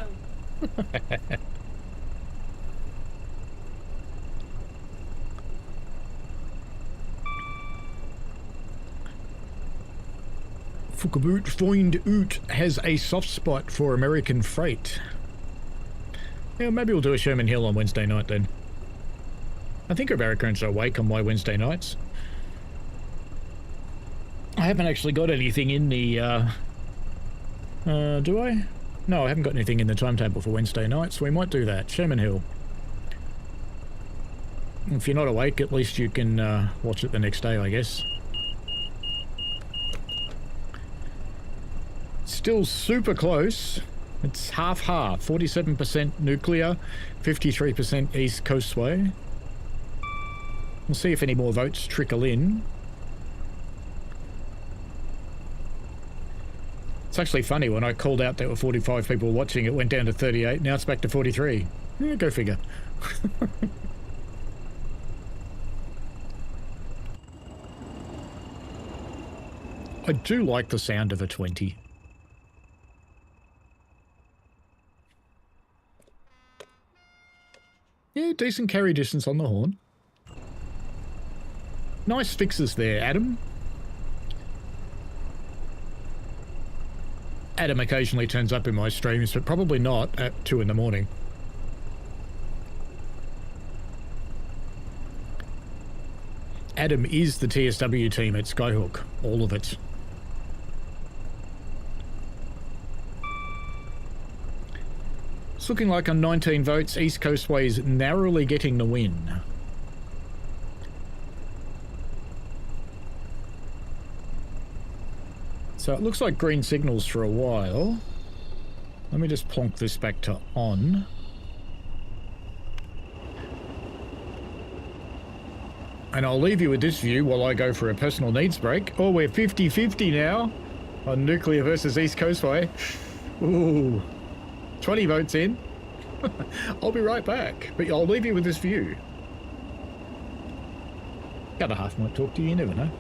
Fuckaboot Find Oot has a soft spot for American freight. Yeah, maybe we'll do a Sherman Hill on Wednesday night then. I think Americans are awake on my Wednesday nights. I haven't actually got anything in the, do I? No, I haven't got anything in the timetable for Wednesday night, so we might do that. Sherman Hill. If you're not awake, at least you can watch it the next day, I guess. Still super close. It's half-half. 47% nuclear, 53% East Coastway. We'll see if any more votes trickle in. It's actually funny, when I called out there were 45 people watching, it went down to 38. Now it's back to 43. Yeah, go figure. I do like the sound of a 20. Yeah, decent carry distance on the horn. Nice fixes there, Adam. Adam occasionally turns up in my streams, but probably not at 2 in the morning. Adam is the TSW team at Skyhook. All of it. It's looking like on 19 votes, East Coastway is narrowly getting the win. So it looks like green signals for a while. Let me just plonk this back to on. And I'll leave you with this view while I go for a personal needs break. Oh, we're 50-50 now on nuclear versus East Coastway. Ooh. 20 votes in. I'll be right back, but I'll leave you with this view. The other half might talk to you, you never know.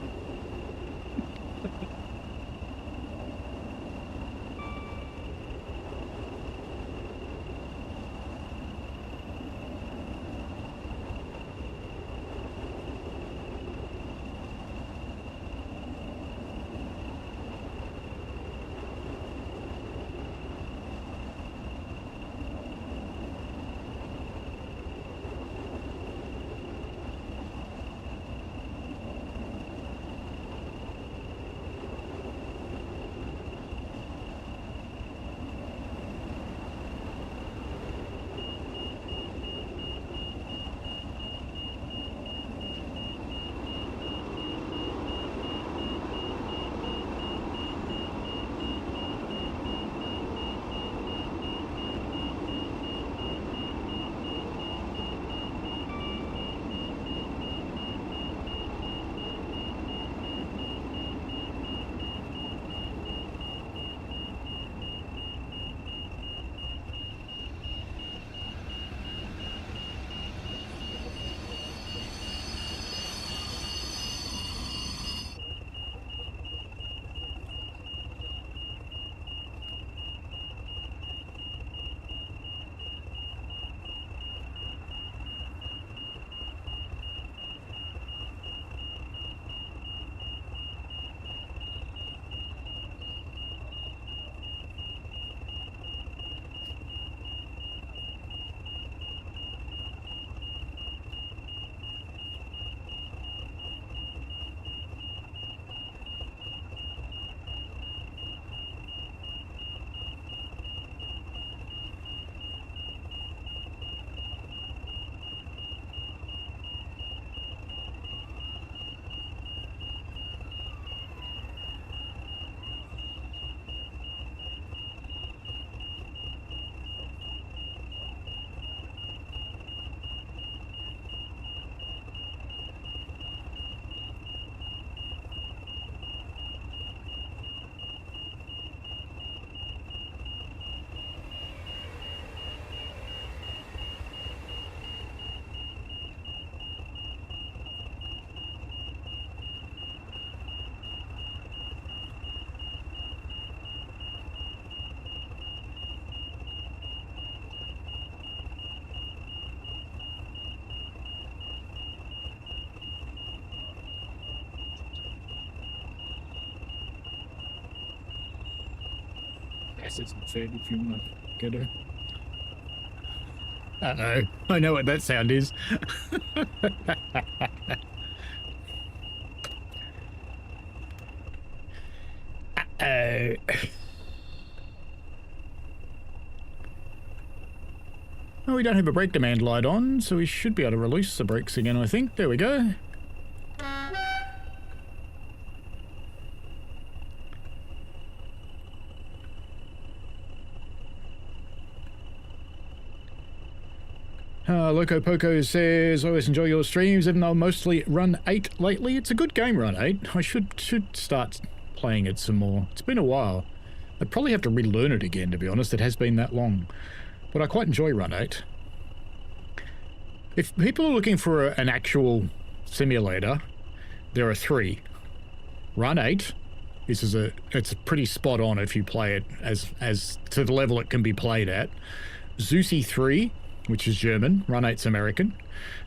guess it's not fair if you want to get her. Uh-oh. I know what that sound is. Uh-oh. Oh, we don't have a brake demand light on, so we should be able to release the brakes again, I think. There we go. Loco Poco says, I always enjoy your streams, even though I mostly run 8 lately. It's a good game, run 8. I should start playing it some more. It's been a while. I'd probably have to relearn it again, to be honest. It has been that long. But I quite enjoy run 8. If people are looking for an actual simulator, there are 3. Run 8. It's pretty spot on if you play it as to the level it can be played at. Zeusy 3, which is German. Run 8's American.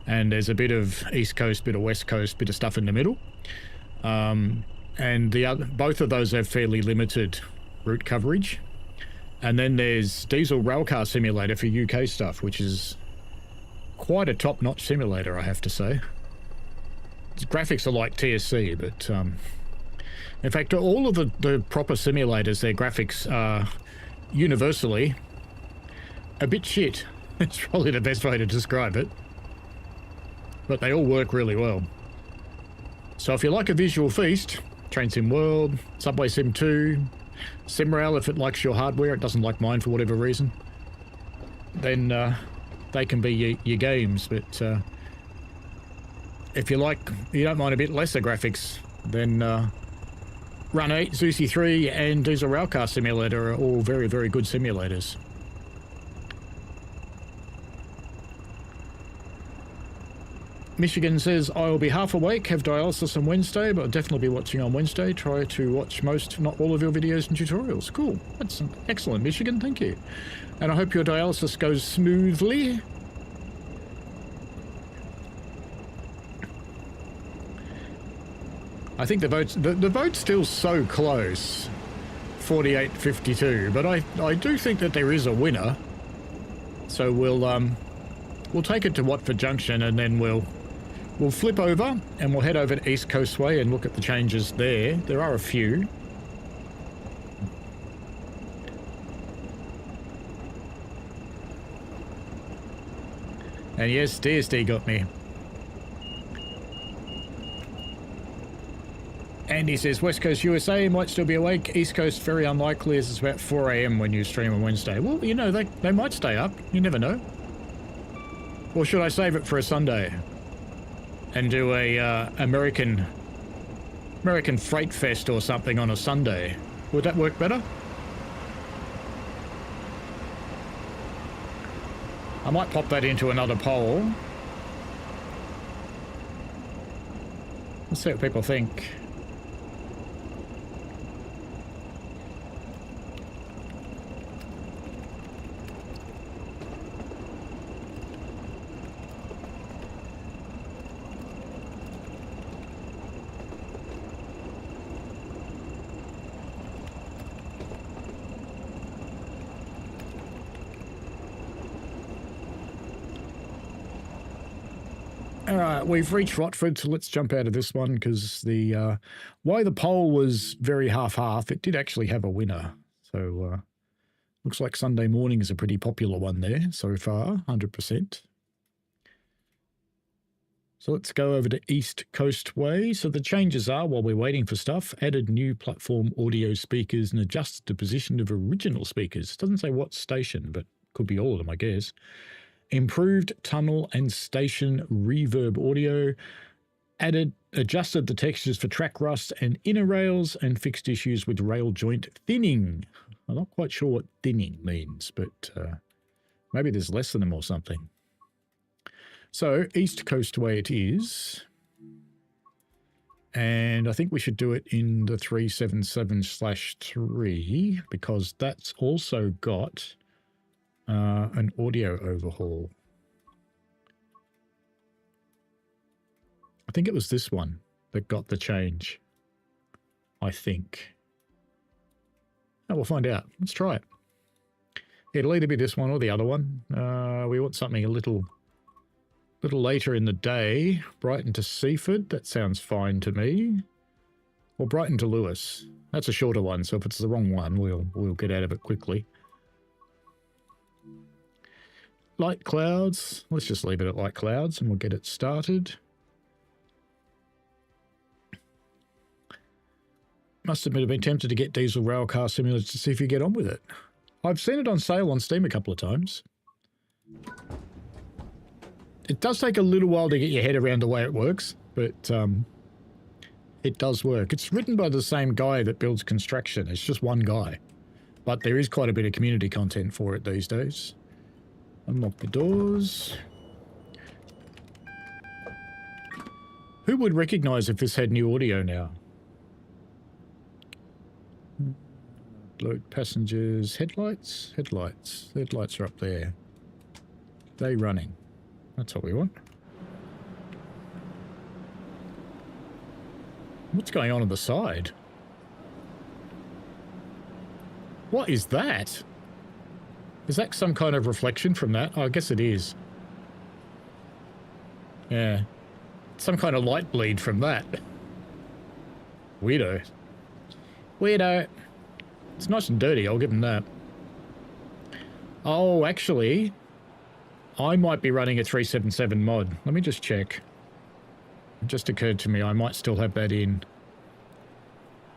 And there's a bit of East Coast, bit of West Coast, bit of stuff in the middle. And both of those have fairly limited route coverage. And then there's Diesel Railcar Simulator for UK stuff, which is quite a top-notch simulator, I have to say. Its graphics are like TSC, but in fact, all of the proper simulators, their graphics are universally a bit shit. It's probably the best way to describe it. But they all work really well. So if you like a visual feast, Train Sim World, Subway Sim 2, SimRail if it likes your hardware, it doesn't like mine for whatever reason, then they can be your games. But if you don't mind a bit lesser graphics, then Run 8, Zeusy 3 and Diesel Railcar Simulator are all very, very good simulators. Michigan says, I will be half awake, have dialysis on Wednesday, but I'll definitely be watching on Wednesday. Try to watch most, if not all of your videos and tutorials. Cool. That's excellent, Michigan. Thank you. And I hope your dialysis goes smoothly. I think the vote's still so close. 48-52, but I do think that there is a winner. So we'll take it to Watford Junction and then we'll flip over and we'll head over to East Coastway and look at the changes there. There are a few. And yes, DSD got me. Andy says, West Coast USA might still be awake. East Coast very unlikely, as it's about 4 AM when you stream on Wednesday. Well, you know, they might stay up. You never know. Or should I save it for a Sunday? And do a American Freight Fest or something on a Sunday? Would that work better? I might pop that into another poll. Let's see what people think. Alright, we've reached Watford, so let's jump out of this one, because the why the poll was very half-half, it did actually have a winner. So, looks like Sunday morning is a pretty popular one there so far, 100%. So let's go over to East Coastway. So the changes are, while we're waiting for stuff, added new platform audio speakers and adjusted the position of original speakers. It doesn't say what station, but could be all of them, I guess. Improved tunnel and station reverb audio, adjusted the textures for track rust and inner rails, and fixed issues with rail joint thinning. I'm not quite sure what thinning means, but maybe there's less of them or something. So East Coastway it is. And I think we should do it in the 377/3 because that's also got an audio overhaul. I think it was this one that got the change. I think. Oh, we'll find out. Let's try it. It'll either be this one or the other one. We want something a little later in the day. Brighton to Seaford. That sounds fine to me. Or Brighton to Lewis. That's a shorter one, so if it's the wrong one, we'll get out of it quickly. Light clouds. Let's just leave it at light clouds and we'll get it started. Must admit, I've been tempted to get Diesel Railcar Simulator to see if you get on with it. I've seen it on sale on Steam a couple of times. It does take a little while to get your head around the way it works, but it does work. It's written by the same guy that builds Construction. It's just one guy. But there is quite a bit of community content for it these days. Unlock the doors. Who would recognize if this had new audio now? Load passengers. Headlights? Headlights. Headlights are up there. They running. That's what we want. What's going on the side? What is that? Is that some kind of reflection from that? Oh, I guess it is. Yeah. Some kind of light bleed from that. Weirdo. Weirdo. It's nice and dirty, I'll give him that. Oh, actually, I might be running a 377 mod. Let me just check. It just occurred to me I might still have that in.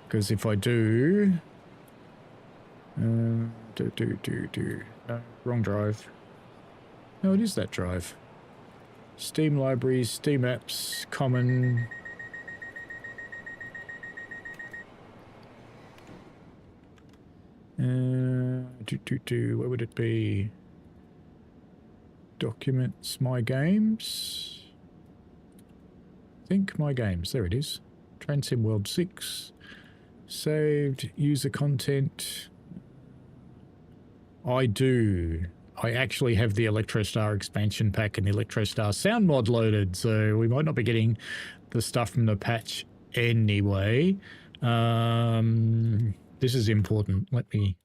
Because if I do... No, wrong drive. No, it is that drive. Steam libraries, Steam apps, common... where would it be? Documents, my games. I think my games. There it is. Train Sim World 6. Saved. User content. I do. I actually have the Electrostar expansion pack and the Electrostar sound mod loaded, so we might not be getting the stuff from the patch anyway. This is important. Let me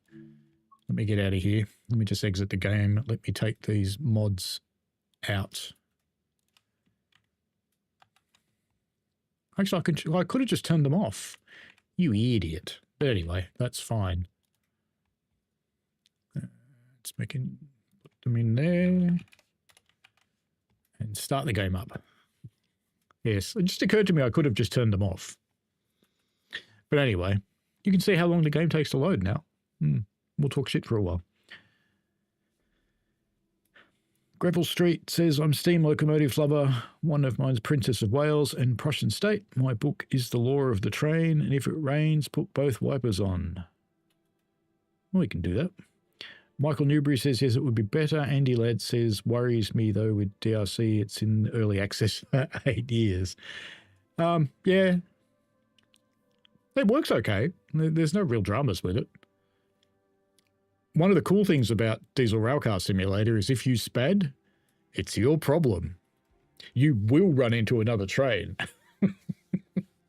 get out of here. Let me just exit the game. Let me take these mods out. Actually, I could have just turned them off. You idiot. But anyway, that's fine. Let's put them in there. And start the game up. Yes, it just occurred to me I could have just turned them off. But anyway, you can see how long the game takes to load now. We'll talk shit for a while. Greville Street says, I'm Steam Locomotive Lover. One of mine's Princess of Wales and Prussian State. My book is The Law of the Train, and if it rains, put both wipers on. Well, we can do that. Michael Newbury says, yes, it would be better. Andy Ladd says, worries me, though, with DRC. It's in early access for 8 years. Yeah. It works okay. There's no real dramas with it. One of the cool things about Diesel Railcar Simulator is if you spad, it's your problem. You will run into another train.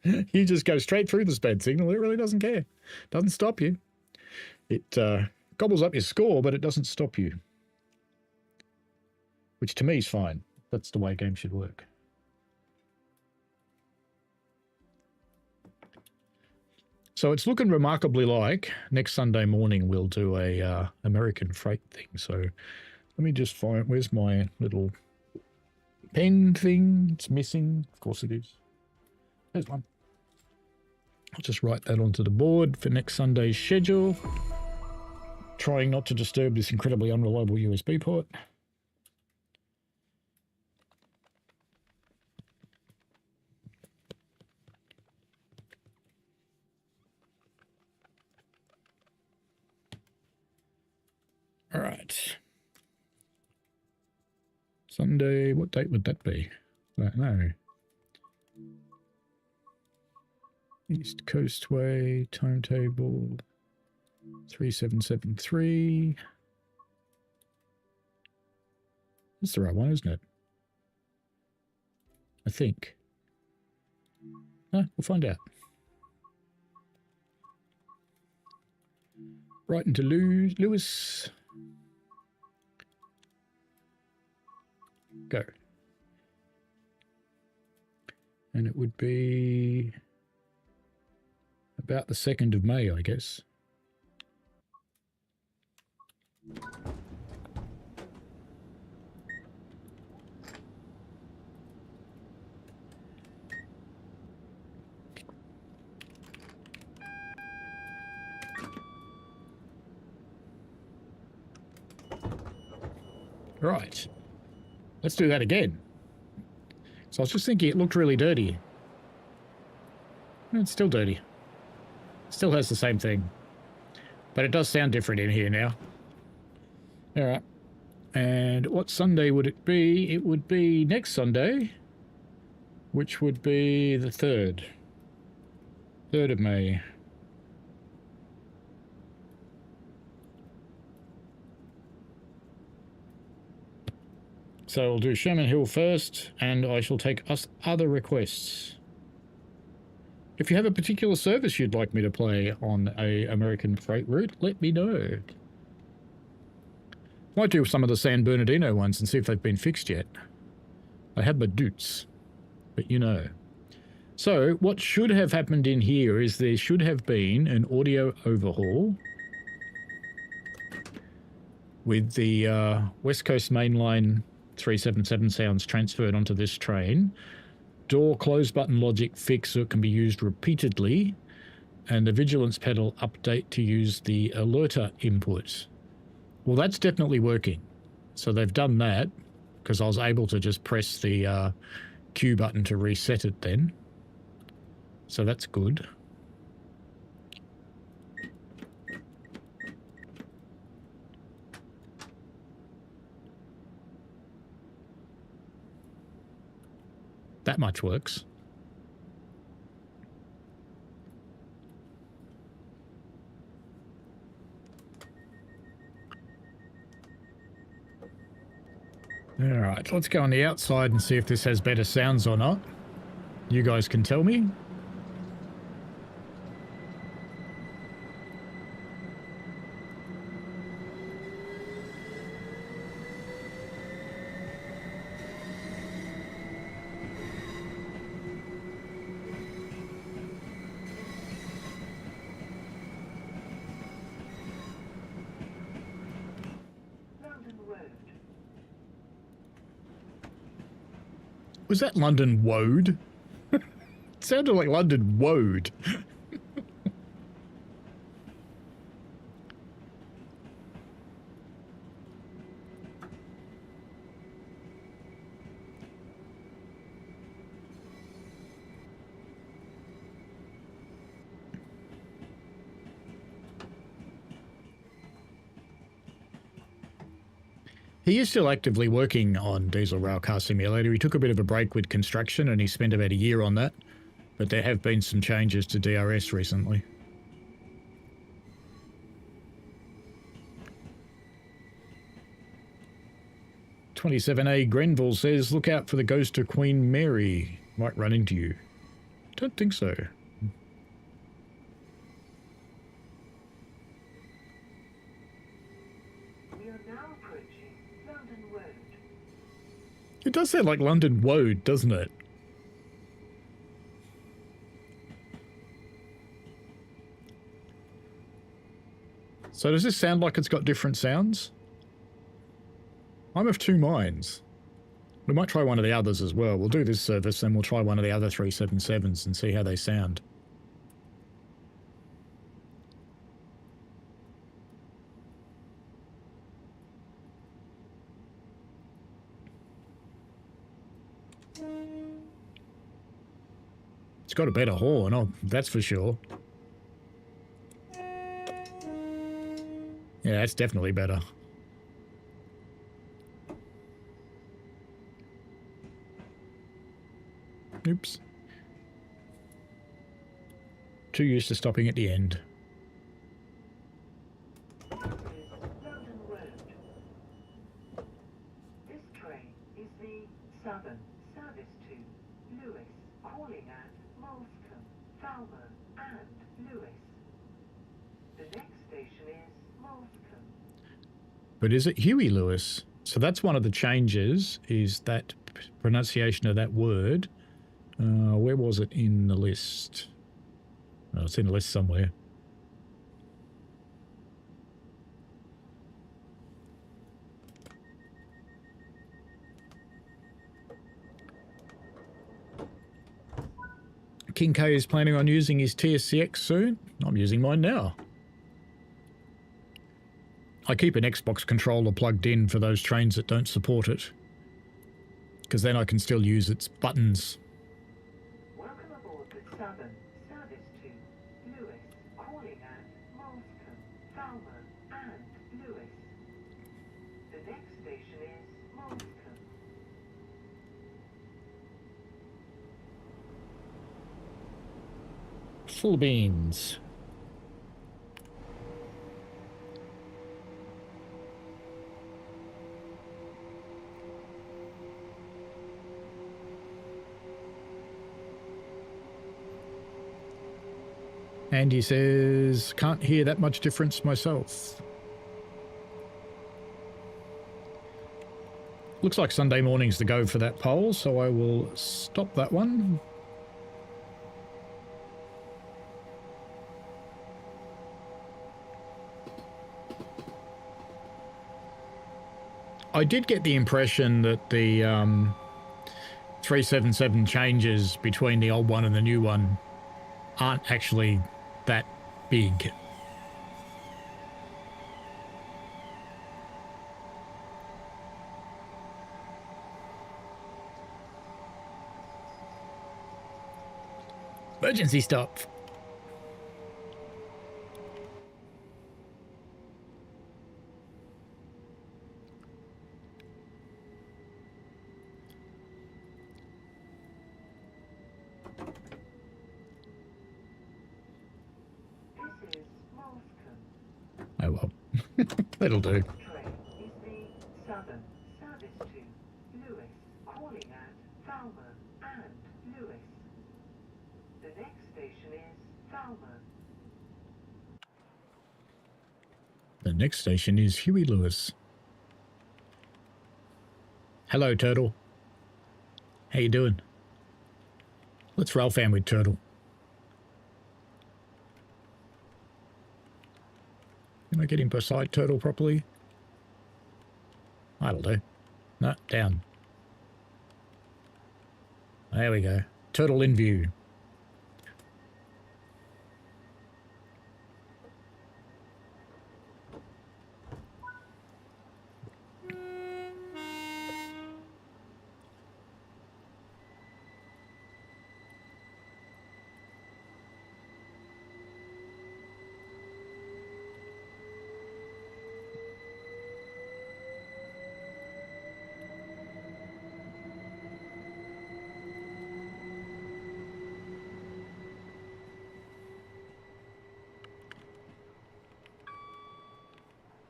You just go straight through the spad signal. It really doesn't care. Doesn't stop you. It gobbles up your score, but it doesn't stop you. Which to me is fine. That's the way games should work. So it's looking remarkably like next Sunday morning we'll do a American freight thing. So let me just find, where's my little pen thing? It's missing. Of course it is. There's one. I'll just write that onto the board for next Sunday's schedule. Trying not to disturb this incredibly unreliable USB port. All right. Sunday, what date would that be? I don't know. East Coastway, timetable 3773. That's the right one, isn't it? I think. We'll find out. Right into Lewis. Go. And it would be about the 2nd of May, I guess. Right. Let's do that again. So I was just thinking it looked really dirty. It's still dirty. Still has the same thing. But it does sound different in here now. Alright. And what Sunday would it be? It would be next Sunday, which would be the 3rd. 3rd of May. So we'll do Sherman Hill first, and I shall take us other requests. If you have a particular service you'd like me to play on a American freight route, let me know. Might do some of the San Bernardino ones and see if they've been fixed yet. I had my doots, but you know. So what should have happened in here is there should have been an audio overhaul with the West Coast Mainline 377 sounds transferred onto this train. Door close button logic fix so it can be used repeatedly, and the vigilance pedal update to use the alerter input. Well, that's definitely working. So they've done that because I was able to just press the Q button to reset it then. So that's good. That much works. All right, let's go on the outside and see if this has better sounds or not. You guys can tell me. Was that London Woad? It sounded like London Woad. He is still actively working on Diesel Railcar Simulator. He took a bit of a break with construction and he spent about a year on that. But there have been some changes to DRS recently. "27A Grenville says, look out for the ghost of Queen Mary. Might run into you." Don't think so. It does sound like London Woad, doesn't it? So does this sound like it's got different sounds? I'm of two minds. We might try one of the others as well. We'll do this service, then we'll try one of the other 377s and see how they sound. It's got a better horn, oh, that's for sure. Yeah, that's definitely better. Oops. Too used to stopping at the end. This train is the Southern service to Lewis, calling at Moulscombe, Falmouth and Lewis. The next station is But is it Huey Lewis? So that's one of the changes, is that pronunciation of that word. Where was it in the list? Oh, it's in the list somewhere. King K is planning on using his TSCX soon. I'm using mine now. I keep an Xbox controller plugged in for those trains that don't support it, because then I can still use its buttons. Welcome aboard the Southern Service to Lewis, calling at Moulscombe, Falmouth and Lewis. The next station is Moulscombe. Full beans. Andy says, can't hear that much difference myself. Looks like Sunday morning's the go for that poll, so I will stop that one. I did get the impression that the 377 changes between the old one and the new one aren't actually that big. Emergency stop. Oh well, that'll do. Train is the Southern Service to Lewis, calling at Falmouth and Lewis. The next station is Falmouth. The next station is Huey Lewis. Hello, Turtle. How you doing? Let's roll fan with Turtle. Can I get him beside Turtle properly? That'll do. No, down. There we go. Turtle in view.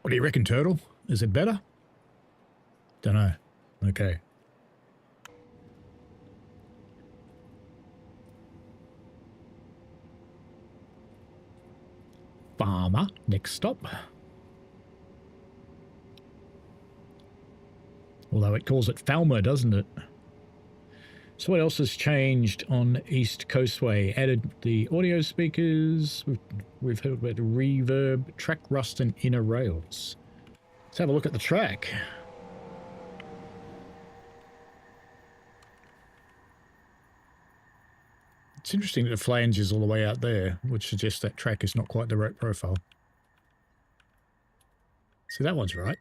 What do you reckon, Turtle? Is it better? Dunno. Okay. Farmer, next stop. Although it calls it Falmer, doesn't it? So what else has changed on East Coastway? Added the audio speakers. We've heard about the reverb, track rust and inner rails. Let's have a look at the track. It's interesting that the flange is all the way out there, which suggests that track is not quite the right profile. See, that one's right.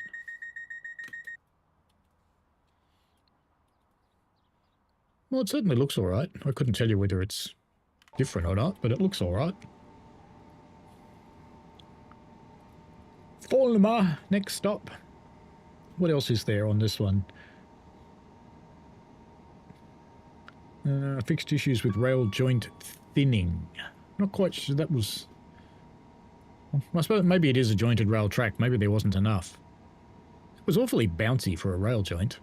Well, it certainly looks all right. I couldn't tell you whether it's different or not, but it looks all right. Falmer, next stop. What else is there on this one? Fixed issues with rail joint thinning. Not quite sure that was... I suppose maybe it is a jointed rail track. Maybe there wasn't enough. It was awfully bouncy for a rail joint.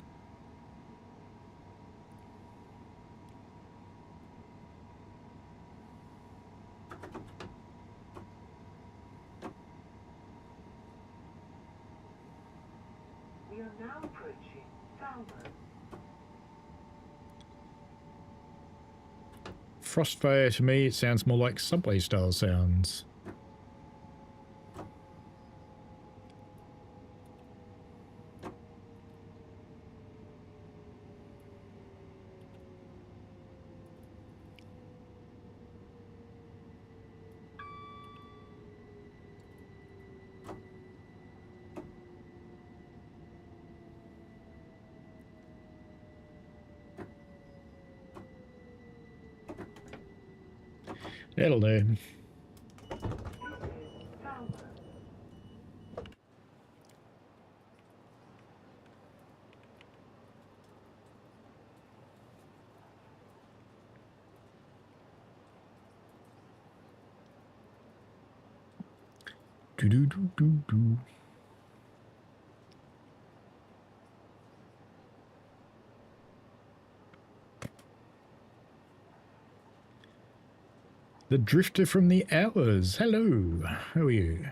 We are now approaching Falmouth. Frostfire, to me, it sounds more like subway style sounds. That'll do. Do do do do do. The Drifter from the Hours. Hello. How are you?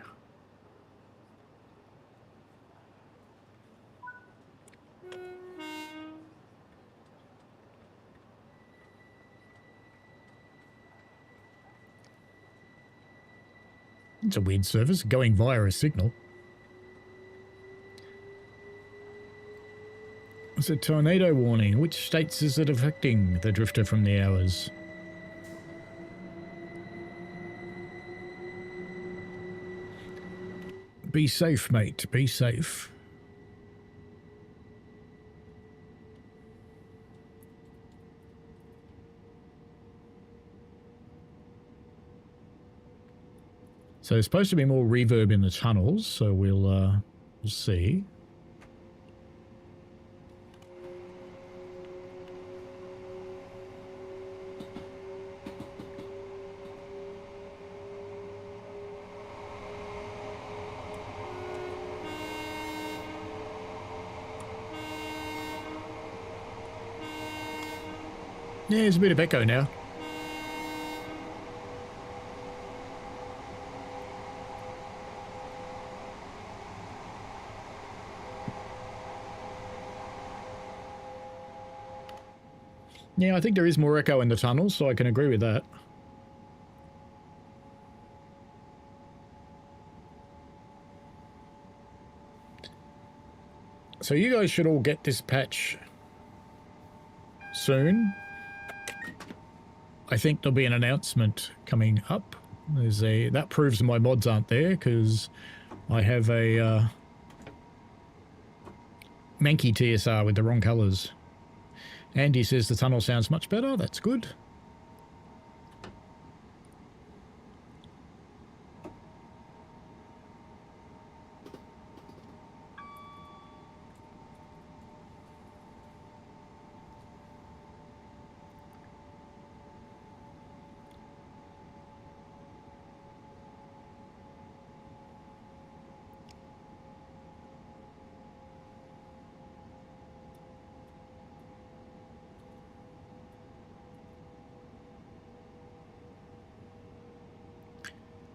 It's a weird service going via a signal. It's a tornado warning. Which states is it affecting? The Drifter from the Hours. Be safe, mate. Be safe. So there's supposed to be more reverb in the tunnels, so we'll see. Yeah, there's a bit of echo now. Yeah, I think there is more echo in the tunnels, so I can agree with that. So you guys should all get this patch soon. I think there'll be an announcement coming up. There's a that proves my mods aren't there because I have a manky TSR with the wrong colours. Andy says the tunnel sounds much better. That's good.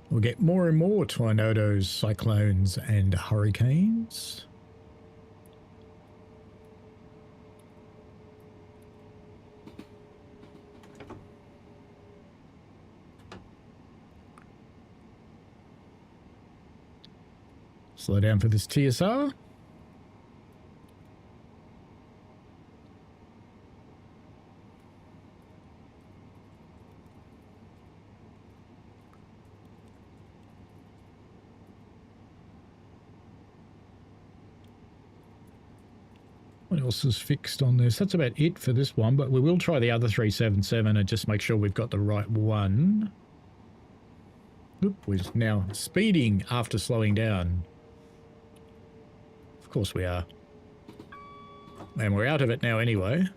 We'll get more and more tornadoes, cyclones, and hurricanes. Slow down for this TSR. What else is fixed on this? That's about it for this one, but we will try the other 377 and just make sure we've got the right one. Oop, we're now speeding after slowing down. Of course we are. And we're out of it now anyway.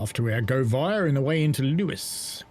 Off to our go via in the way into Lewis.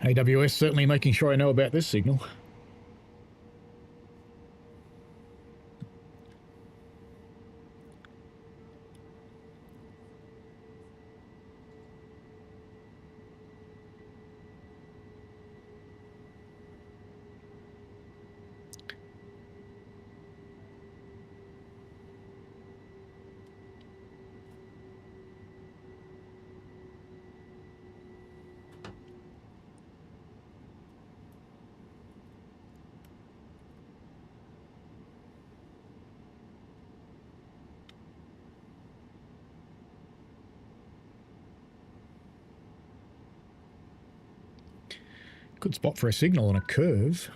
AWS certainly making sure I know about this signal. Good spot for a signal on a curve.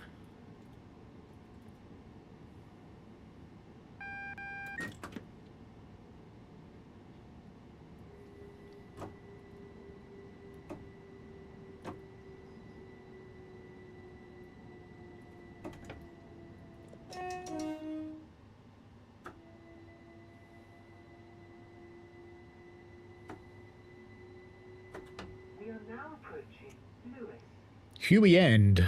We are now approaching Lewis. Huey End.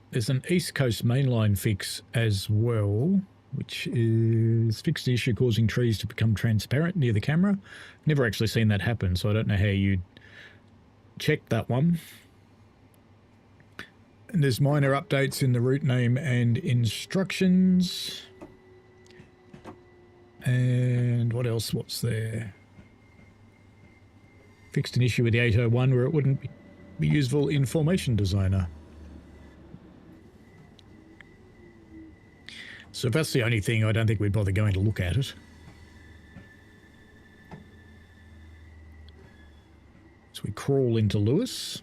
There's an East Coast mainline fix as well, which is fixed the issue causing trees to become transparent near the camera. Never actually seen that happen, so I don't know how you'd check that one. And there's minor updates in the route name and instructions. And what else? What's there? Fixed an issue with the 801 where it wouldn't be useful in Formation Designer. So if that's the only thing, I don't think we'd bother going to look at it. So we crawl into Lewis.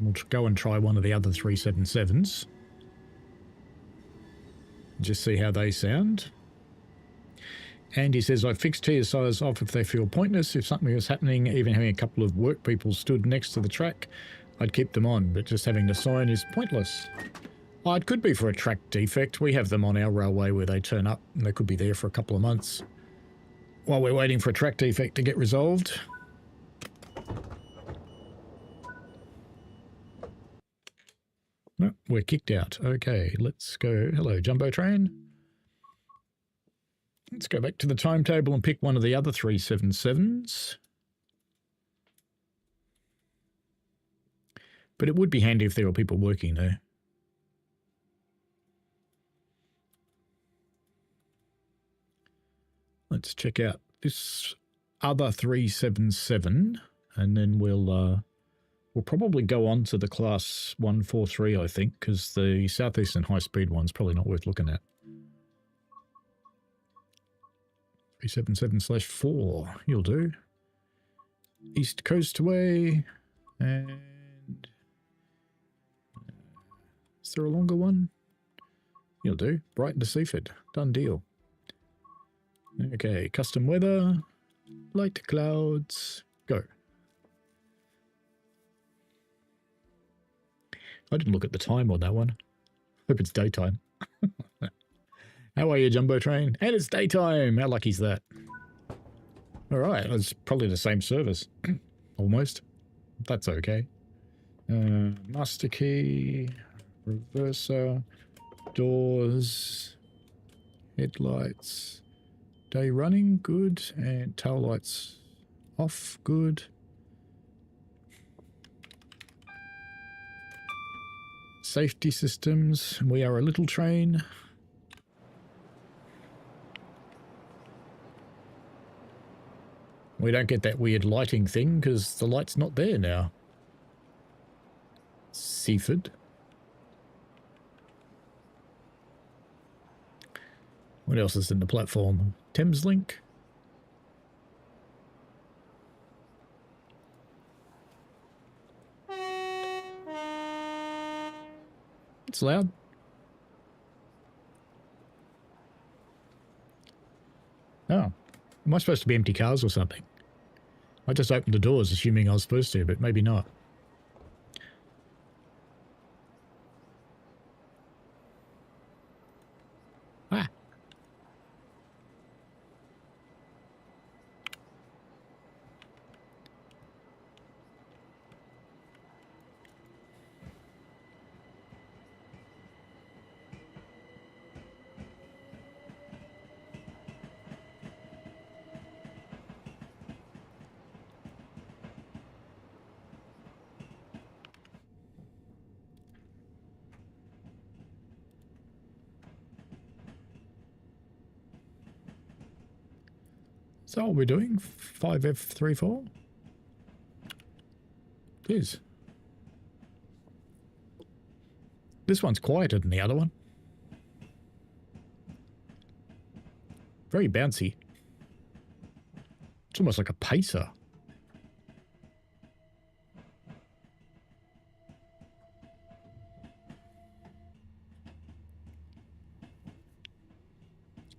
We'll go and try one of the other 377s. Just see how they sound. And he says, I fixed TSIs off if they feel pointless. If something was happening, even having a couple of work people stood next to the track, I'd keep them on. But just having the sign is pointless. Oh, it could be for a track defect. We have them on our railway where they turn up and they could be there for a couple of months while we're waiting for a track defect to get resolved. No, we're kicked out. Okay, let's go. Hello, Jumbo Train. Let's go back to the timetable and pick one of the other 377s. But it would be handy if there were people working there. Let's check out this other 377, and then we'll probably go on to the class 143, I think, because the Southeastern high-speed one's probably not worth looking at. 377/4, you'll do. East Coastway, and is there a longer one? You'll do. Brighton to Seaford, done deal. Okay, custom weather, light clouds, go. I didn't look at the time on that one. Hope it's daytime. How are you, Jumbo Train? And it's daytime! How lucky's that? Alright, it's probably the same service. Almost. That's okay. Master key, reverser, doors, headlights, day running, good, and tail lights off, good. Safety systems, we are a little train. We don't get that weird lighting thing because the light's not there now. Seaford. What else is in the platform? Thameslink. It's loud. Oh. Am I supposed to be empty cars or something? I just opened the doors assuming I was supposed to, but maybe not. Ah. So what we're doing? 5F34? It is. This one's quieter than the other one. Very bouncy. It's almost like a pacer.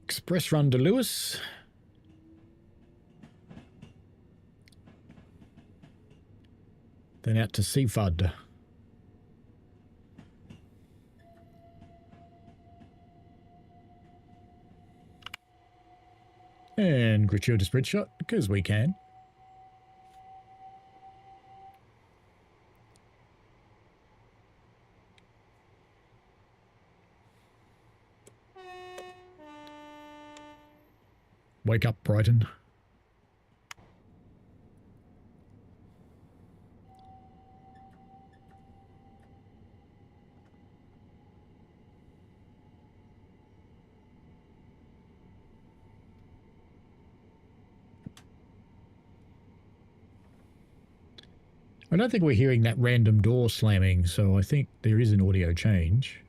Express run to Lewis. Then out to Seaford. And gratuitous spread shot, because we can. Wake up, Brighton. I don't think we're hearing that random door slamming, so I think there is an audio change.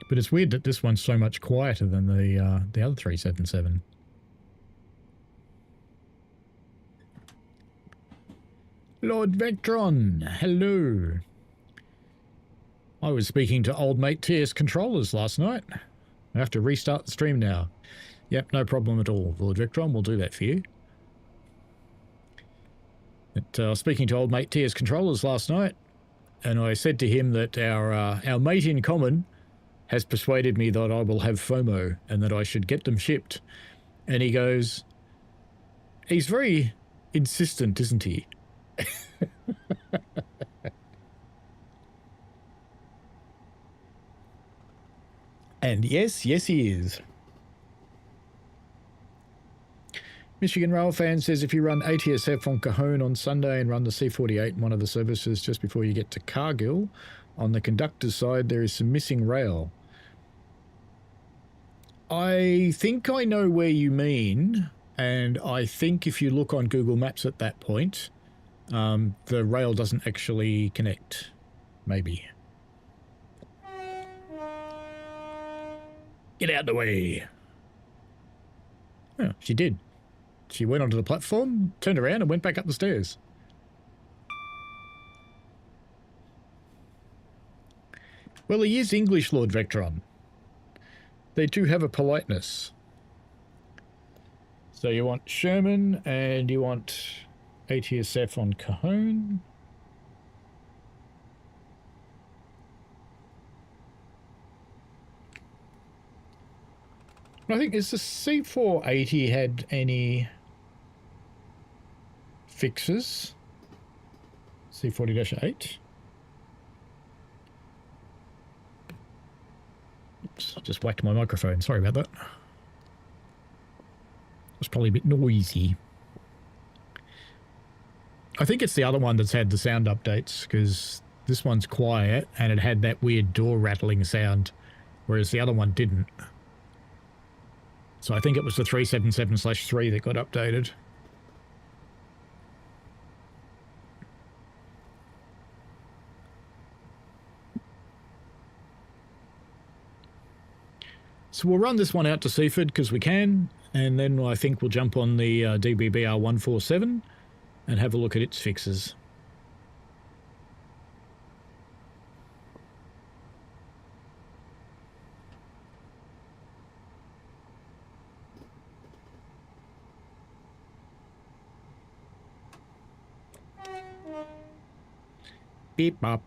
But it's weird that this one's so much quieter than the other 377. Lord Vectron, hello. I was speaking to old mate TS controllers last night. I have to restart the stream now. Yep, no problem at all, Lord Vectron. We'll do that for you. I was speaking to old mate TS controllers last night, and I said to him that our mate in common has persuaded me that I will have FOMO and that I should get them shipped. And he goes, he's very insistent, isn't he? And yes, he is. Michigan Rail fan says if you run ATSF on Cajon on Sunday and run the C48 in one of the services just before you get to Cargill, on the conductor's side there is some missing rail. I think I know where you mean, and I think if you look on Google Maps at that point, the rail doesn't actually connect. Maybe. Get out of the way. Oh, she did. She went onto the platform, turned around and went back up the stairs. Well, he is English, Lord Vectron. They do have a politeness. So you want Sherman and you want ATSF on Cajon. I think, is the C480 had any fixes? C40-8? Oops, I just whacked my microphone. Sorry about that. It's probably a bit noisy. I think it's the other one that's had the sound updates, because this one's quiet and it had that weird door rattling sound, whereas the other one didn't. So I think it was the 377/3 that got updated. So we'll run this one out to Seaford because we can, and then I think we'll jump on the DBBR 147 and have a look at its fixes. Beep bop.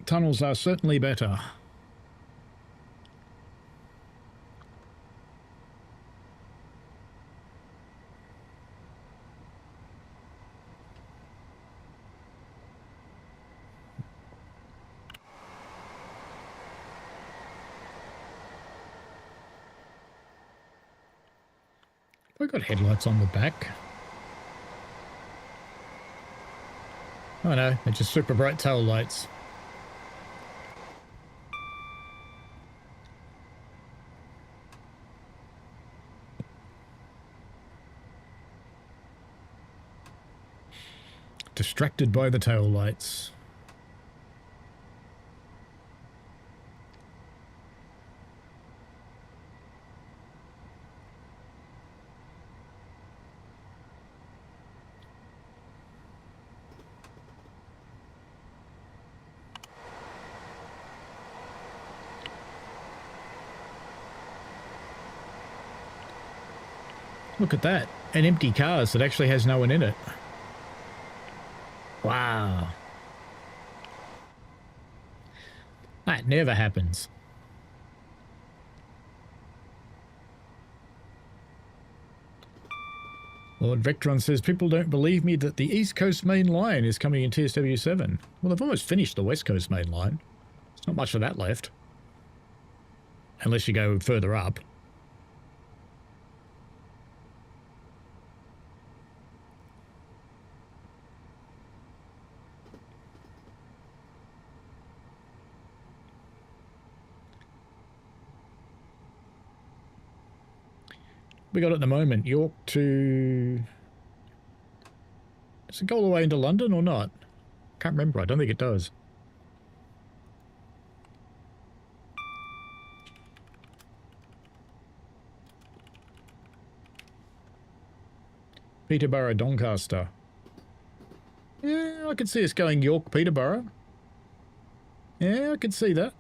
Tunnels are certainly better. I've got headlights on the back. Oh no, they're just super bright tail lights. Distracted by the tail lights. Look at that. An empty car that actually has no one in it. Wow. That never happens. Lord Vectron says, people don't believe me that the East Coast Main Line is coming in TSW7. Well, they've almost finished the West Coast Main Line. There's not much of that left. Unless you go further up. We got at the moment York to... Does it go all the way into London or not? Can't remember. I don't think it does. Peterborough, Doncaster. Yeah, I could see us going York, Peterborough. Yeah, I could see that.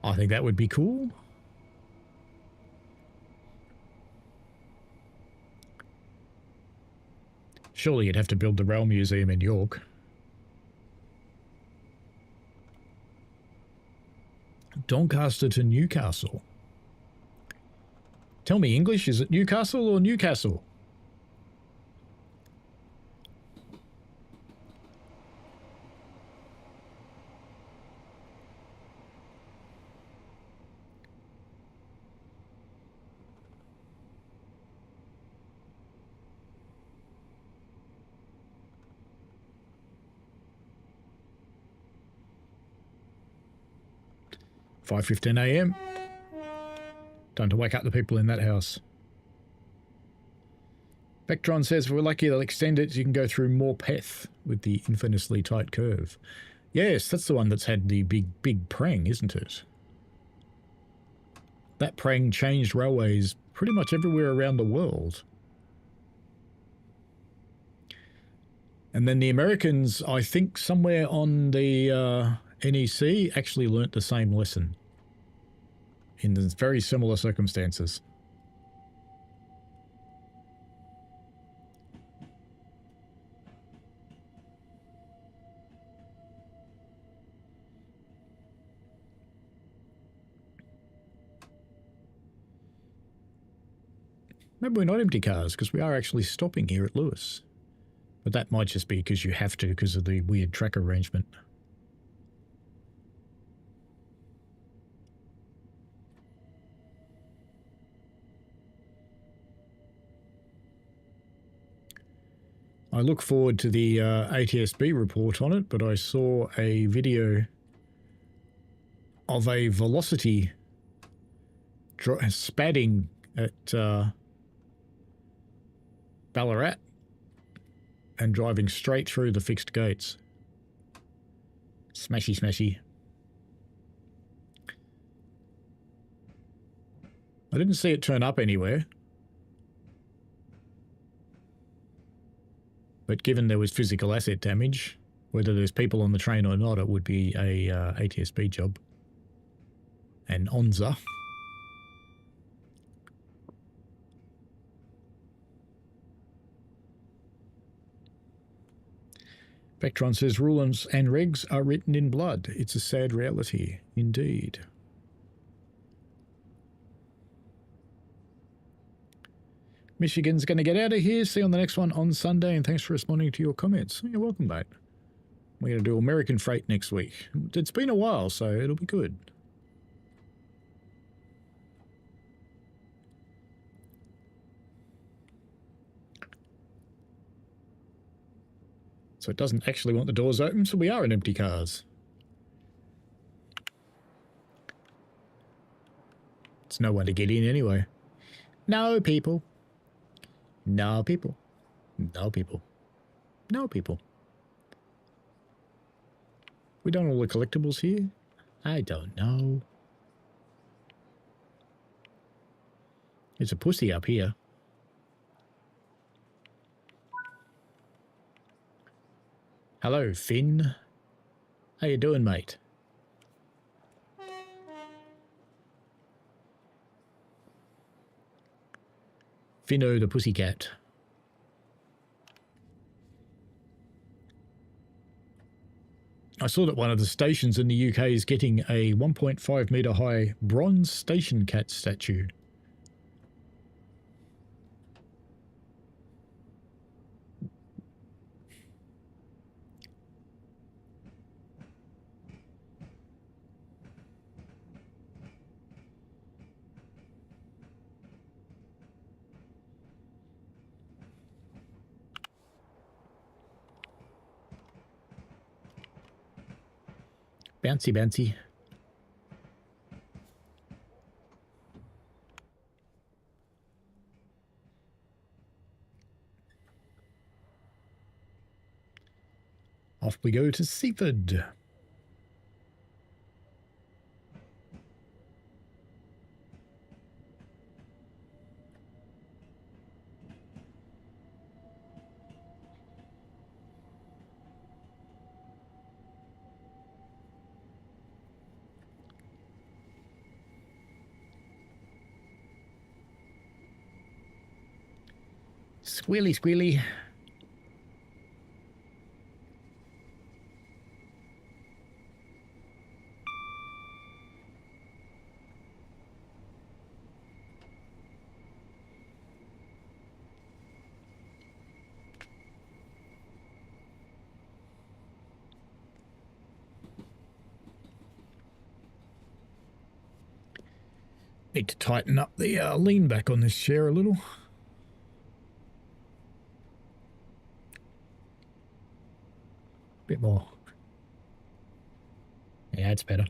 I think that would be cool. Surely you'd have to build the Rail Museum in York. Doncaster to Newcastle. Tell me English, is it Newcastle or Newcastle? 5:15 a.m. Time to wake up the people in that house. Vectron says, if we're lucky, they'll extend it so you can go through Morpeth with the infamously tight curve. Yes, that's the one that's had the big prang, isn't it? That prang changed railways pretty much everywhere around the world. And then the Americans, I think somewhere on the NEC, actually learnt the same lesson in very similar circumstances. Maybe we're not empty cars, because we are actually stopping here at Lewis. But that might just be because you have to, because of the weird track arrangement. I look forward to the ATSB report on it, but I saw a video of a velocity spatting at Ballarat and driving straight through the fixed gates. Smashy, smashy. I didn't see it turn up anywhere. But given there was physical asset damage, whether there's people on the train or not, it would be a ATSB job. And ONZA. Vectron says rules and regs are written in blood. It's a sad reality, indeed. Michigan's going to get out of here. See you on the next one on Sunday, and thanks for responding to your comments. You're welcome, mate. We're going to do American Freight next week. It's been a while, so it'll be good. So it doesn't actually want the doors open, so we are in empty cars. It's no one to get in anyway. No people. No people. No people. No people. We done all the collectibles here? I don't know. There's a pussy up here. Hello, Finn. How you doing, mate? Finno the pussycat. I saw that one of the stations in the UK is getting a 1.5 metre high bronze station cat statue. Bouncy, bouncy. Off we go to Seaford. Squealy, squealy. Need to tighten up the lean back on this chair a little. Bit more. Yeah, it's better.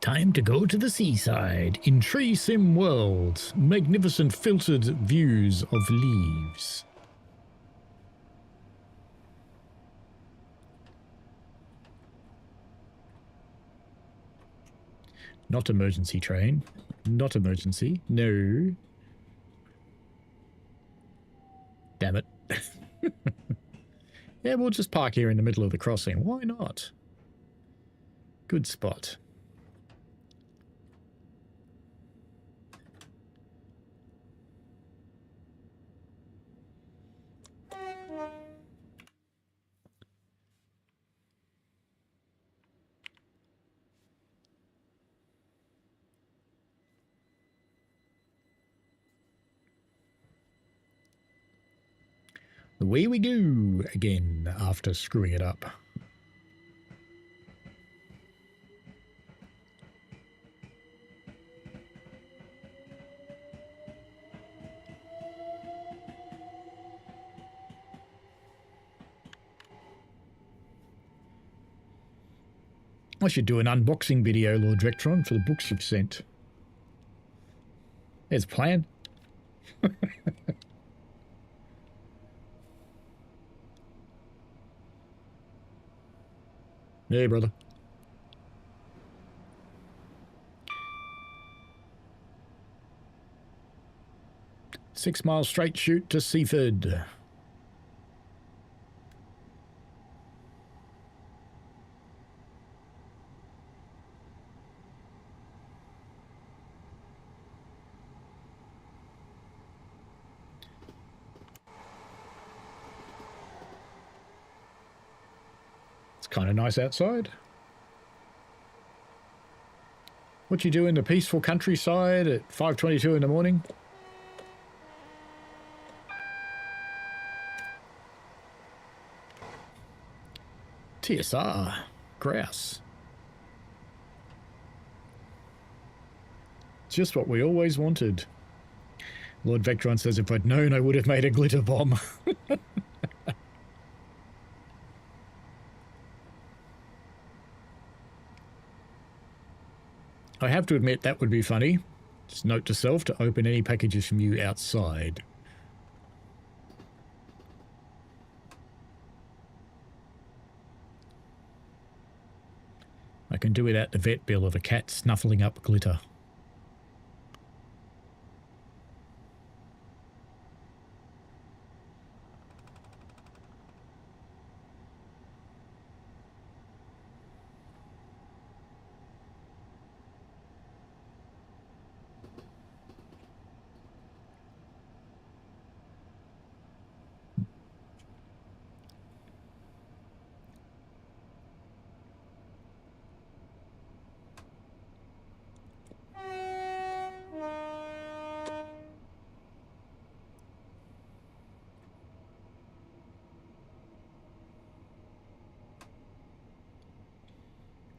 Time to go to the seaside in Tree Sim World. Magnificent filtered views of leaves. Not emergency train. Not emergency. No. Damn it. Yeah, we'll just park here in the middle of the crossing. Why not? Good spot. Away we go again after screwing it up. I should do an unboxing video, Lord Vectron, for the books you've sent. There's a plan. Hey, brother. Six-mile straight shoot to Seaford. Kind of nice outside. What you do in the peaceful countryside at 5:22 in the morning? TSR. Grouse. Just what we always wanted. Lord Vectron says if I'd known I would have made a glitter bomb. I have to admit that would be funny. Just note to self to open any packages from you outside. I can do without the vet bill of a cat snuffling up glitter.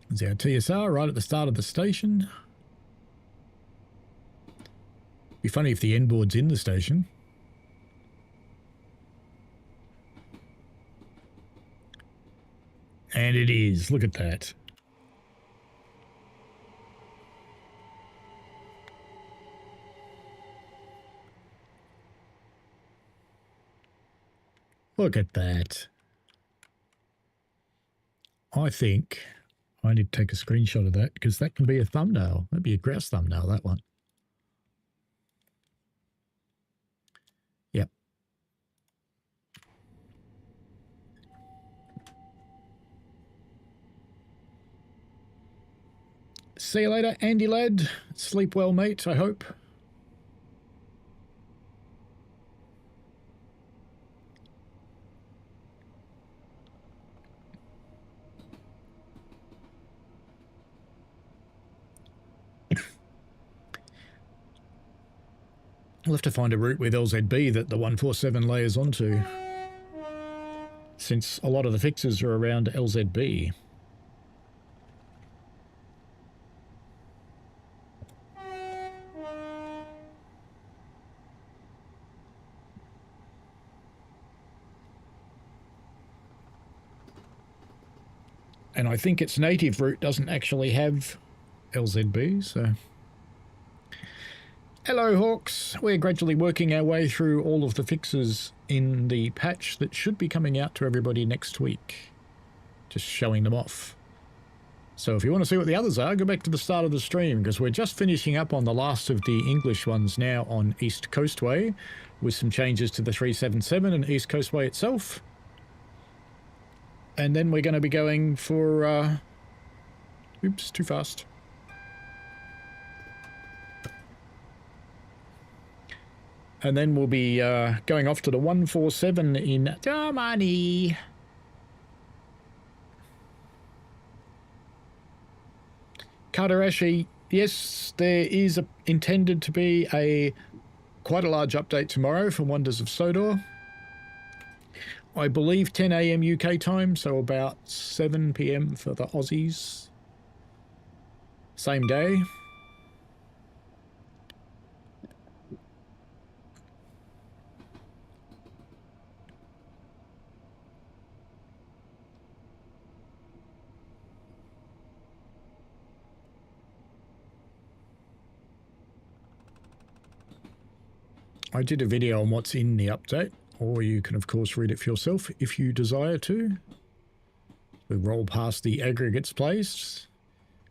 There's our TSR right at the start of the station. Be funny if the N board's in the station. And it is. Look at that. Look at that. I think I need to take a screenshot of that because that can be a thumbnail. That'd be a grouse thumbnail, that one. Yep. See you later, Andy lad. Sleep well, mate, I hope. We'll have to find a route with LZB that the 147 layers onto, since a lot of the fixes are around LZB. And I think its native route doesn't actually have LZB, so... Hello, Hawks. We're gradually working our way through all of the fixes in the patch that should be coming out to everybody next week. Just showing them off. So if you want to see what the others are, go back to the start of the stream, because we're just finishing up on the last of the English ones now on East Coastway, with some changes to the 377 and East Coastway itself. And then we're going to be going for... oops, too fast. And then we'll be going off to the 147 in Germany. Kardarashi, yes, there is intended to be quite a large update tomorrow for Wonders of Sodor. I believe 10 AM UK time, so about 7 PM for the Aussies. Same day. I did a video on what's in the update, or you can of course read it for yourself if you desire to. We roll past the aggregates place,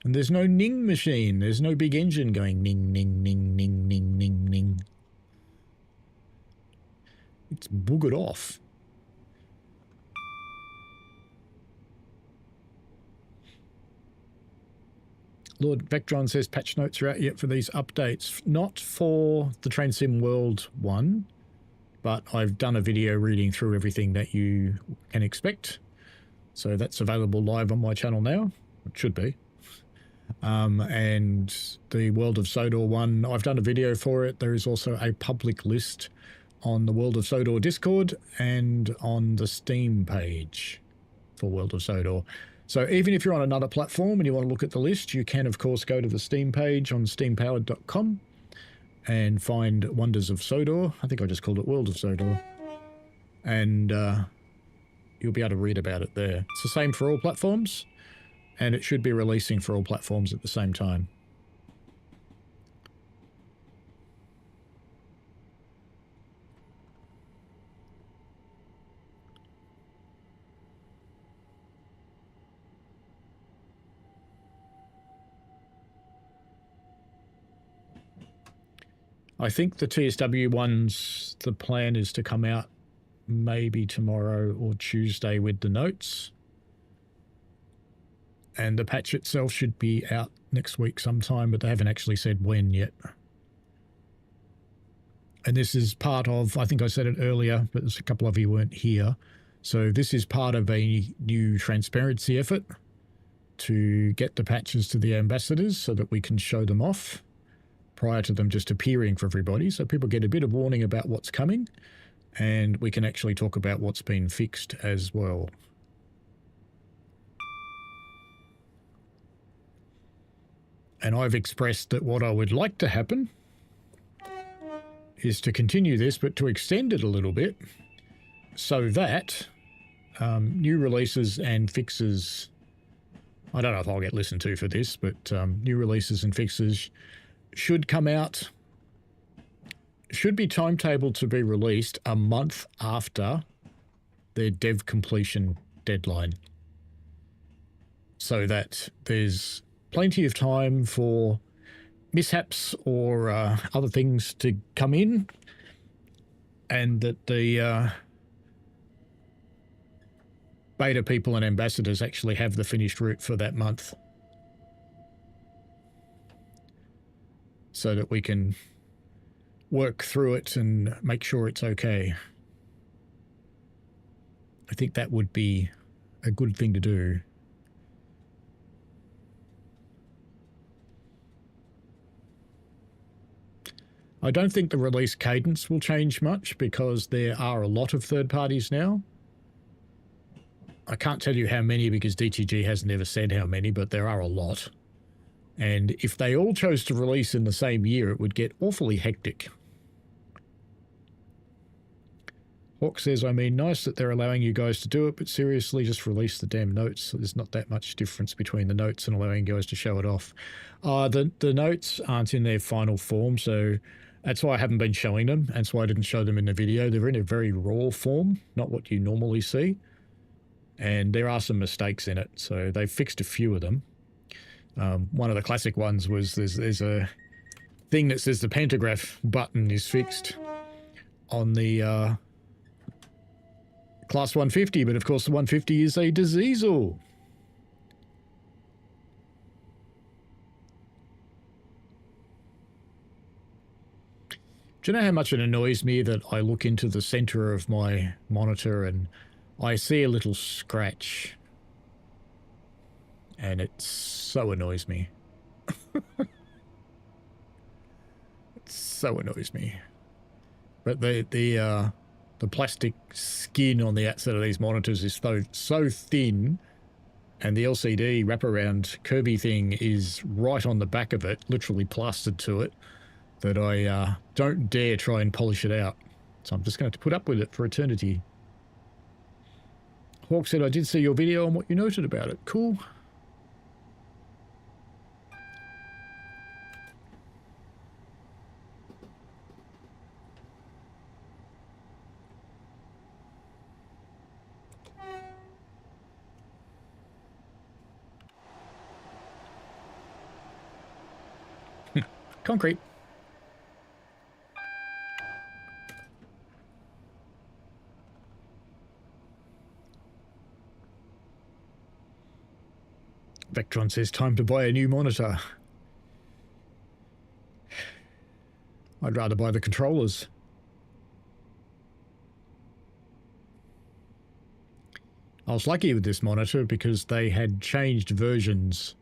and there's no ning machine. There's no big engine going ning, ning, ning, ning, ning, ning, ning. It's boogered off. Lord Vectron says patch notes are out yet for these updates. Not for the Transim World one, but I've done a video reading through everything that you can expect. So that's available live on my channel now. It should be. And the World of Sodor one, I've done a video for it. There is also a public list on the World of Sodor Discord and on the Steam page for World of Sodor. So even if you're on another platform and you want to look at the list, you can, of course, go to the Steam page on steampowered.com and find Wonders of Sodor. I think I just called it World of Sodor. And you'll be able to read about it there. It's the same for all platforms, and it should be releasing for all platforms at the same time. I think the TSW ones, the plan is to come out maybe tomorrow or Tuesday with the notes. And the patch itself should be out next week sometime, but they haven't actually said when yet. And this is part of, I think I said it earlier, but there's a couple of you weren't here. So this is part of a new transparency effort to get the patches to the ambassadors so that we can show them off prior to them just appearing for everybody, so people get a bit of warning about what's coming, and we can actually talk about what's been fixed as well. And I've expressed that what I would like to happen is to continue this, but to extend it a little bit, so that new releases and fixes, I don't know if I'll get listened to for this, but new releases and fixes should come out, should be timetabled to be released a month after their dev completion deadline, so that there's plenty of time for mishaps or other things to come in, and that the beta people and ambassadors actually have the finished route for that month, so that we can work through it and make sure it's okay. I think that would be a good thing to do. I don't think the release cadence will change much because there are a lot of third parties now. I can't tell you how many because DTG has never said how many, but there are a lot. And if they all chose to release in the same year, it would get awfully hectic. Hawk says, I mean, nice that they're allowing you guys to do it, but seriously, just release the damn notes. There's not that much difference between the notes and allowing you guys to show it off. The notes aren't in their final form, so that's why I haven't been showing them. That's why I didn't show them in the video. They're in a very raw form, not what you normally see. And there are some mistakes in it, so they've fixed a few of them. One of the classic ones was there's a thing that says the pantograph button is fixed on the Class 150, but of course the 150 is a diesel. Do you know how much it annoys me that I look into the center of my monitor and I see a little scratch? And it so annoys me. It so annoys me. But the plastic skin on the outside of these monitors is so thin, and the LCD wraparound curvy thing is right on the back of it, literally plastered to it, that I don't dare try and polish it out. So I'm just going to have to put up with it for eternity. Hawk said, I did see your video and what you noted about it. Cool. Concrete. Vectron says, time to buy a new monitor. I'd rather buy the controllers. I was lucky with this monitor because they had changed versions.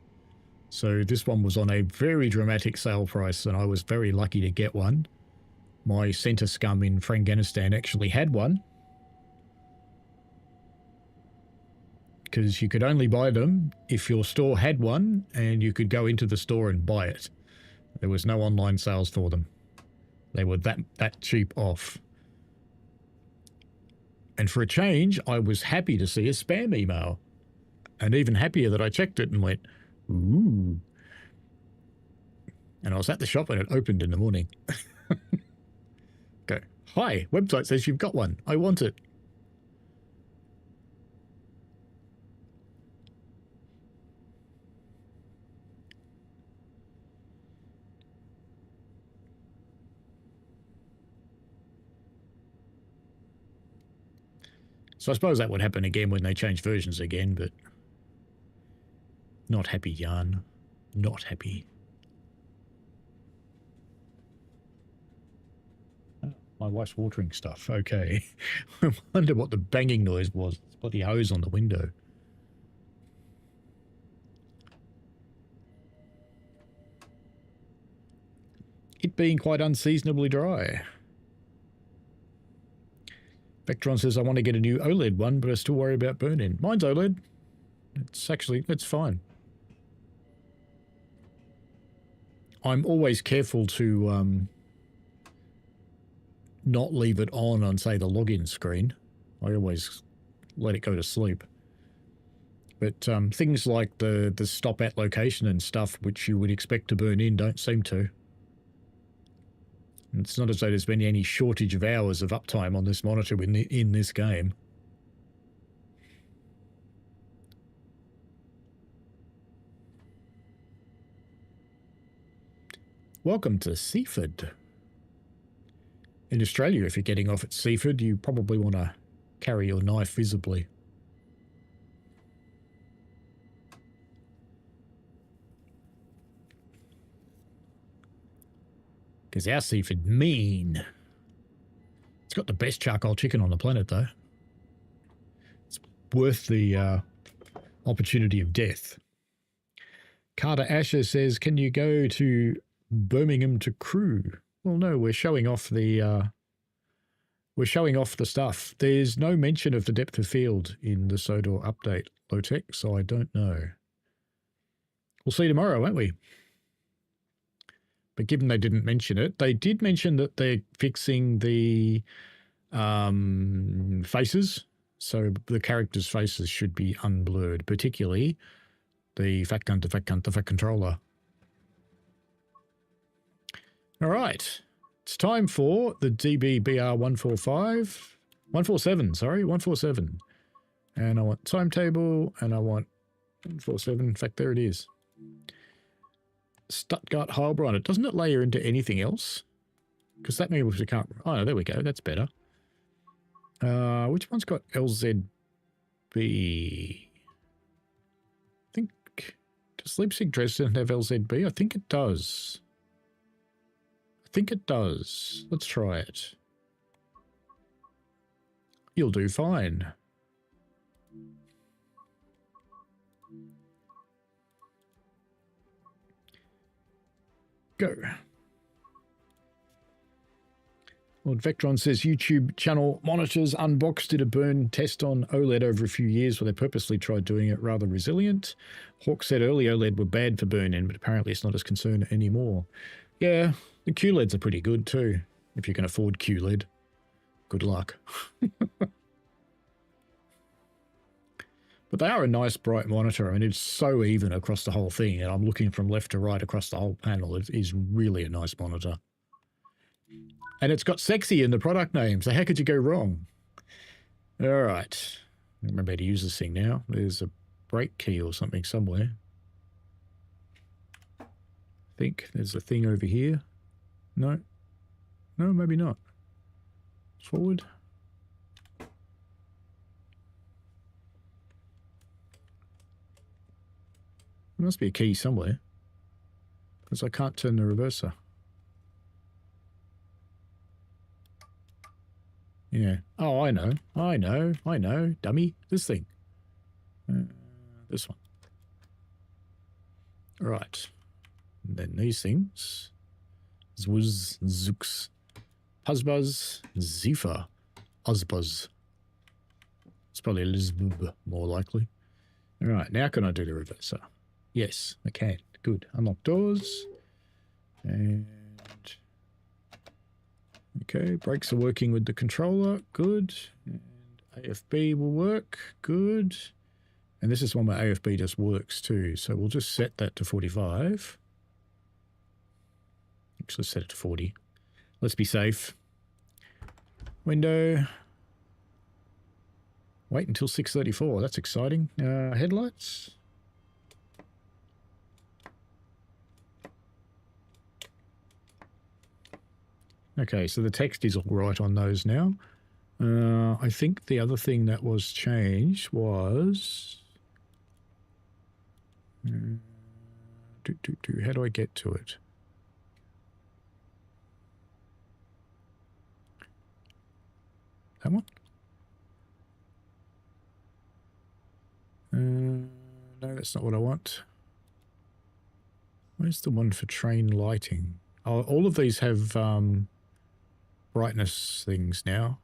So this one was on a very dramatic sale price, and I was very lucky to get one. My centre scum in Afghanistan actually had one, because you could only buy them if your store had one, and you could go into the store and buy it. There was no online sales for them. They were that cheap off. And for a change, I was happy to see a spam email, and even happier that I checked it and went, ooh. And I was at the shop and it opened in the morning. Go, hi, website says you've got one. I want it. So I suppose that would happen again when they change versions again, but not happy, Jan. Not happy. Oh, my wife's watering stuff. Okay. I wonder what the banging noise was. It's bloody hose on the window. It being quite unseasonably dry. Vectron says, I want to get a new OLED one, but I still worry about burn-in. Mine's OLED. It's fine. I'm always careful to not leave it on say, the login screen. I always let it go to sleep. But things like the stop at location and stuff, which you would expect to burn in, don't seem to. And it's not as though there's been any shortage of hours of uptime on this monitor in this game. Welcome to Seaford. In Australia, if you're getting off at Seaford, you probably want to carry your knife visibly. Because our Seaford mean. It's got the best charcoal chicken on the planet, though. It's worth the opportunity of death. Carter Asher says, can you go to Birmingham to Crewe? Well, no, we're showing off the stuff. There's no mention of the depth of field in the Sodor update, low-tech, so I don't know. We'll see tomorrow, won't we? But given they didn't mention it, they did mention that they're fixing the faces. So the characters' faces should be unblurred, particularly the fat controller. All right. It's time for the DB-BR 147. And I want timetable, and I want 147. In fact, there it is. Stuttgart Heilbronn. Doesn't it layer into anything else? Because that means we can't... Oh, no, there we go. That's better. Which one's got LZB? I think... Does Leipzig Dresden have LZB? I think it does. Let's try it. You'll do fine. Go. Lord Vectron says YouTube channel monitors unboxed did a burn test on OLED over a few years where they purposely tried doing it rather resilient. Hawk said early OLED were bad for burn-in, but apparently it's not as concerned anymore. Yeah, the QLEDs are pretty good too, if you can afford QLED. Good luck. But they are a nice bright monitor. I mean, it's so even across the whole thing, and I'm looking from left to right across the whole panel. It is really a nice monitor. And it's got sexy in the product name, so how could you go wrong? All right. I remember how to use this thing now. There's a brake key or something somewhere. I think there's a thing over here. No. No, maybe not. Forward. There must be a key somewhere, because I can't turn the reverser. Yeah. Oh, I know, dummy. This thing. This one. Right. And then these things. Zwuz, Zooks, Huzbuzz, Zifa, Ozbuzz. It's probably Lizbub, more likely. All right, now can I do the reverser? Yes, I can. Good. Unlock doors. And... okay, brakes are working with the controller. Good. And AFB will work. Good. And this is one where AFB just works too. So we'll just set that to 45. Actually, set it to 40. Let's be safe. Window. Wait until 6:34. That's exciting. Headlights. Okay, so the text is all right on those now. I think the other thing that was changed was... how do I get to it? That one? No, that's not what I want. Where's the one for train lighting? Oh, all of these have brightness things now.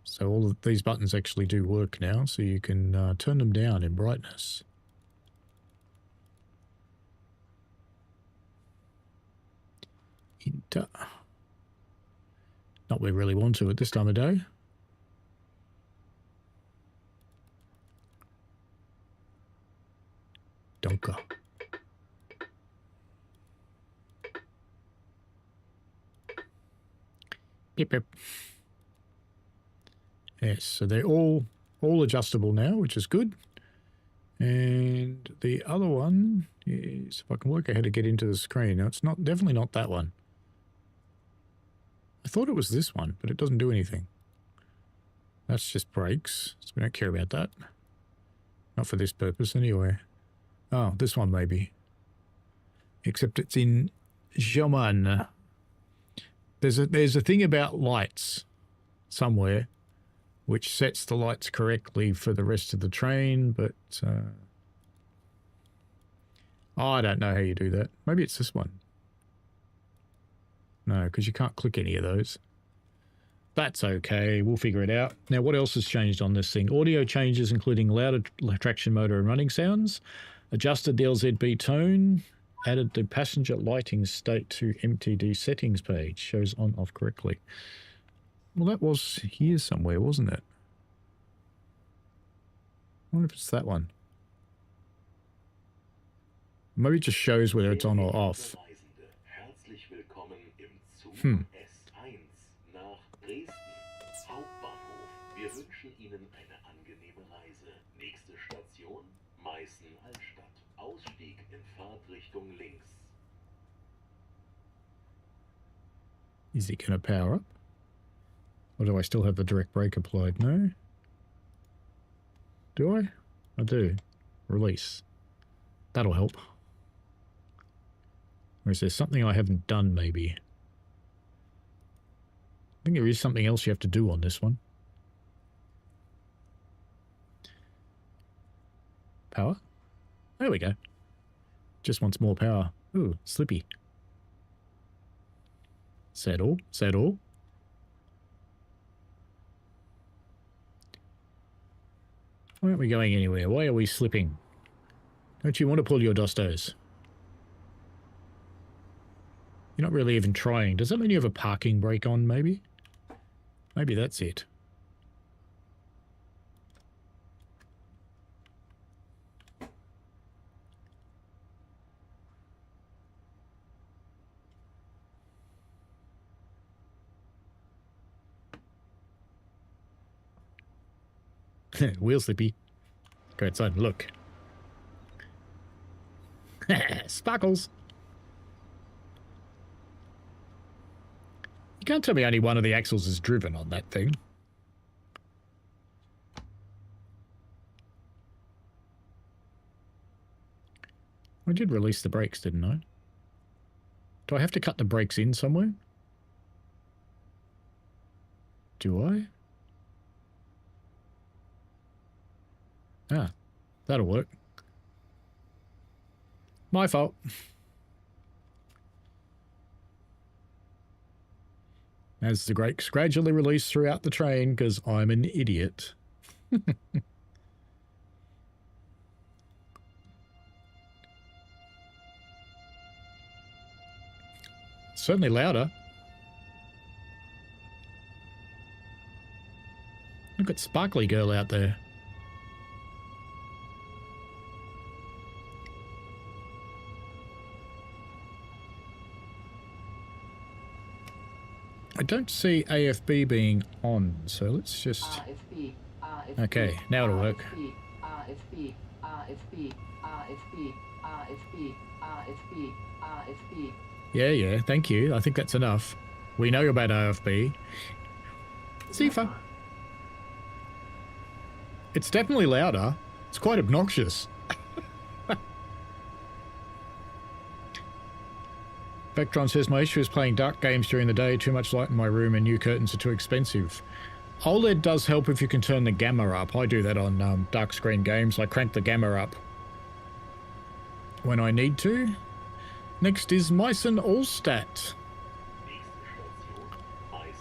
So all of these buttons actually do work now, so you can turn them down in brightness. Enter. Not we really want to at this time of day. Donker. Beep, beep. Yes, so they're all adjustable now, which is good. And the other one is, if I can work out how to get into the screen. Now, it's not definitely not that one. I thought it was this one, but it doesn't do anything. That's just brakes, so we don't care about that. Not for this purpose anyway. Oh, this one maybe. Except it's in German. There's a thing about lights somewhere which sets the lights correctly for the rest of the train, but I don't know how you do that. Maybe it's this one. No, because you can't click any of those. That's okay. We'll figure it out. Now, what else has changed on this thing? Audio changes, including louder traction motor and running sounds. Adjusted the LZB tone. Added the passenger lighting state to MTD settings page. Shows on off correctly. Well, that was here somewhere, wasn't it? I wonder if it's that one. Maybe it just shows whether it's on or off. Herzlich willkommen im Zug Hm. S1 nach Dresden Hauptbahnhof. Wir wünschen Ihnen eine angenehme Reise. Nächste Station Meißen Altstadt. Ausstieg in Fahrtrichtung links. Is it going to power up? Or do I still have the direct brake applied? No? Do I? I do. Release. That'll help. Or is there something I haven't done, maybe? I think there is something else you have to do on this one. Power? There we go. Just wants more power. Ooh, slippy. Settle, settle. Why aren't we going anywhere? Why are we slipping? Don't you want to pull your dostos? You're not really even trying. Does that mean you have a parking brake on, maybe? Maybe that's it. Wheel slippy. Go outside and look. Sparkles. You can't tell me only one of the axles is driven on that thing. I did release the brakes, didn't I? Do I have to cut the brakes in somewhere? Do I? Ah, that'll work. My fault. As the brakes gradually release throughout the train, because I'm an idiot. Certainly louder. Look at Sparkly Girl out there. I don't see AFB being on, so let's just... RFB, Okay, now it'll work. RFB, RFB, RFB, RFB, RFB, RFB. Yeah, thank you. I think that's enough. We know about AFB. Zifa. It's definitely louder. It's quite obnoxious. Vectron says, my issue is playing dark games during the day, too much light in my room and new curtains are too expensive. OLED does help if you can turn the gamma up. I do that on dark screen games. I crank the gamma up when I need to. Next is Meissen Allstat. Nächste Station Meißen Altstadt.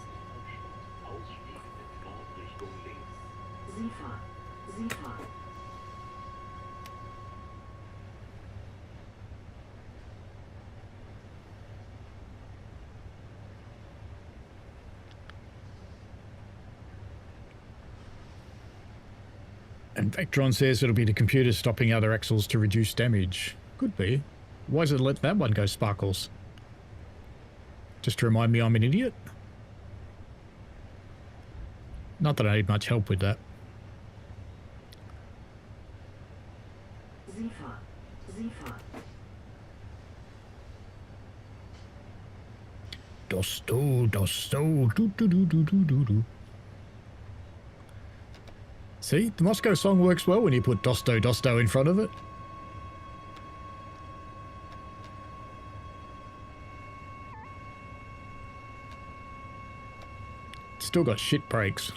Ausstieg in Fahrtrichtung links. Zifa. And Vectron says it'll be the computer stopping other axles to reduce damage. Could be. Why does it let that one go sparkles? Just to remind me I'm an idiot? Not that I need much help with that. Zifa. Dosto, do. See, the Moscow song works well when you put Dosto in front of it. Still got shit brakes.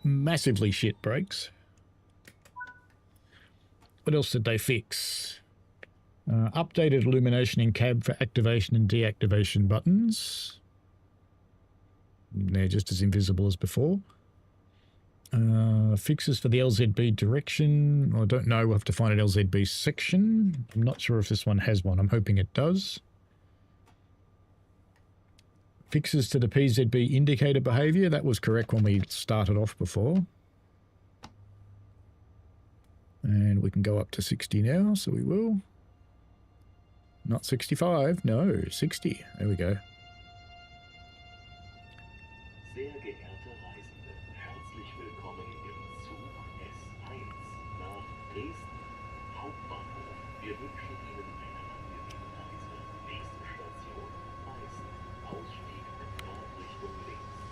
Massively shit brakes. What else did they fix? Updated illumination in cab for activation and deactivation buttons. They're just as invisible as before. Fixes for the LZB direction. I don't know. We'll have to find an LZB section. I'm not sure if this one has one. I'm hoping it does. Fixes to the PZB indicator behavior. That was correct when we started off before. And we can go up to 60 now, so we will. Not 65, no, 60. There we go. Sehr geehrte Reisende, herzlich willkommen im Zug S1 nach Dresden Hauptbahnhof. Wir wünschen Ihnen eine angenehme Reise. Nächste Station Meißen. Ausstieg in Fahrtrichtung links.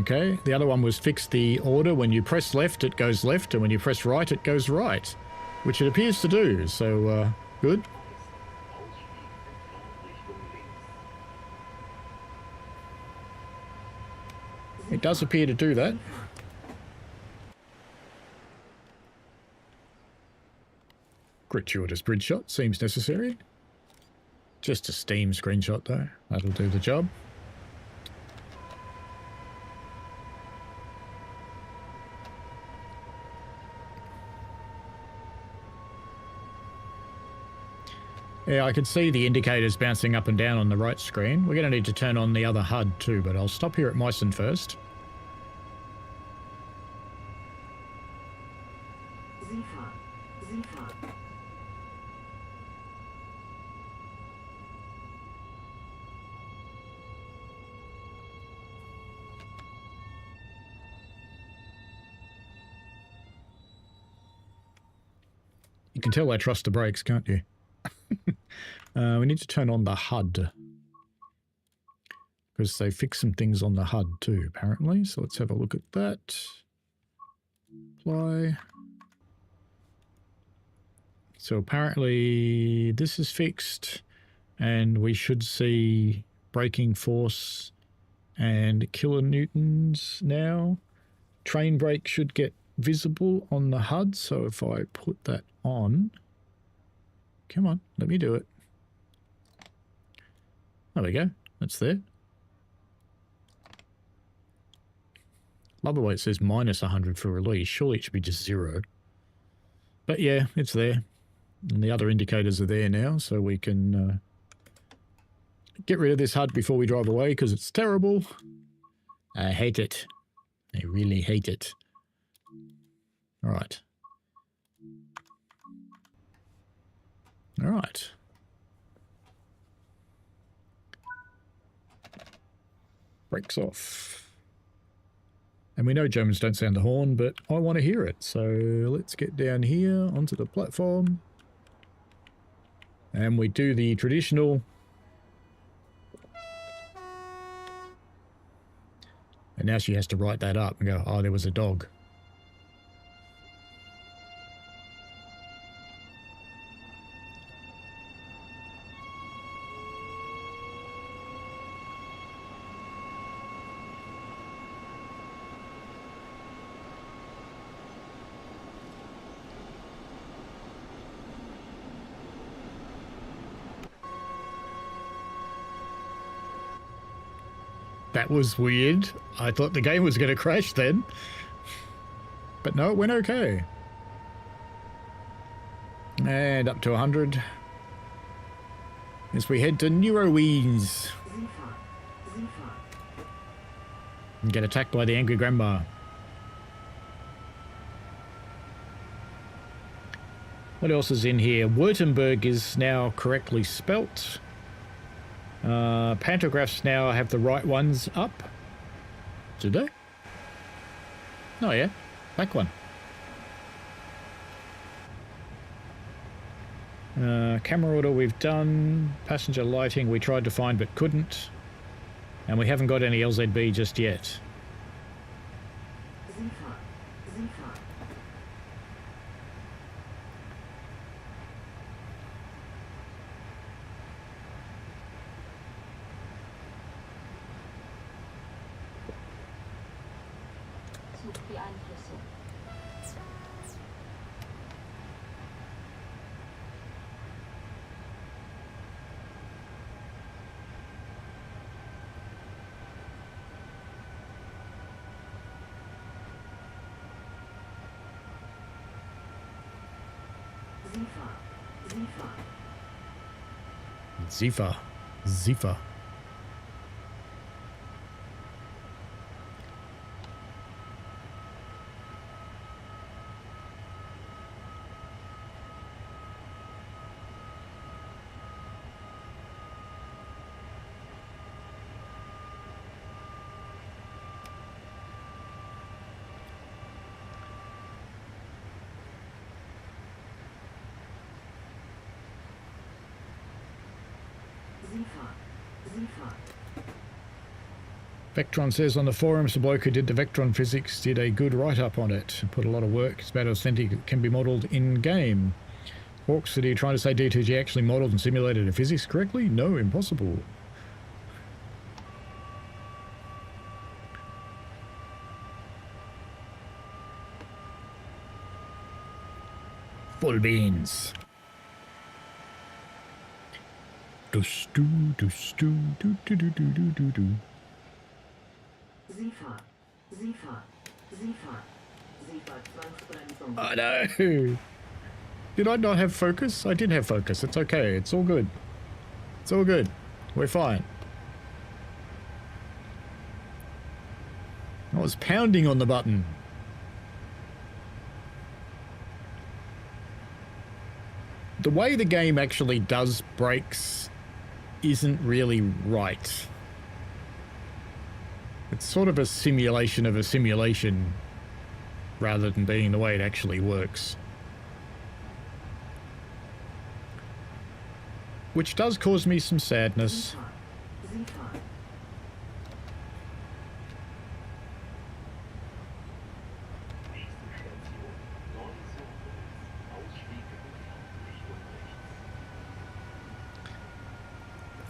Okay, the other one was fix the order. When you press left, it goes left, and when you press right, it goes right, which it appears to do, so good. It does appear to do that. Gratuitous bridge shot seems necessary. Just a Steam screenshot though. That'll do the job. Yeah, I can see the indicators bouncing up and down on the right screen. We're going to need to turn on the other HUD too, but I'll stop here at Meissen first. You can tell I trust the brakes, can't you? We need to turn on the HUD because they fix some things on the HUD too, apparently. So let's have a look at that. Apply. So apparently this is fixed and we should see braking force and kilonewtons now. Train brake should get visible on the HUD. So if I put that on, come on, let me do it. There we go. That's there. Love the way it says minus 100 for release. Surely it should be just 0. But yeah, it's there. And the other indicators are there now, so we can get rid of this HUD before we drive away because it's terrible. I hate it. I really hate it. All right. All right. Brakes off. And we know Germans don't sound the horn, but I want to hear it. So let's get down here onto the platform. And we do the traditional. And now she has to write that up and go, oh, there was a dog. That was weird. I thought the game was going to crash then. But no, it went okay. And up to 100. As we head to Neuroweens. And get attacked by the angry grandma. What else is in here? Württemberg is now correctly spelt. Pantographs now have the right ones up. Do they? Oh yeah, back one. Camera order we've done. Passenger lighting we tried to find but couldn't. And we haven't got any LZB just yet. Zephyr. Zephyr. Vectron says on the forums the bloke who did the Vectron physics did a good write-up on it. Put a lot of work. It's about authentic. It can be modelled in-game. Hawks, are you trying to say D2G actually modelled and simulated the physics correctly? No, impossible. Full beans. I know. Did I not have focus? I did have focus. It's okay. It's all good. It's all good. We're fine. I was pounding on the button. The way the game actually does brakes isn't really right. It's sort of a simulation of a simulation rather than being the way it actually works. Which does cause me some sadness.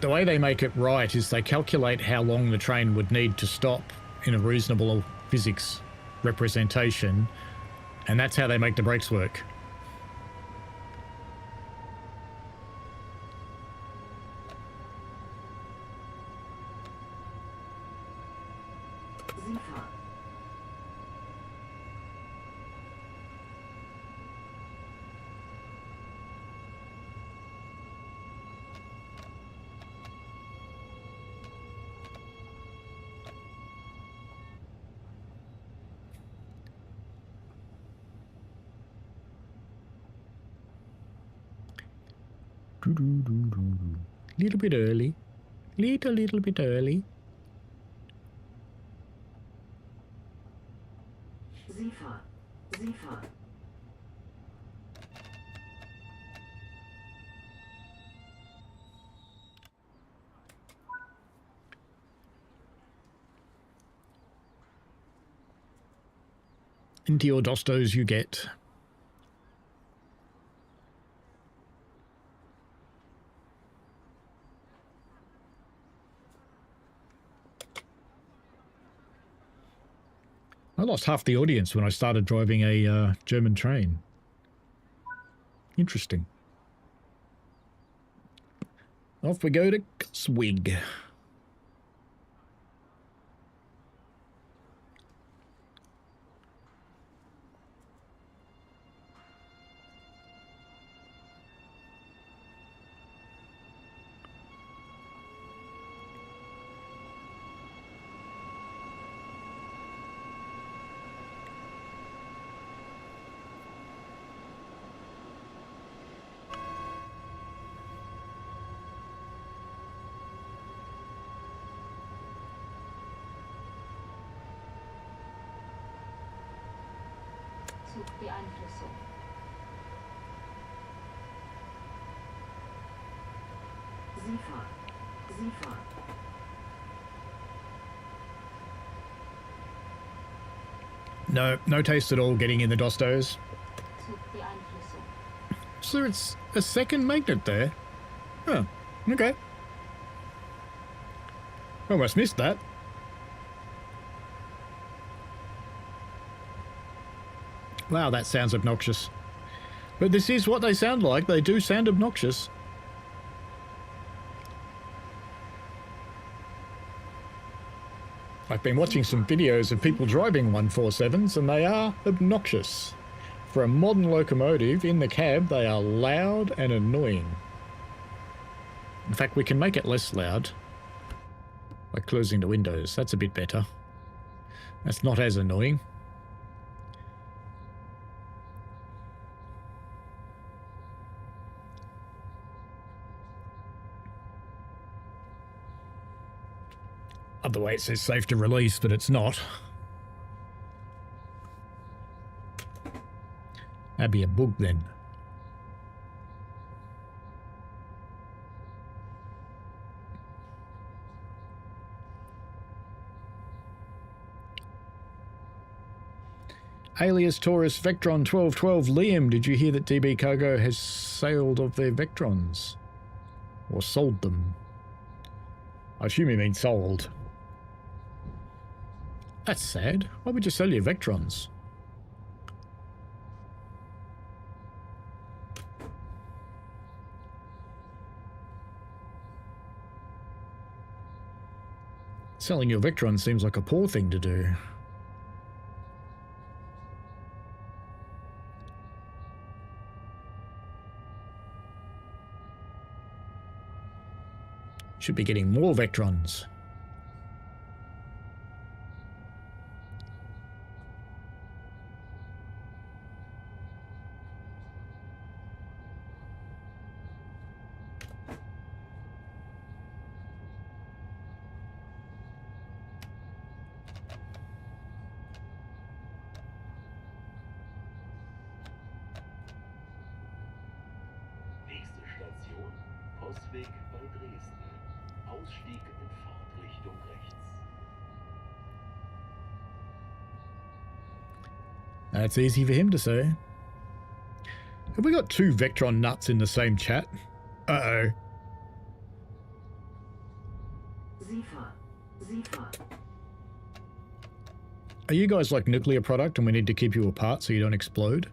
The way they make it right is they calculate how long the train would need to stop in a reasonable physics representation, and that's how they make the brakes work. Little bit early. Little bit early. Zephyr. Into your dostos you get. I lost half the audience when I started driving a German train. Interesting. Off we go to Coastway. Beeinflussung. Zephyr. No taste at all getting in the dostos. So it's a second magnet there. Oh, okay. Almost missed that. Wow, that sounds obnoxious. But this is what they sound like. They do sound obnoxious. I've been watching some videos of people driving 147s and they are obnoxious. For a modern locomotive, in the cab, they are loud and annoying. In fact, we can make it less loud by closing the windows. That's a bit better. That's not as annoying. Other way it says safe to release, but it's not. That'd be a bug then. Alias Taurus Vectron 1212 Liam, did you hear that DB Cargo has sailed of their Vectrons? Or sold them? I assume you mean sold. That's sad. Why would you sell your Vectrons? Selling your Vectron seems like a poor thing to do. Should be getting more Vectrons. Nächste Station, Postweg bei Dresden. Ausstieg in Fahrtrichtung rechts. That's easy for him to say. Have we got two Vectron nuts in the same chat? Uh-oh. Are you guys like nuclear product and we need to keep you apart so you don't explode?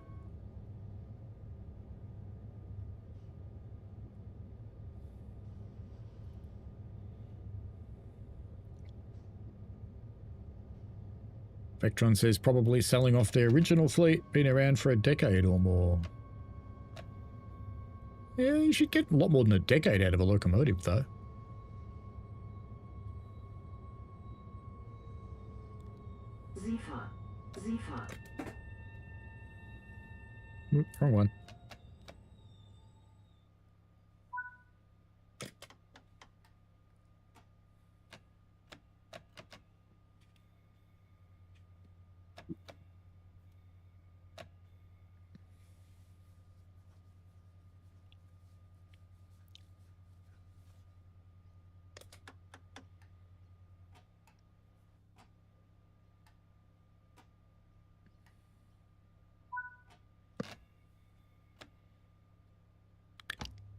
Vectron says probably selling off their original fleet, been around for a decade or more. Yeah, you should get a lot more than a decade out of a locomotive, though. Wrong one.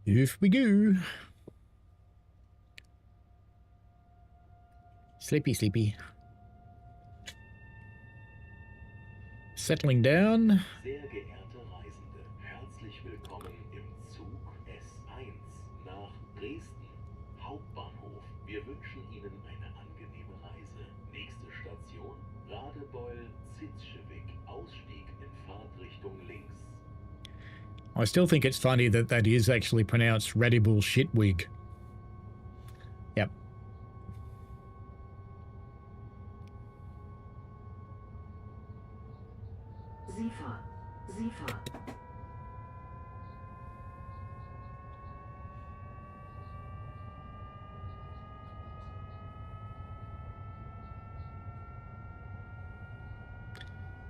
Off we go. Sleepy, sleepy. Settling down. Sehr geehrte Reisende, herzlich willkommen im Zug S1 nach Dresden, Hauptbahnhof. Wir wünschen Ihnen eine angenehme Reise. Nächste Station, Radebeul-Zitzschewig, Ausstieg in Fahrtrichtung links. I still think it's funny that that is actually pronounced Radible Shitwig. Yep.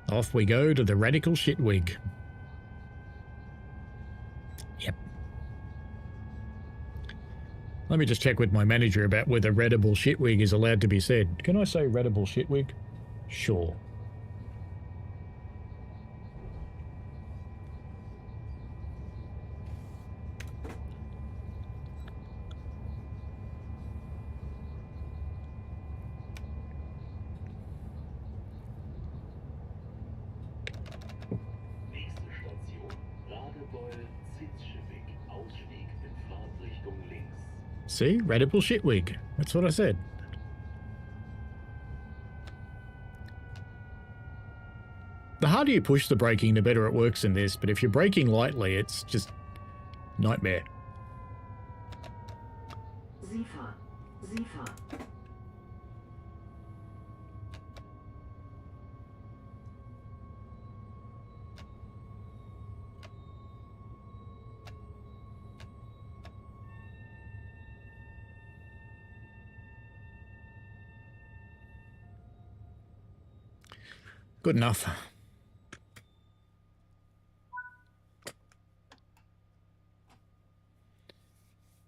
Off we go to the Radical Shitwig. Yep. Let me just check with my manager about whether Radible Shitwig is allowed to be said. Can I say Radible Shitwig? Sure. See? Radible Shitwig. That's what I said. The harder you push the braking, the better it works in this, but if you're braking lightly, it's just nightmare. Zifa. Zifa. Good enough.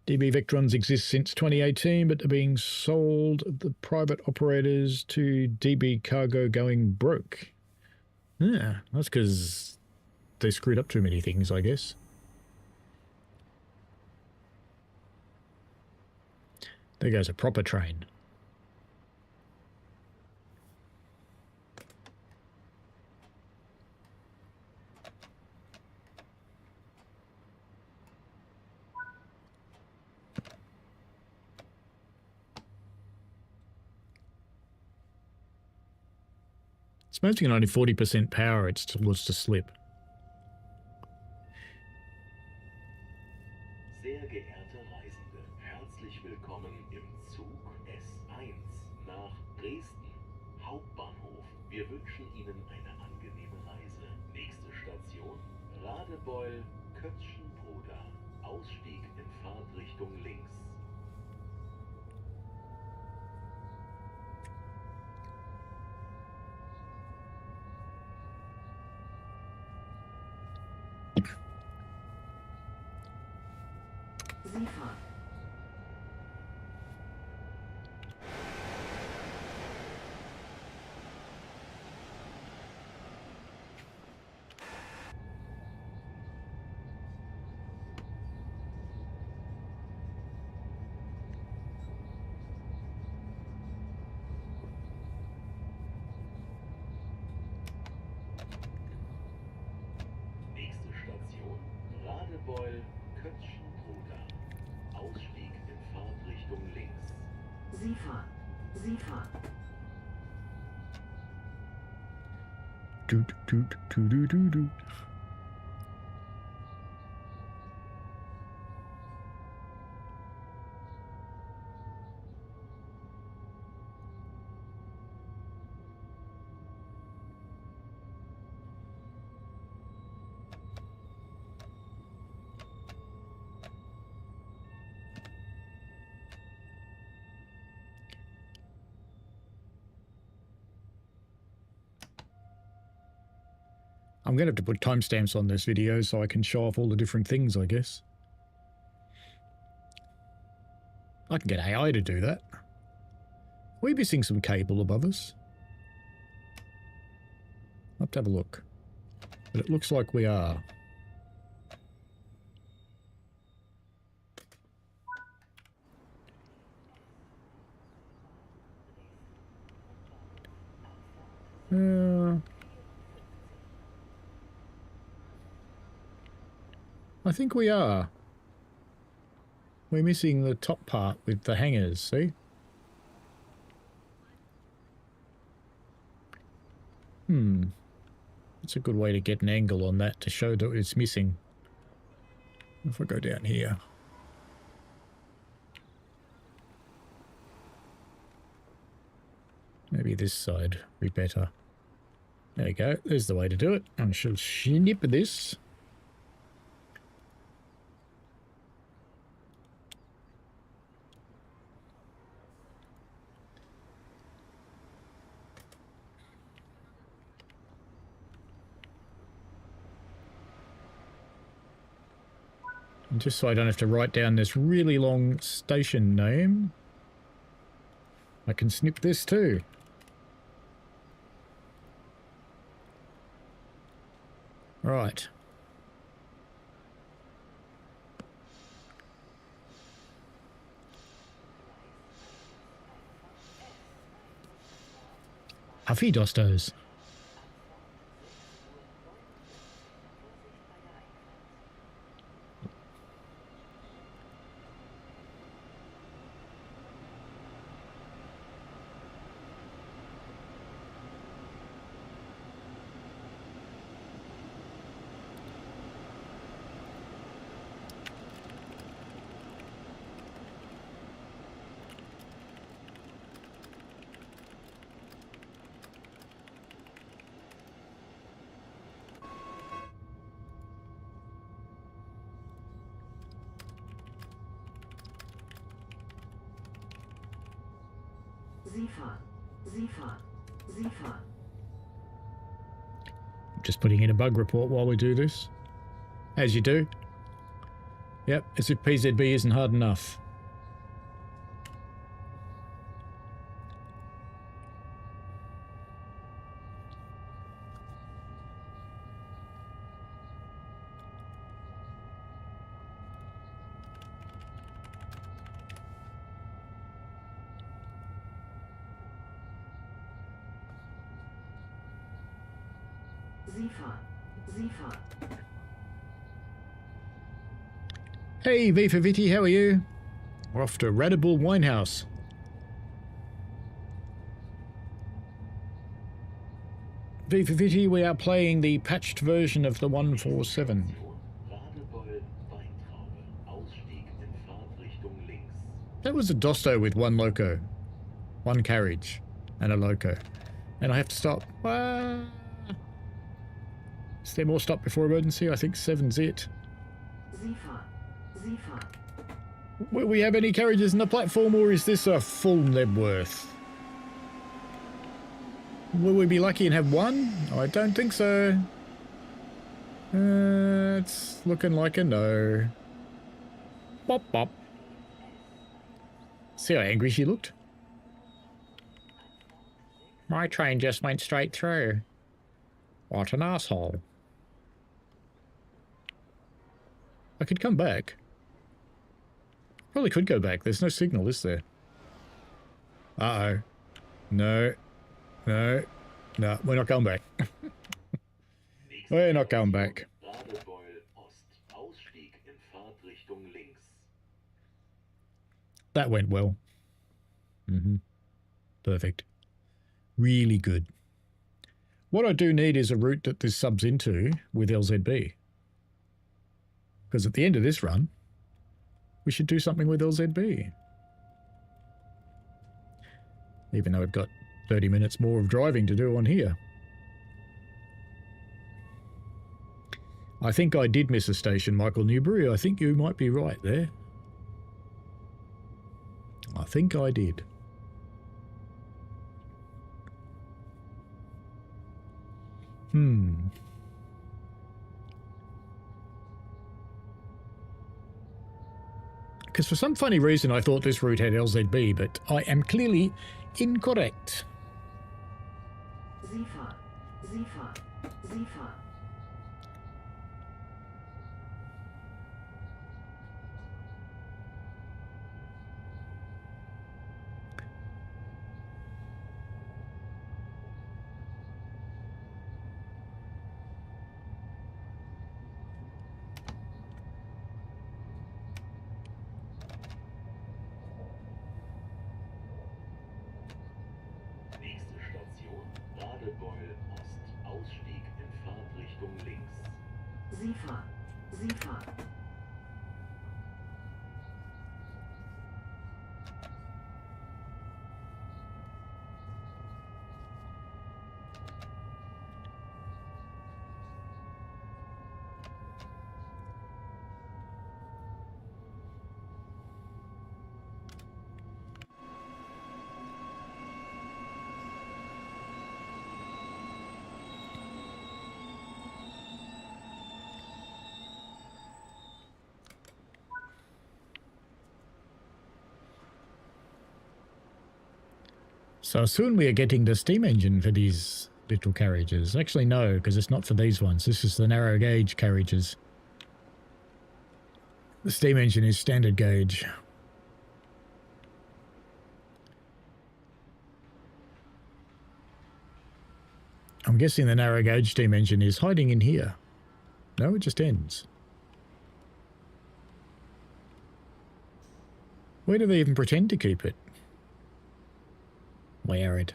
DB Vectrons exist since 2018, but they're being sold the private operators to DB Cargo going broke. Yeah, that's because they screwed up too many things, I guess. There goes a proper train. It's mounting at only 40% power, it still wants to slip. Sehr geehrte Reisende, herzlich willkommen im Zug S1 nach Dresden Hauptbahnhof. Wir wünschen Ihnen eine angenehme Reise. Nächste Station Radebeul, Kötzschenbroda. Ausstieg in Fahrtrichtung links. Zifa. Nächste Station Radebeul, Kötzschenbroda. Ausstieg in Fahrtrichtung links. Zifa. Zifa. Doot, doot, doot, doot, doot, doot. I'm going to have to put timestamps on this video so I can show off all the different things, I guess. I can get AI to do that. Are we missing some cable above us? I'll have to have a look. But it looks like we are. I think we are. We're missing the top part with the hangers, see? That's a good way to get an angle on that to show that it's missing. If I go down here. Maybe this side would be better. There you go. There's the way to do it. I shall snip this. And just so I don't have to write down this really long station name, I can snip this too. Right. Huffy Dostos. Just putting in a bug report while we do this. As you do. Yep, as if PZB isn't hard enough. Hey, V for Vitty, how are you? We're off to Radible Winehouse. V for Vitty, we are playing the patched version of the 147. That was a Dosto with one loco. One carriage and a loco. And I have to stop. Is there more stop before emergency? I think 7's it. Will we have any carriages in the platform, or is this a full Nebworth? Will we be lucky and have one? I don't think so. It's looking like a no. Bop bop. See how angry she looked? My train just went straight through. What an asshole. I could come back. Probably could go back. There's no signal, is there? Uh-oh. No. No. No, we're not going back. We're not going back. That went well. Perfect. Really good. What I do need is a route that this subs into with LZB. Because at the end of this run, we should do something with LZB. Even though I've got 30 minutes more of driving to do on here. I think I did miss a station, Michael Newbury. I think you might be right there. I think I did. Because for some funny reason I thought this route had LZB, but I am clearly incorrect. So soon we are getting the steam engine for these little carriages. Actually, no, because it's not for these ones. This is the narrow gauge carriages. The steam engine is standard gauge. I'm guessing the narrow gauge steam engine is hiding in here. No, it just ends. Where do they even pretend to keep it? Way arid.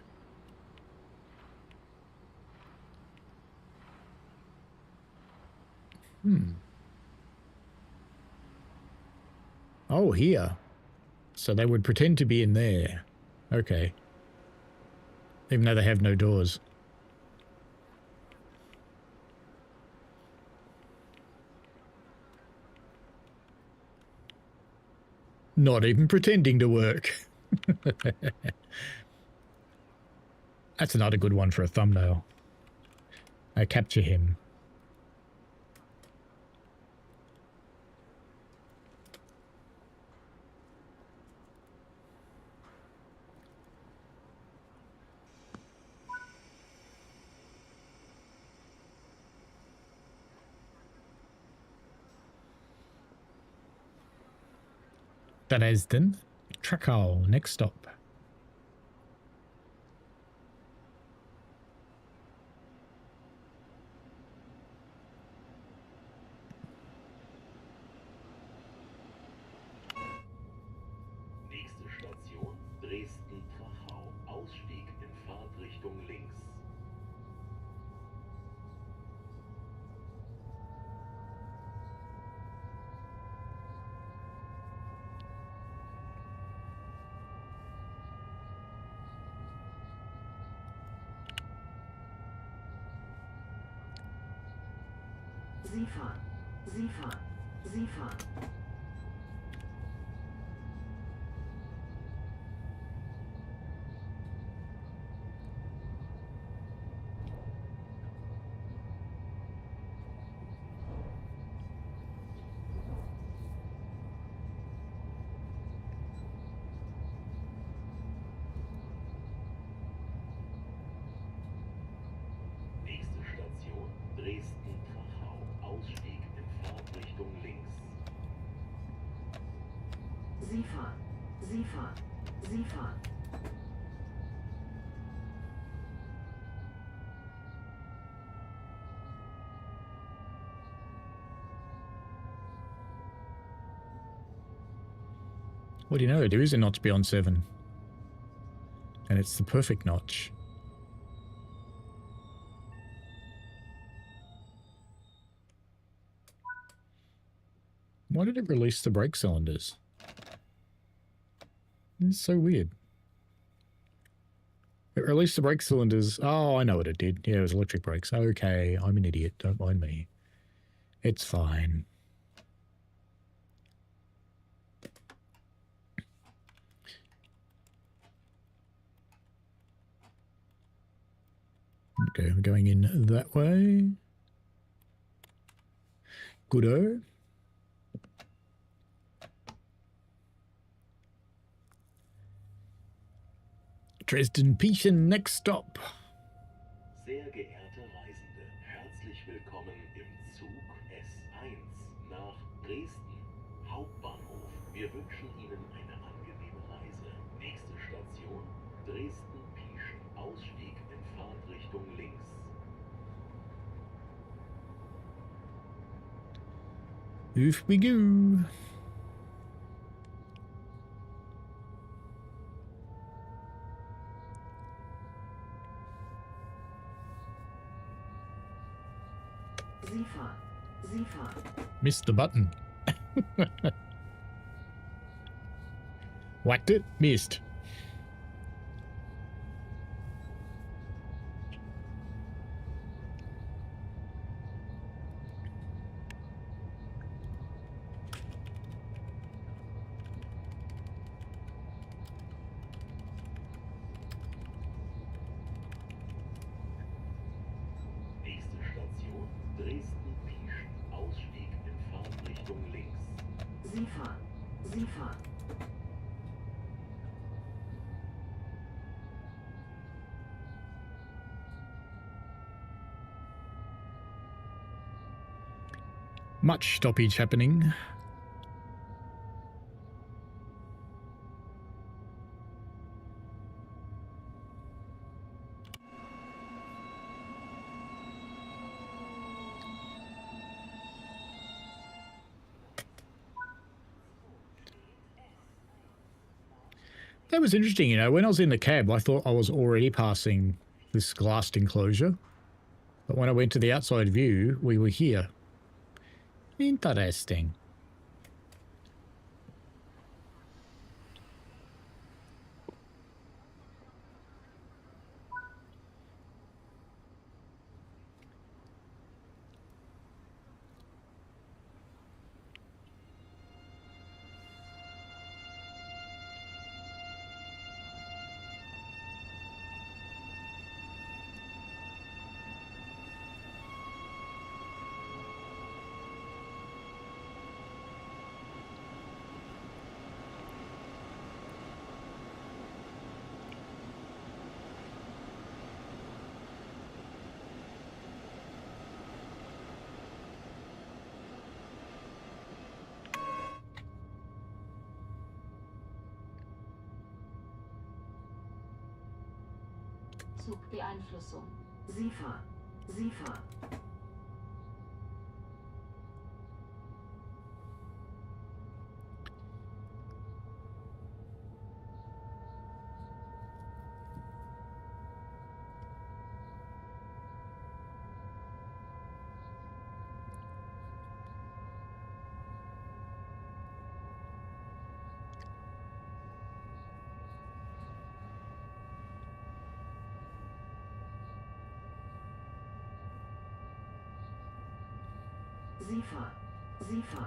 Oh, here. So they would pretend to be in there. Okay. Even though they have no doors. Not even pretending to work. That's another good one for a thumbnail. I capture him. Dresden. Krakow, next stop. Nächste Station Dresden-Trachau. Ausstieg in Fahrtrichtung links. Sie fahren. Sie fahren. Sie fahren. Nächste Station Dresden-Trachau. Ausstieg in Fahrtrichtung links. Sie fahren. Sie fahren. Sie fahren. What do you know? There is a notch beyond 7. And it's the perfect notch. Why did it release the brake cylinders? It's so weird. It released the brake cylinders. Oh, I know what it did. Yeah, it was electric brakes. Okay, I'm an idiot. Don't mind me. It's fine. Okay, we're going in that way. Goodo. Dresden-Paignton, next stop. Sehr geehrte Reisende, herzlich willkommen im Zug S1 nach Dresden Hauptbahnhof. Wir wünschen Ihnen eine angenehme Reise. Nächste Station Dresden-Paignton. Ausstieg in Fahrtrichtung links. Off we go. Sie fahren. Sie fahren. Missed the button. Whacked it, missed. Nächste Station Dresden-Paignton. Ausstieg in Fahrtrichtung links. Sie fahren. Sie fahren. Much stoppage happening. That was interesting, you know, when I was in the cab, I thought I was already passing this glassed enclosure. But when I went to the outside view, we were here. Interesting. Zugbeeinflussung. SIFA. SIFA. SIFA. SIFA.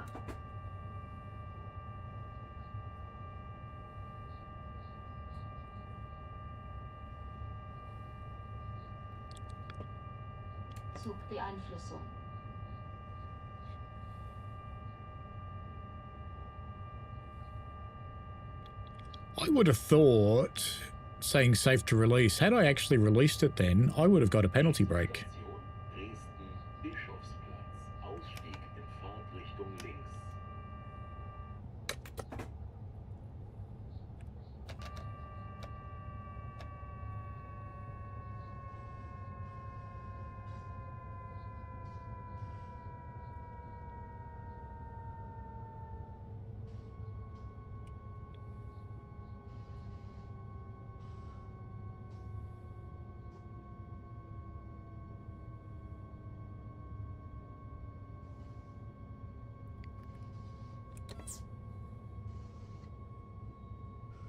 Zugbeeinflussung. I would have thought saying safe to release, had I actually released it then, I would have got a penalty break. Dresden, Bischofsplatz, Ausstieg in Fahrtrichtung links.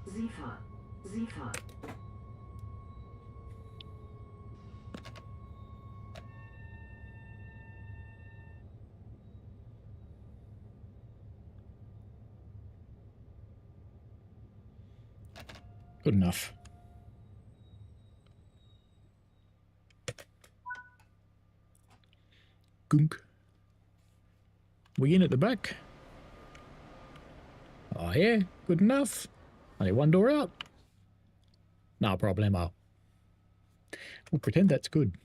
SIFA. SIFA. Good enough. Gunk. We in at the back? Oh yeah, good enough. Only one door out. No problemo. We'll pretend that's good.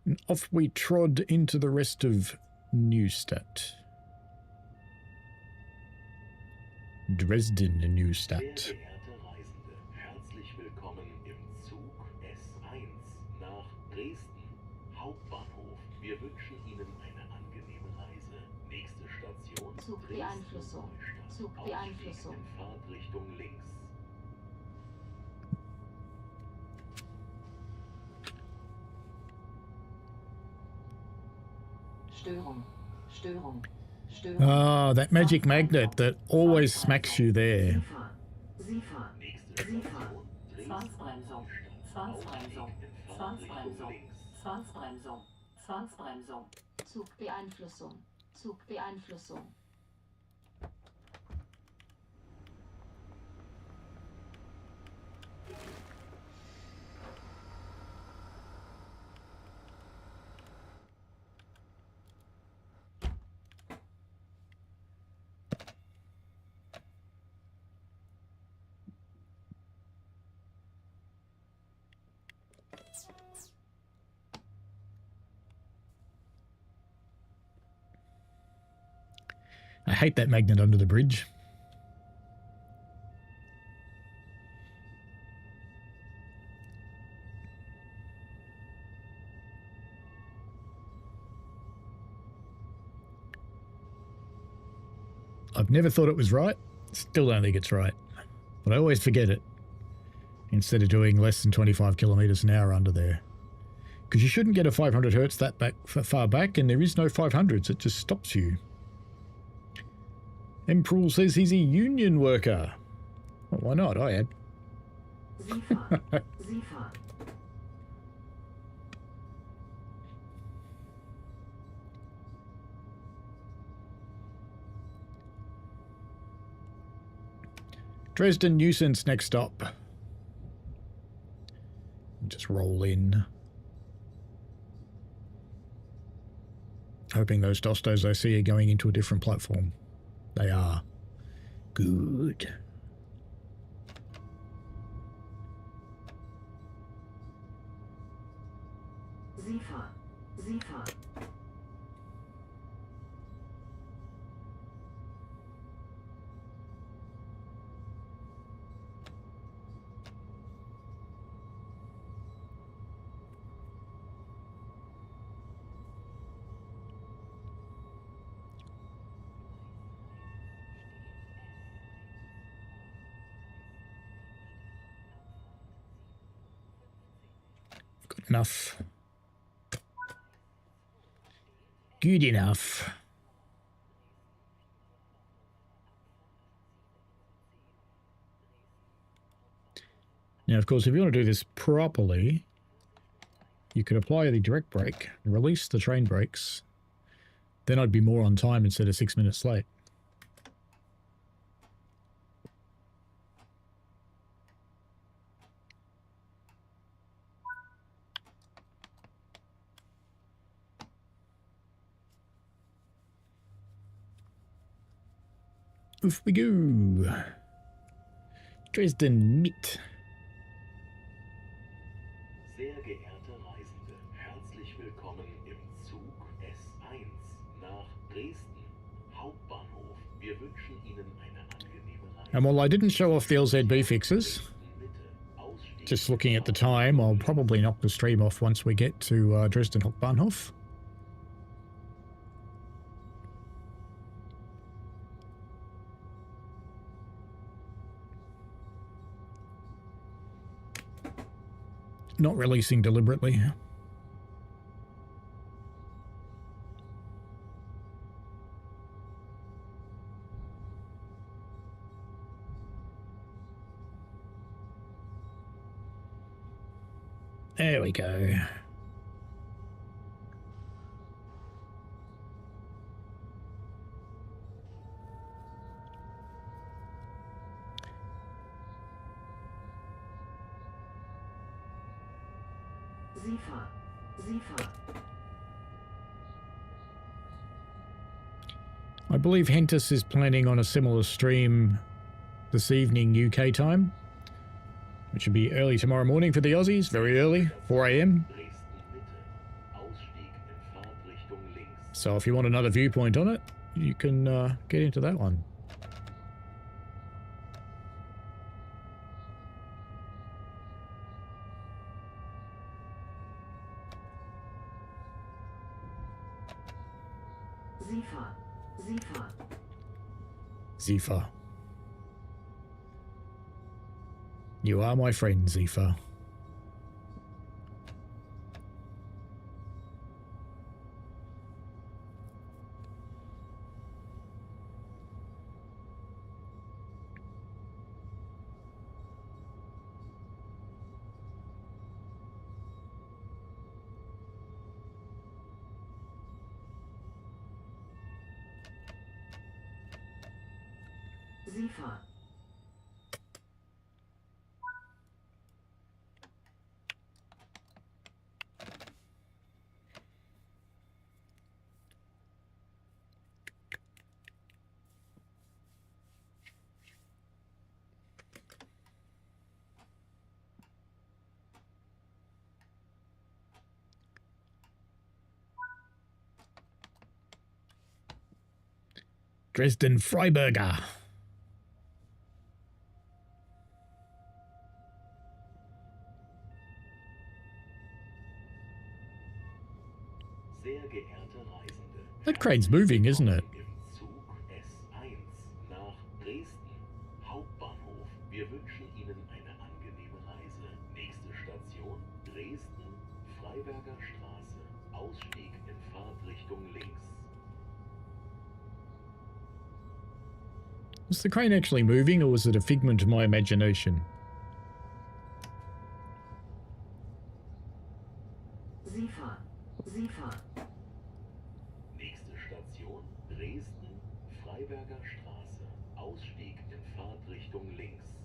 And off we trod into the rest of Neustadt. Dresden Neustadt. Sehr geehrte Reisende, herzlich willkommen im Zug S1 nach Dresden Hauptbahnhof. Wir wünschen Ihnen eine angenehme Reise. Nächste Station Zugbeeinflussung. Dresden-Neustadt. Zugbeeinflussung. Ausstieg in Fahrtrichtung links. Störung. Störung. Störung. Ah, that magic magnet that always smacks you there. SIFA. SIFA. Nächste Station Dresden Zwangsbremsung. Zwangsbremsung. Zwangsbremsung. Zwangsbremsung. Zwangsbremsung. Zugbeeinflussung. Zugbeeinflussung. I hate that magnet under the bridge. I've never thought it was right. Still don't think it's right. But I always forget it. Instead of doing less than 25 kilometers an hour under there. Because you shouldn't get a 500 hertz that far back, and there is no 500s. It just stops you. Emperor says he's a union worker. Well, why not? I am. SIFA. SIFA. Dresden nuisance next stop. Just roll in. Hoping those Dostos I see are going into a different platform. They are. Good. SIFA. SEHS. Good enough. Good enough. Now, of course, if you want to do this properly, you could apply the direct brake, release the train brakes, then I'd be more on time instead of 6 minutes late. Off we go. Dresden mit. Sehr geehrte Reisende, herzlich willkommen im Zug S1 nach Dresden Hauptbahnhof. Wir wünschen Ihnen eine angenehme Reise. And while I didn't show off the LZB fixes, just looking at the time, I'll probably knock the stream off once we get to Dresden Hauptbahnhof. Not releasing deliberately. There we go. SEHS. I believe Hentus is planning on a similar stream this evening UK time, which should be early tomorrow morning for the Aussies, very early, 4 AM. So if you want another viewpoint on it, you can get into that one. Zifa. You are my friend, Zifa. SEHS. Dresden Freiburger. Sehr geehrte Reisende, That crane's moving, isn't it? im Zug S1 nach Dresden Hauptbahnhof. Wir wünschen Ihnen eine angenehme Reise. Nächste Station Dresden Freiberger Straße. Ausstieg in Fahrtrichtung links. Was the crane actually moving, or was it a figment of my imagination? SEHS. SEHS. Nächste Station Dresden Freiberger Straße. Ausstieg in Fahrtrichtung links.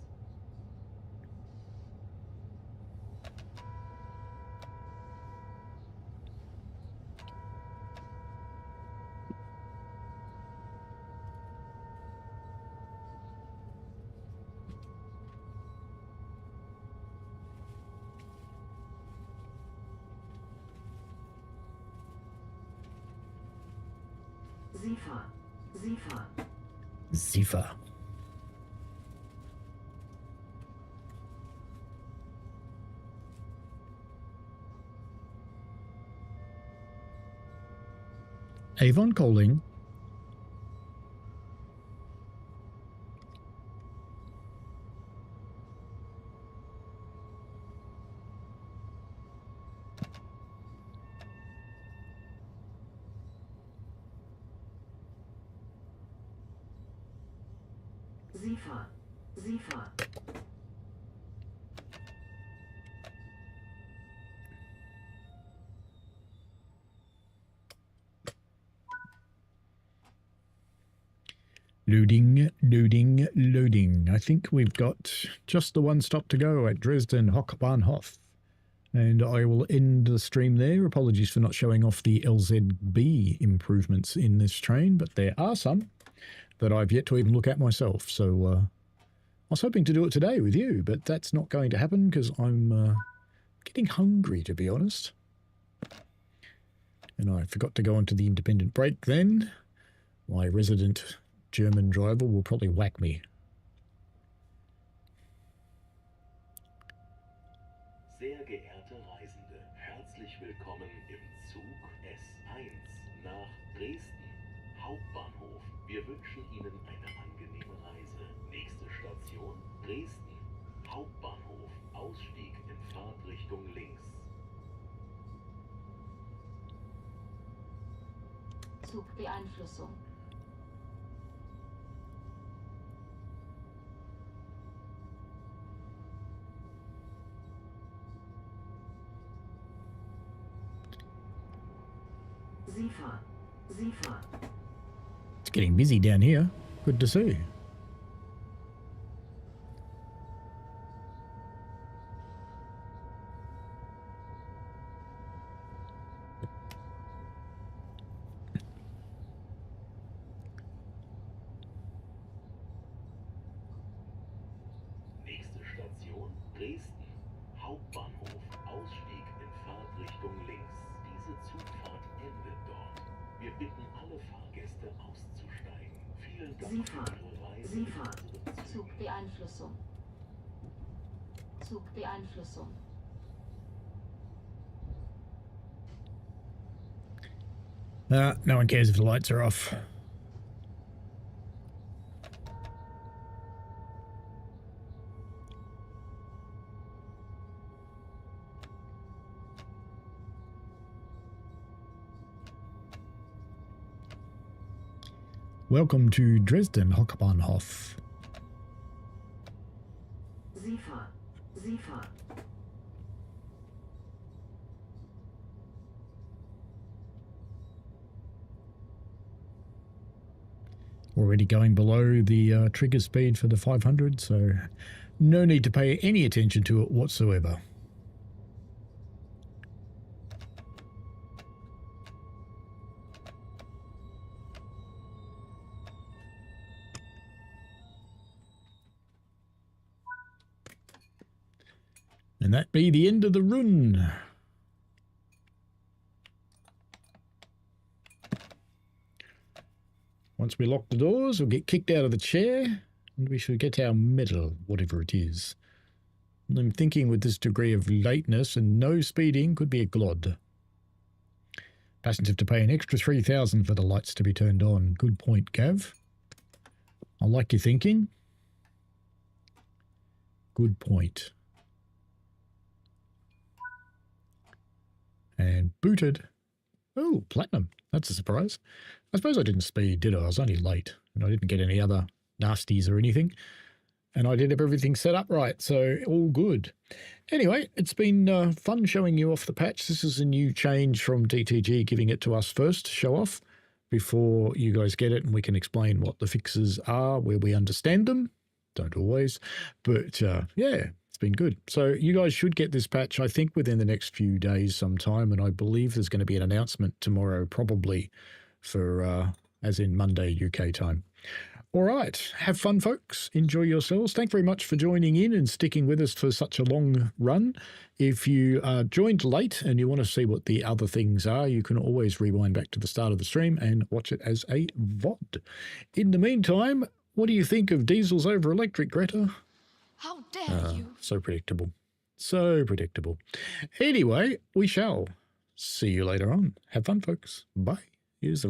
SEHS. SEHS. Ziffer. Avon calling. SEHS. SEHS. Loading, loading, loading. I think we've got just the one stop to go at Dresden Hauptbahnhof. And I will end the stream there. Apologies for not showing off the LZB improvements in this train, but there are some that I've yet to even look at myself. So I was hoping to do it today with you, but that's not going to happen because I'm getting hungry, to be honest. And I forgot to go into the independent break then. My resident German driver will probably whack me. Sehr geehrte Reisende, herzlich willkommen im Zug S1 nach Dresden Hauptbahnhof. Wir wünschen Ihnen eine angenehme Reise. Nächste Station Dresden Hauptbahnhof. Ausstieg in Fahrtrichtung links. Zugbeeinflussung. SEHS. SEHS. It's getting busy down here. Good to see. Nächste Station Dresden Hauptbahnhof. Ausstieg in Fahrtrichtung links. Diese Zugfahrt endet dort. Wir bitten alle Fahrgäste auszusteigen. Vielen Dank für Ihre Reise mit SEHS. unserem Zug. Zugbeeinflussung. Zugbeeinflussung. No one cares if the lights are off. Welcome to Dresden Hauptbahnhof. SEHS. SEHS. Already going below the trigger speed for the 500, so no need to pay any attention to it whatsoever. And that be the end of the run. Once we lock the doors, we'll get kicked out of the chair, and we should get our medal, whatever it is. And I'm thinking with this degree of lateness and no speeding could be a glod. Passengers have to pay an extra 3,000 for the lights to be turned on. Good point, Gav. I like your thinking. Good point. And booted. Oh, platinum. That's a surprise. I suppose I didn't speed, did I? I was only late, and I didn't get any other nasties or anything. And I did have everything set up right, so all good. Anyway, it's been fun showing you off the patch. This is a new change from DTG, giving it to us first to show off before you guys get it, and we can explain what the fixes are where we understand them. Don't always, but yeah. Been good. So you guys should get this patch, I think, within the next few days sometime, and I believe there's going to be an announcement tomorrow, probably for as in Monday UK time. All right. Have fun, folks. Enjoy yourselves. Thank you very much for joining in and sticking with us for such a long run. If you joined late and you want to see what the other things are, you can always rewind back to the start of the stream and watch it as a VOD. In the meantime, what do you think of diesels over electric, Greta? How dare you? So predictable. So predictable. Anyway, we shall see you later on. Have fun, folks. Bye. Use the